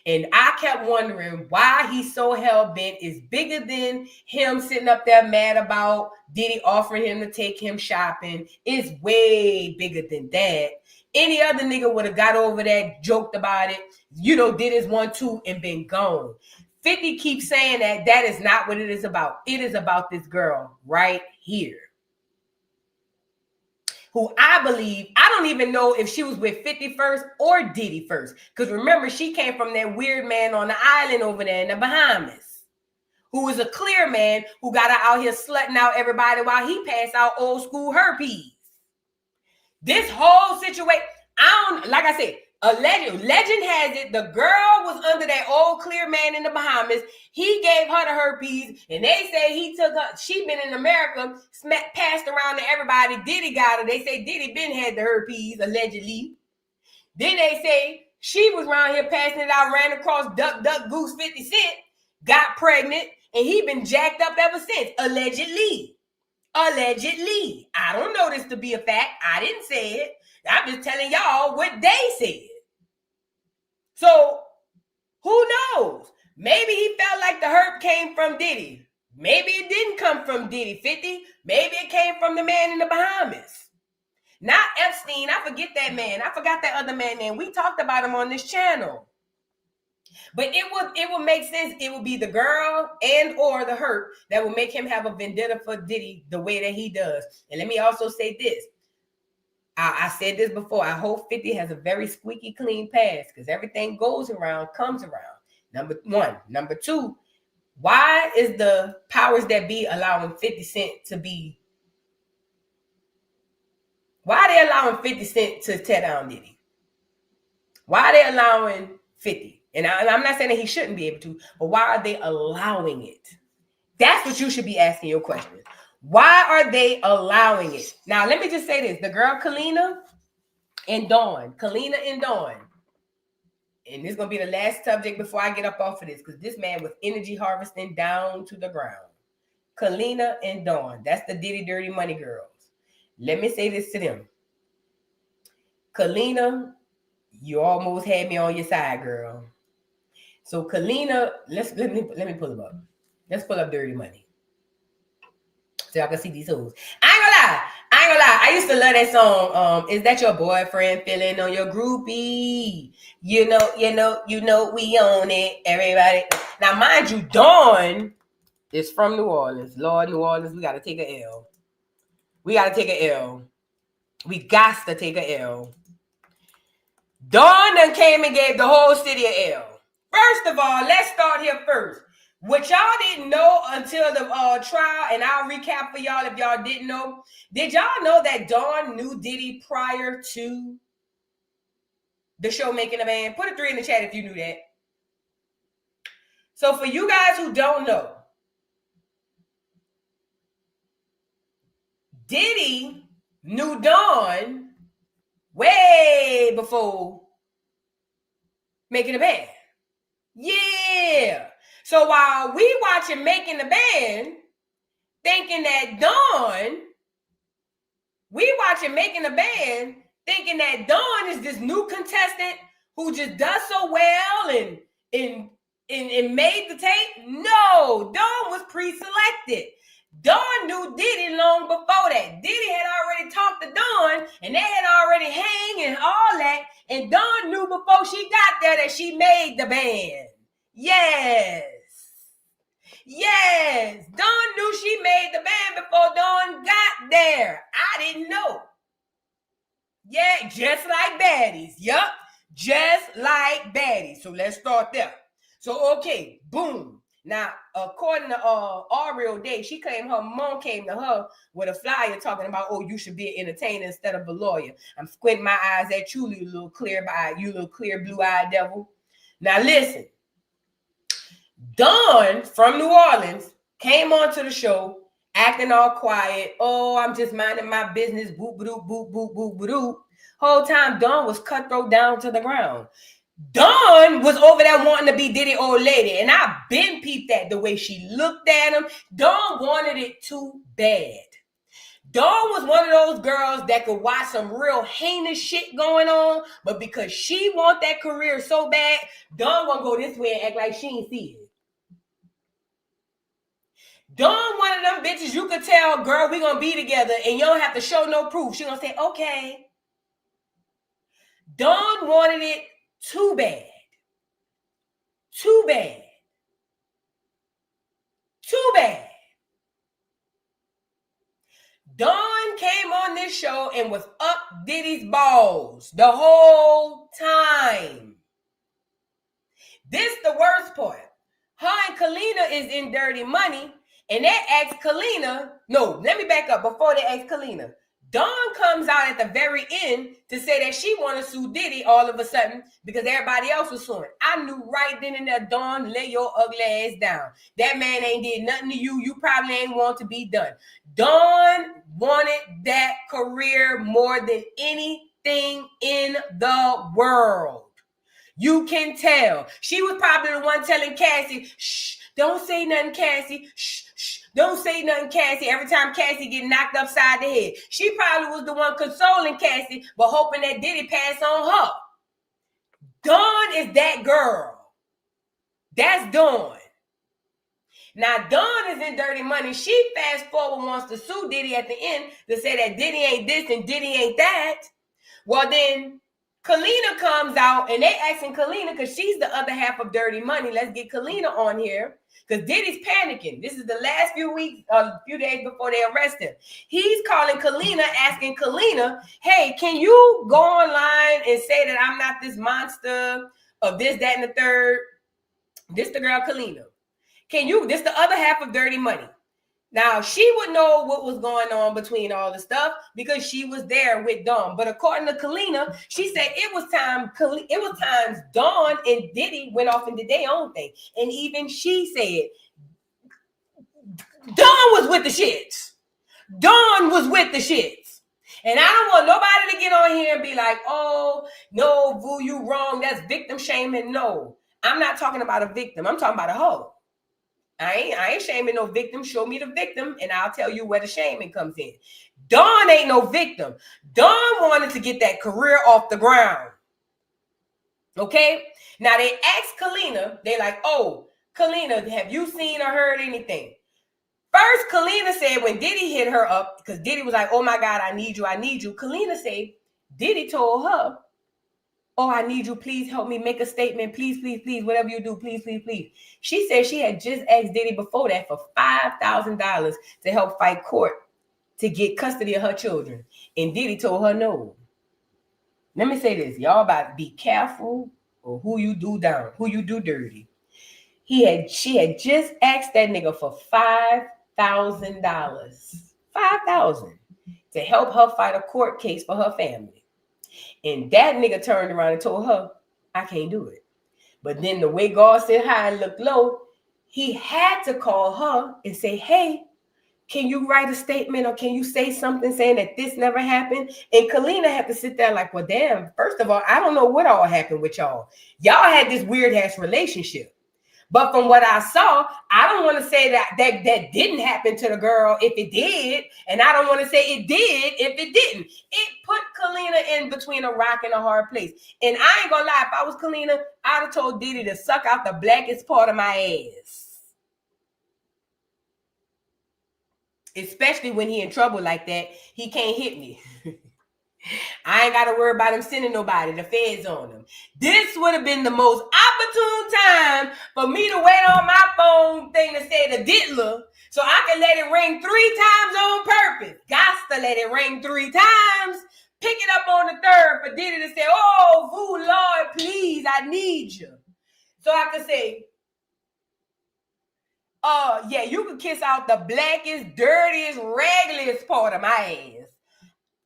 And I kept wondering why he's so hell-bent. Is bigger than him sitting up there mad about Diddy offering him to take him shopping. It's way bigger than that. Any other nigga would have got over that, joked about it, did his 1-2 and been gone. 50 keeps saying that is not what it is about. It is about this girl right here, who I believe, I don't even know if she was with 50 first or Diddy first. Because remember, she came from that weird man on the island over there in the Bahamas, who was a clear man who got her out here slutting out everybody while he passed out old school herpes. This whole situation, like I said, legend has it, the girl was under that old clear man in the Bahamas. He gave her the herpes, and they say he took her. She been in America, passed around to everybody. Diddy got her. They say Diddy been had the herpes, allegedly. Then they say she was around here passing it out, ran across Duck, Duck, Goose, 50 Cent, got pregnant, and he been jacked up ever since, allegedly. Allegedly. I don't know this to be a fact. I didn't say it. I'm just telling y'all what they said. So, who knows? Maybe he felt like the herb came from Diddy. Maybe it didn't come from Diddy, 50. Maybe it came from the man in the Bahamas. Not Epstein. I forget that man. I forgot that other man name. We talked about him on this channel. But it would make sense. It would be the girl and or the hurt that would make him have a vendetta for Diddy the way that he does. And let me also say this. I said this before. I hope 50 has a very squeaky clean past, because everything goes around, comes around. Number one. Number two, why is the powers that be allowing 50 Cent to be? Why are they allowing 50 Cent to tear down Diddy? Why are they allowing 50? And I'm not saying that he shouldn't be able to, but why are they allowing it? That's what you should be asking your question. Why are they allowing it? Now, let me just say this. The girl Kalina and Dawn. And this is going to be the last subject before I get up off of this, because this man was energy harvesting down to the ground. Kalina and Dawn. That's the Diddy Dirty Money girls. Let me say this to them. Kalina, you almost had me on your side, girl. So Kalina, let me pull them up. Let's pull up Dirty Money, so y'all can see these hoes. I ain't gonna lie. I used to love that song. Is that your boyfriend feeling on your groupie? You know, we own it, everybody. Now, mind you, Dawn It's from New Orleans. Lord, New Orleans, we got to take a L. We got to take a L. We got to take a L. Dawn done came and gave the whole city a L. First of all, let's start here first. What y'all didn't know until the trial, and I'll recap for y'all if y'all didn't know. Did y'all know that Dawn knew Diddy prior to the show Making a Man? Put a 3 in the chat if you knew that. So for you guys who don't know, Diddy knew Dawn way before Making a Band. Yeah. So while we watching Making the Band, thinking that Dawn, thinking that Dawn is this new contestant who just does so well and made the tape. No, Dawn was pre-selected. Dawn knew Diddy long before that. Diddy had already talked to Dawn, and they had already hang and all that. And Dawn knew before she got there that she made the band. Yes. Dawn knew she made the band before Dawn got there. I didn't know. Yeah, just like baddies. Yup, just like baddies. So let's start there. So, okay, boom. Now, according to Ariel Day, she claimed her mom came to her with a flyer talking about, oh, you should be an entertainer instead of a lawyer. I'm squinting my eyes at you, you little clear blue-eyed devil. Now, listen. Dawn from New Orleans came onto the show acting all quiet. Oh, I'm just minding my business. Boop, boop, boop, boop, boop, boop. Whole time, Dawn was cutthroat down to the ground. Dawn was over there wanting to be Diddy old lady, and I been peeped at the way she looked at him. Dawn wanted it too bad. Dawn was one of those girls that could watch some real heinous shit going on, but because she want that career so bad, Dawn gonna go this way and act like she ain't see it. Dawn one of them bitches you could tell, girl, we gonna be together, and you don't have to show no proof. She gonna say, okay. Dawn wanted it too bad. Too bad. Too bad. Dawn came on this show and was up Diddy's balls the whole time. This the worst part. Her and Kalina is in Dirty Money, and they asked Kalina, no, let me back up before they asked Kalina. Dawn comes out at the very end to say that she want to sue Diddy all of a sudden because everybody else was suing. I knew right then and there, Dawn, lay your ugly ass down. That man ain't did nothing to you. You probably ain't want to be done. Dawn wanted that career more than anything in the world. You can tell. She was probably the one telling Cassie, shh, don't say nothing, Cassie. Shh, shh, don't say nothing, Cassie. Every time Cassie get knocked upside the head. She probably was the one consoling Cassie, but hoping that Diddy pass on her. Dawn is that girl. That's Dawn. Now, Dawn is in Dirty Money. She fast forward wants to sue Diddy at the end to say that Diddy ain't this and Diddy ain't that. Well, then Kalina comes out and they asking Kalina, because she's the other half of Dirty Money. Let's get Kalina on here because Diddy's panicking. This is the last few weeks, few days before they arrest him. He's calling Kalina, asking Kalina, hey, can you go online and say that I'm not this monster of this, that, and the third? This the girl Kalina. Can you, this the other half of Dirty Money. Now, she would know what was going on between all the stuff because she was there with Dawn. But according to Kalina, she said it was times Dawn and Diddy went off and did their own thing. And even she said, Dawn was with the shits. Dawn was with the shits. And I don't want nobody to get on here and be like, oh, no, Vu, you wrong. That's victim shaming. No, I'm not talking about a victim. I'm talking about a hoe. I ain't shaming no victim. Show me the victim, and I'll tell you where the shaming comes in. Dawn ain't no victim. Dawn wanted to get that career off the ground. Okay? Now, they asked Kalina, they like, oh, Kalina, have you seen or heard anything? First, Kalina said when Diddy hit her up, because Diddy was like, oh, my God, I need you. Kalina said Diddy told her Oh, I need you. Please help me make a statement. Please, please, please. Whatever you do, please, please, please. She said she had just asked Diddy before that for $5,000 to help fight court to get custody of her children. And Diddy told her no. Let me say this. Y'all about to be careful of who you do down, who you do dirty. She had just asked that nigga for $5,000. $5,000 to help her fight a court case for her family. And that nigga turned around and told her, I can't do it. But then the way God said high and look low, he had to call her and say, hey, can you write a statement or can you say something saying that this never happened? And Kalina had to sit there like, well, damn, first of all, I don't know what all happened with y'all. Y'all had this weird ass relationship. But from what I saw, I don't want to say that didn't happen to the girl if it did. And I don't want to say it did if it didn't. It put Kalina in between a rock and a hard place. And I ain't going to lie, if I was Kalina, I'd have told Diddy to suck out the blackest part of my ass. Especially when he in trouble like that, he can't hit me. I ain't got to worry about him sending nobody. The feds on him. This would have been the most opportune time for me to wait on my phone thing to say the diddler so I can let it ring 3 times on purpose. Gots to let it ring 3 times. Pick it up on the 3rd for Diddy to say, oh, fool, Lord, please, I need you. So I could say, yeah, you can kiss out the blackest, dirtiest, raggediest part of my ass.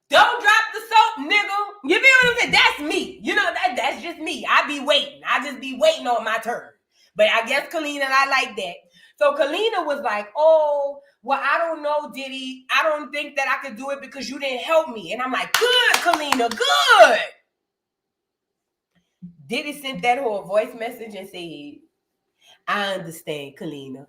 Don't drop the soap, nigga. You feel what I'm saying? That's me. You know, that's just me. I be waiting. I just be waiting on my turn. But I guess Kalina and I like that. So Kalina was like, oh, well, I don't know, Diddy. I don't think that I could do it because you didn't help me. And I'm like, good, Kalina, good. Diddy sent that whole voice message and said, I understand, Kalina.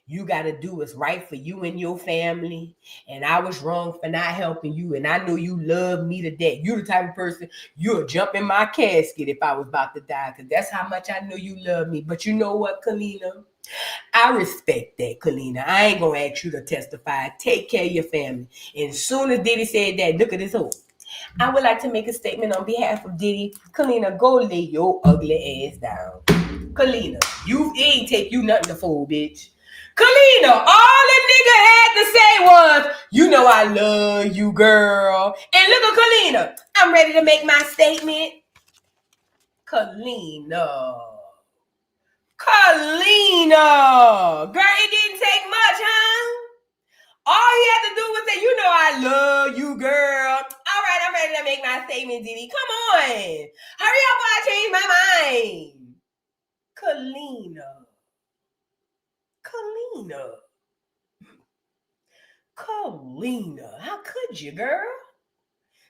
You got to do what's right for you and your family. And I was wrong for not helping you. And I know you love me to death. You the type of person, you'll jump in my casket if I was about to die. Because that's how much I know you love me. But you know what, Kalina? I respect that, Kalina. I ain't going to ask you to testify. Take care of your family. And as soon as Diddy said that, look at this hole. I would like to make a statement on behalf of Diddy. Kalina, go lay your ugly ass down. Kalina, it ain't take you nothing to fool, bitch. Kalina, all the nigga had to say was, you know I love you, girl. And look at Kalina. I'm ready to make my statement. Kalina. Girl, it didn't take much, huh? All he had to do was say, you know I love you, girl. All right, I'm ready to make my statement, Diddy. Come on. Hurry up while I change my mind. Kalina, how could you, girl?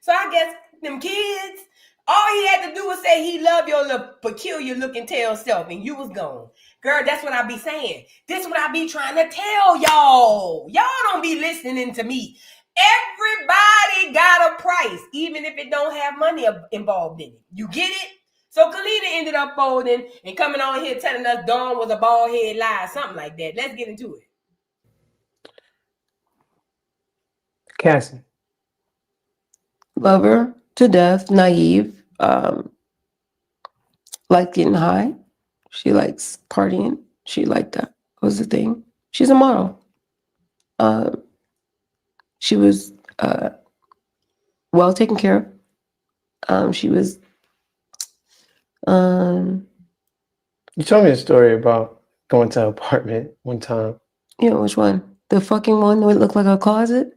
So I guess them kids, all he had to do was say he loved your little peculiar looking tail self and you was gone. Girl, that's what I be saying. This is what I be trying to tell y'all. Y'all don't be listening to me. Everybody got a price, even if it don't have money involved in it. You get it? So Kalina ended up folding and coming on here telling us Dawn was a bald head lie, something like that. Let's get into it. Cassie. Love her to death, naive, liked getting high. She likes partying. She liked that. Was the thing. She's a model. She was well taken care of. She was. You told me a story about going to an apartment one time. Yeah, which one? The fucking one that would look like a closet?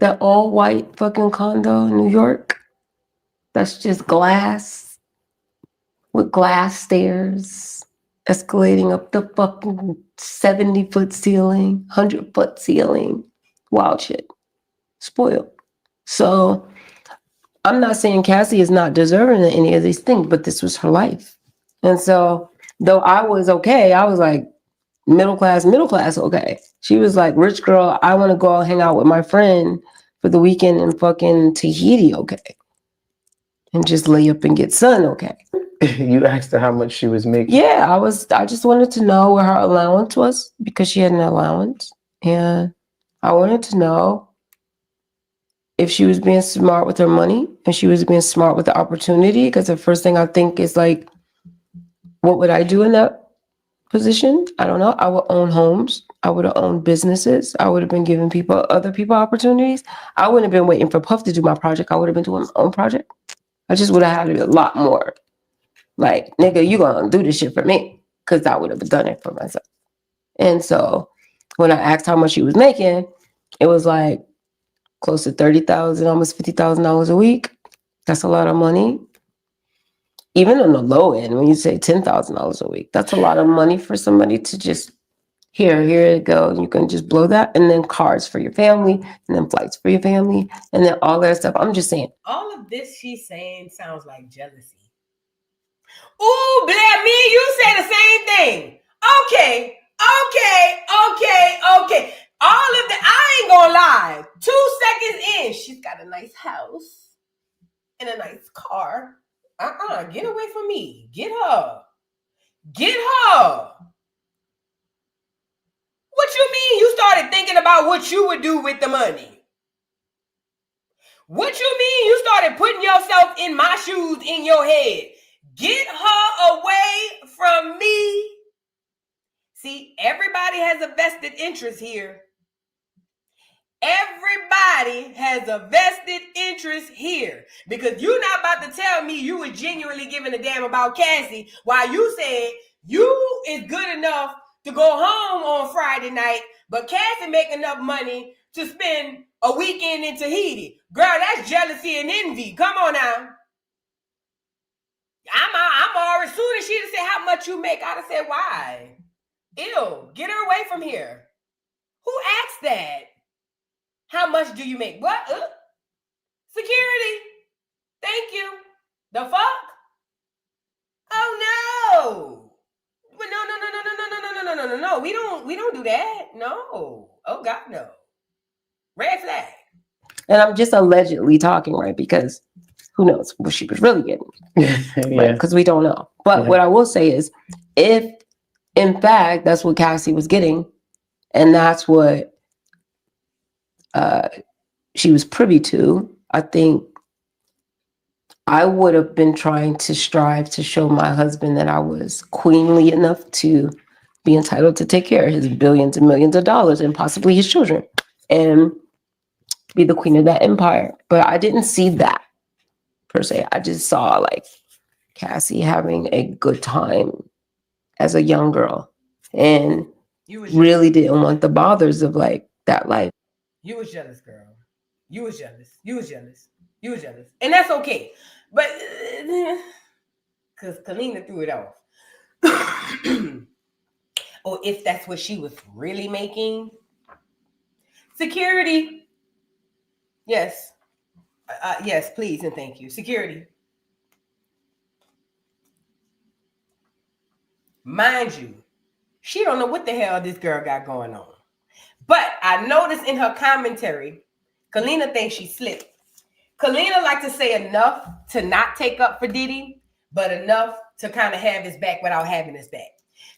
That all white fucking condo in New York? That's just glass with glass stairs escalating up the fucking 70-foot ceiling, 100-foot ceiling. Wild shit. Spoiled. So I'm not saying Cassie is not deserving of any of these things, but this was her life. And so though I was okay, I was like middle class, okay. She was like, rich girl, I want to go hang out with my friend for the weekend in fucking Tahiti, okay. And just lay up and get sun, okay. You asked her how much she was making. Yeah, I just wanted to know where her allowance was because she had an allowance. And I wanted to know if she was being smart with her money and she was being smart with the opportunity, because the first thing I think is like, what would I do in that position? I don't know. I would own homes. I would have owned businesses. I would have been giving other people opportunities. I wouldn't have been waiting for Puff to do my project. I would have been doing my own project. I just would have had a lot more. Like, nigga, you gonna do this shit for me. Because I would have done it for myself. And so when I asked how much she was making, it was like close to $30,000, almost $50,000 a week. That's a lot of money. Even on the low end, when you say $10,000 a week, that's a lot of money for somebody to just, here you go. You can just blow that. And then cars for your family, and then flights for your family, and then all that stuff. I'm just saying. All of this she's saying sounds like jealousy. Ooh, Blair, me and you say the same thing. Okay. All of that, I ain't gonna lie. 2 seconds in, she's got a nice house and a nice car. Get away from me. Get her. What you mean you started thinking about what you would do with the money? What you mean you started putting yourself in my shoes in your head? Get her away from me. See, everybody has a vested interest here. Everybody has a vested interest here. Because you're not about to tell me you were genuinely giving a damn about Cassie while you said you is good enough to go home on Friday night, but Cassie make enough money to spend a weekend in Tahiti. Girl, that's jealousy and envy. Come on now. I'm already, as soon as she'd have said how much you make, I'd have said, why? Ew, get her away from here. Who asked that? How much do you make? What? Security. Thank you. The fuck? Oh no. No. We don't do that. No. Oh God, no. Red flag. And I'm just allegedly talking, right? Because who knows what she was really getting. Yeah. Because we don't know. But what I will say is, if in fact that's what Cassie was getting, and that's what she was privy to, I think I would have been trying to strive to show my husband that I was queenly enough to be entitled to take care of his billions and millions of dollars and possibly his children and be the queen of that empire. But I didn't see that per se. I just saw like Cassie having a good time as a young girl and really didn't want the bothers of like that life. You was jealous, girl. You was jealous. And that's okay. But because Kalina threw it off. Or if that's what she was really making. Security. Yes. Yes, please and thank you. Security. Mind you, she don't know what the hell this girl got going on. But I noticed in her commentary, Kalina thinks she slick. Kalina like to say enough to not take up for Diddy, but enough to kind of have his back without having his back.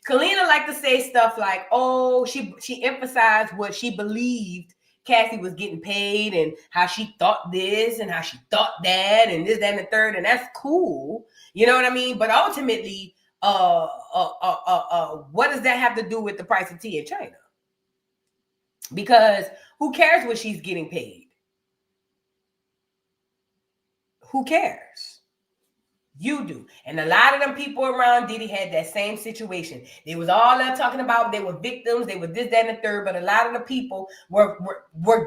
Kalina like to say stuff like, oh, she emphasized what she believed Cassie was getting paid and how she thought this and how she thought that and this, that, and the third, and that's cool. You know what I mean? But ultimately, what does that have to do with the price of tea in China? Because who cares what she's getting paid? Who cares? You do. And a lot of them people around Diddy had that same situation. They was all there talking about they were victims, they were this, that, and the third, but a lot of the people were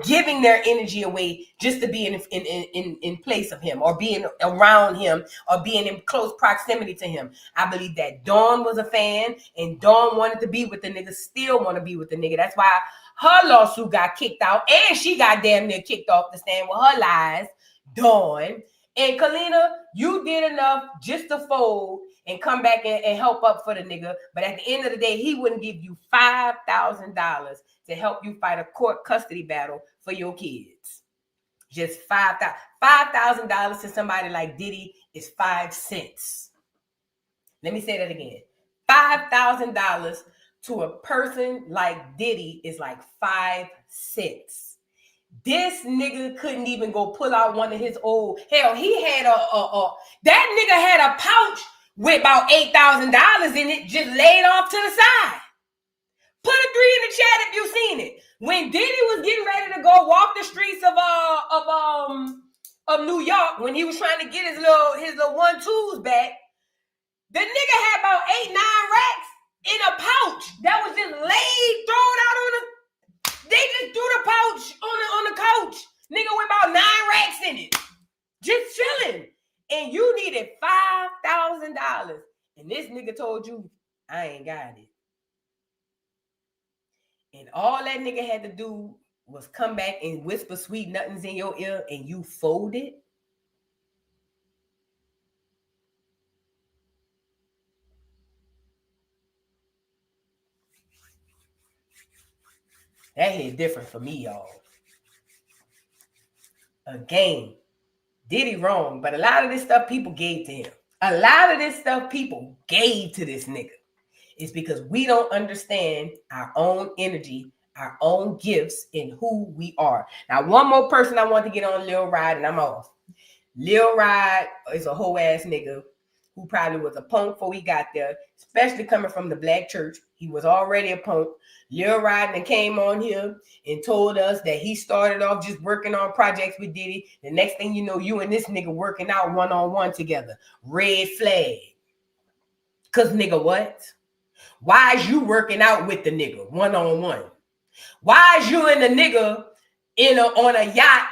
giving their energy away just to be in place of him or being around him or being in close proximity to him. I believe that Dawn was a fan and Dawn wanted to be with the nigga, still want to be with the nigga. That's why her lawsuit got kicked out and she got damn near kicked off the stand with her lies, Dawn. And Kalina, you did enough just to fold and come back and help up for the nigga. But at the end of the day, he wouldn't give you $5,000 to help you fight a court custody battle for your kids. Just $5,000. $5,000 to somebody like Diddy is 5 cents. Let me say that again. $5,000 to a person like Diddy is like 5 cents. This nigga couldn't even go pull out one of his old. Hell, he had that nigga had a pouch with about $8,000 in it, just laid off to the side. Put a 3 in the chat if you seen it. When Diddy was getting ready to go walk the streets of New York, when he was trying to get his little 1-2s back, the nigga had about 8-9 racks in a pouch that was just thrown out on the. They just threw the pouch on the couch. Nigga with about 9 racks in it. Just chilling. And you needed $5,000. And this nigga told you, I ain't got it. And all that nigga had to do was come back and whisper sweet nothings in your ear and you folded. That hit different for me, y'all. Again, Diddy wrong, but a lot of this stuff people gave to him. A lot of this stuff people gave to this nigga. It's because we don't understand our own energy, our own gifts, and who we are. Now, one more person I want to get on Lil Rod, and I'm off. Lil Rod is a whole ass nigga who probably was a punk before he got there, especially coming from the black church. He was already a punk. Lil Rod and came on here and told us that he started off just working on projects with Diddy. The next thing you know, you and this nigga working out one-on-one together. Red flag. Cause nigga, what? Why is you working out with the nigga one-on-one? Why is you and the nigga on a yacht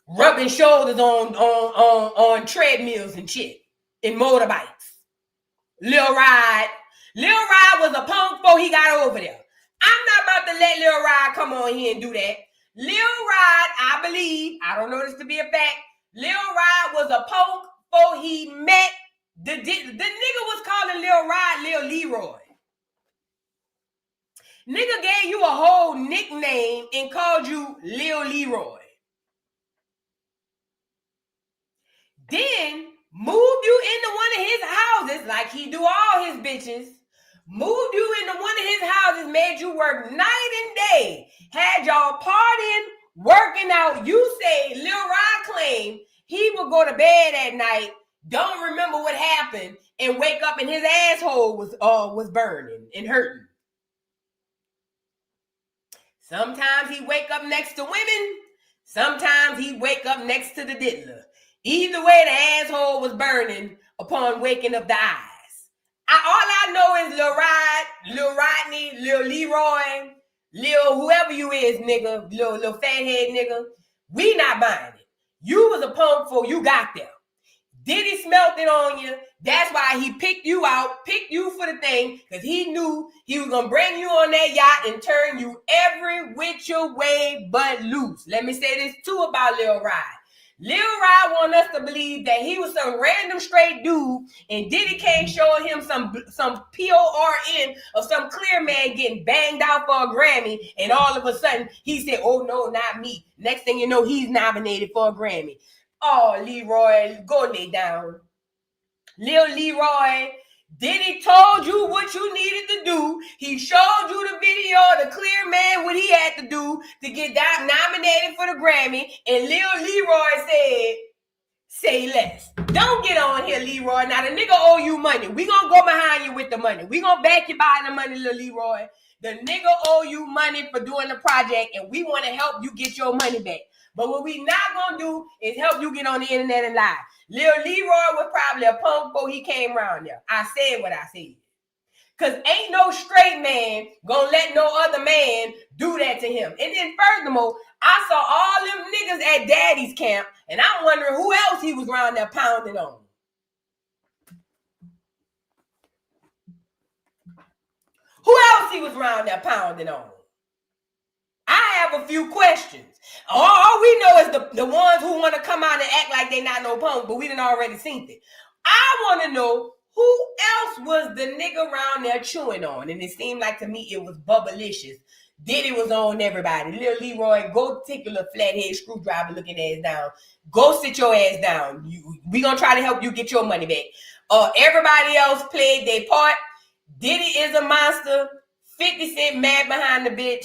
rubbing shoulders on treadmills and shit and motorbikes? Lil Rod was a punk before he got over there. I'm not about to let Lil Rod come on here and do that. Lil Rod, I believe, I don't know this to be a fact, Lil Rod was a punk before he met the nigga was calling Lil Rod Lil Leroy. Nigga gave you a whole nickname and called you Lil Leroy. Then moved you into one of his houses like he do all his bitches. Moved you into one of his houses, made you work night and day. Had y'all partying, working out. You say Lil Rod claimed he would go to bed at night, don't remember what happened, and wake up and his asshole was burning and hurting. Sometimes he wake up next to women. Sometimes he wake up next to the diddler. Either way, the asshole was burning upon waking up the eyes. All I know is Lil Rod, Lil Rodney, Lil Leroy, Lil whoever you is, nigga, Lil fathead nigga. We not buying it. You was a punk before you got there. Diddy smelt it on you. That's why he picked you out, picked you for the thing, because he knew he was going to bring you on that yacht and turn you every which way but loose. Let me say this too about Lil Rod. Lil Rod want us to believe that he was some random straight dude and Diddy can't show him some PORN of some clear man getting banged out for a Grammy and all of a sudden he said, oh no, not me. Next thing you know, he's nominated for a Grammy. Oh, Leroy, go lay down. Lil Leroy, Diddy told you what you needed to do. He showed you the video, the clear man, what he had to do to get that nominated for the Grammy. And Lil Leroy said, say less. Don't get on here, Leroy. Now, the nigga owe you money. We gonna go behind you with the money. We gonna back you by the money, Lil Leroy. The nigga owe you money for doing the project, and we want to help you get your money back. But what we not gonna do is help you get on the internet and lie. Lil Leroy was probably a punk before he came around there. I said what I said. Cause ain't no straight man gonna let no other man do that to him. And then furthermore, I saw all them niggas at Daddy's camp, and I'm wondering who else he was around there pounding on. Who else he was around there pounding on? I have a few questions. All we know is the ones who want to come out and act like they not no punk, but we done already seen it. I want to know who else was the nigga around there chewing on, and it seemed like to me it was Bubblicious. Diddy was on everybody. Lil Leroy, go take your little flathead screwdriver looking ass down. Go sit your ass down. We gonna try to help you get your money back. Everybody else played their part. Diddy is a monster. 50 Cent mad behind the bitch.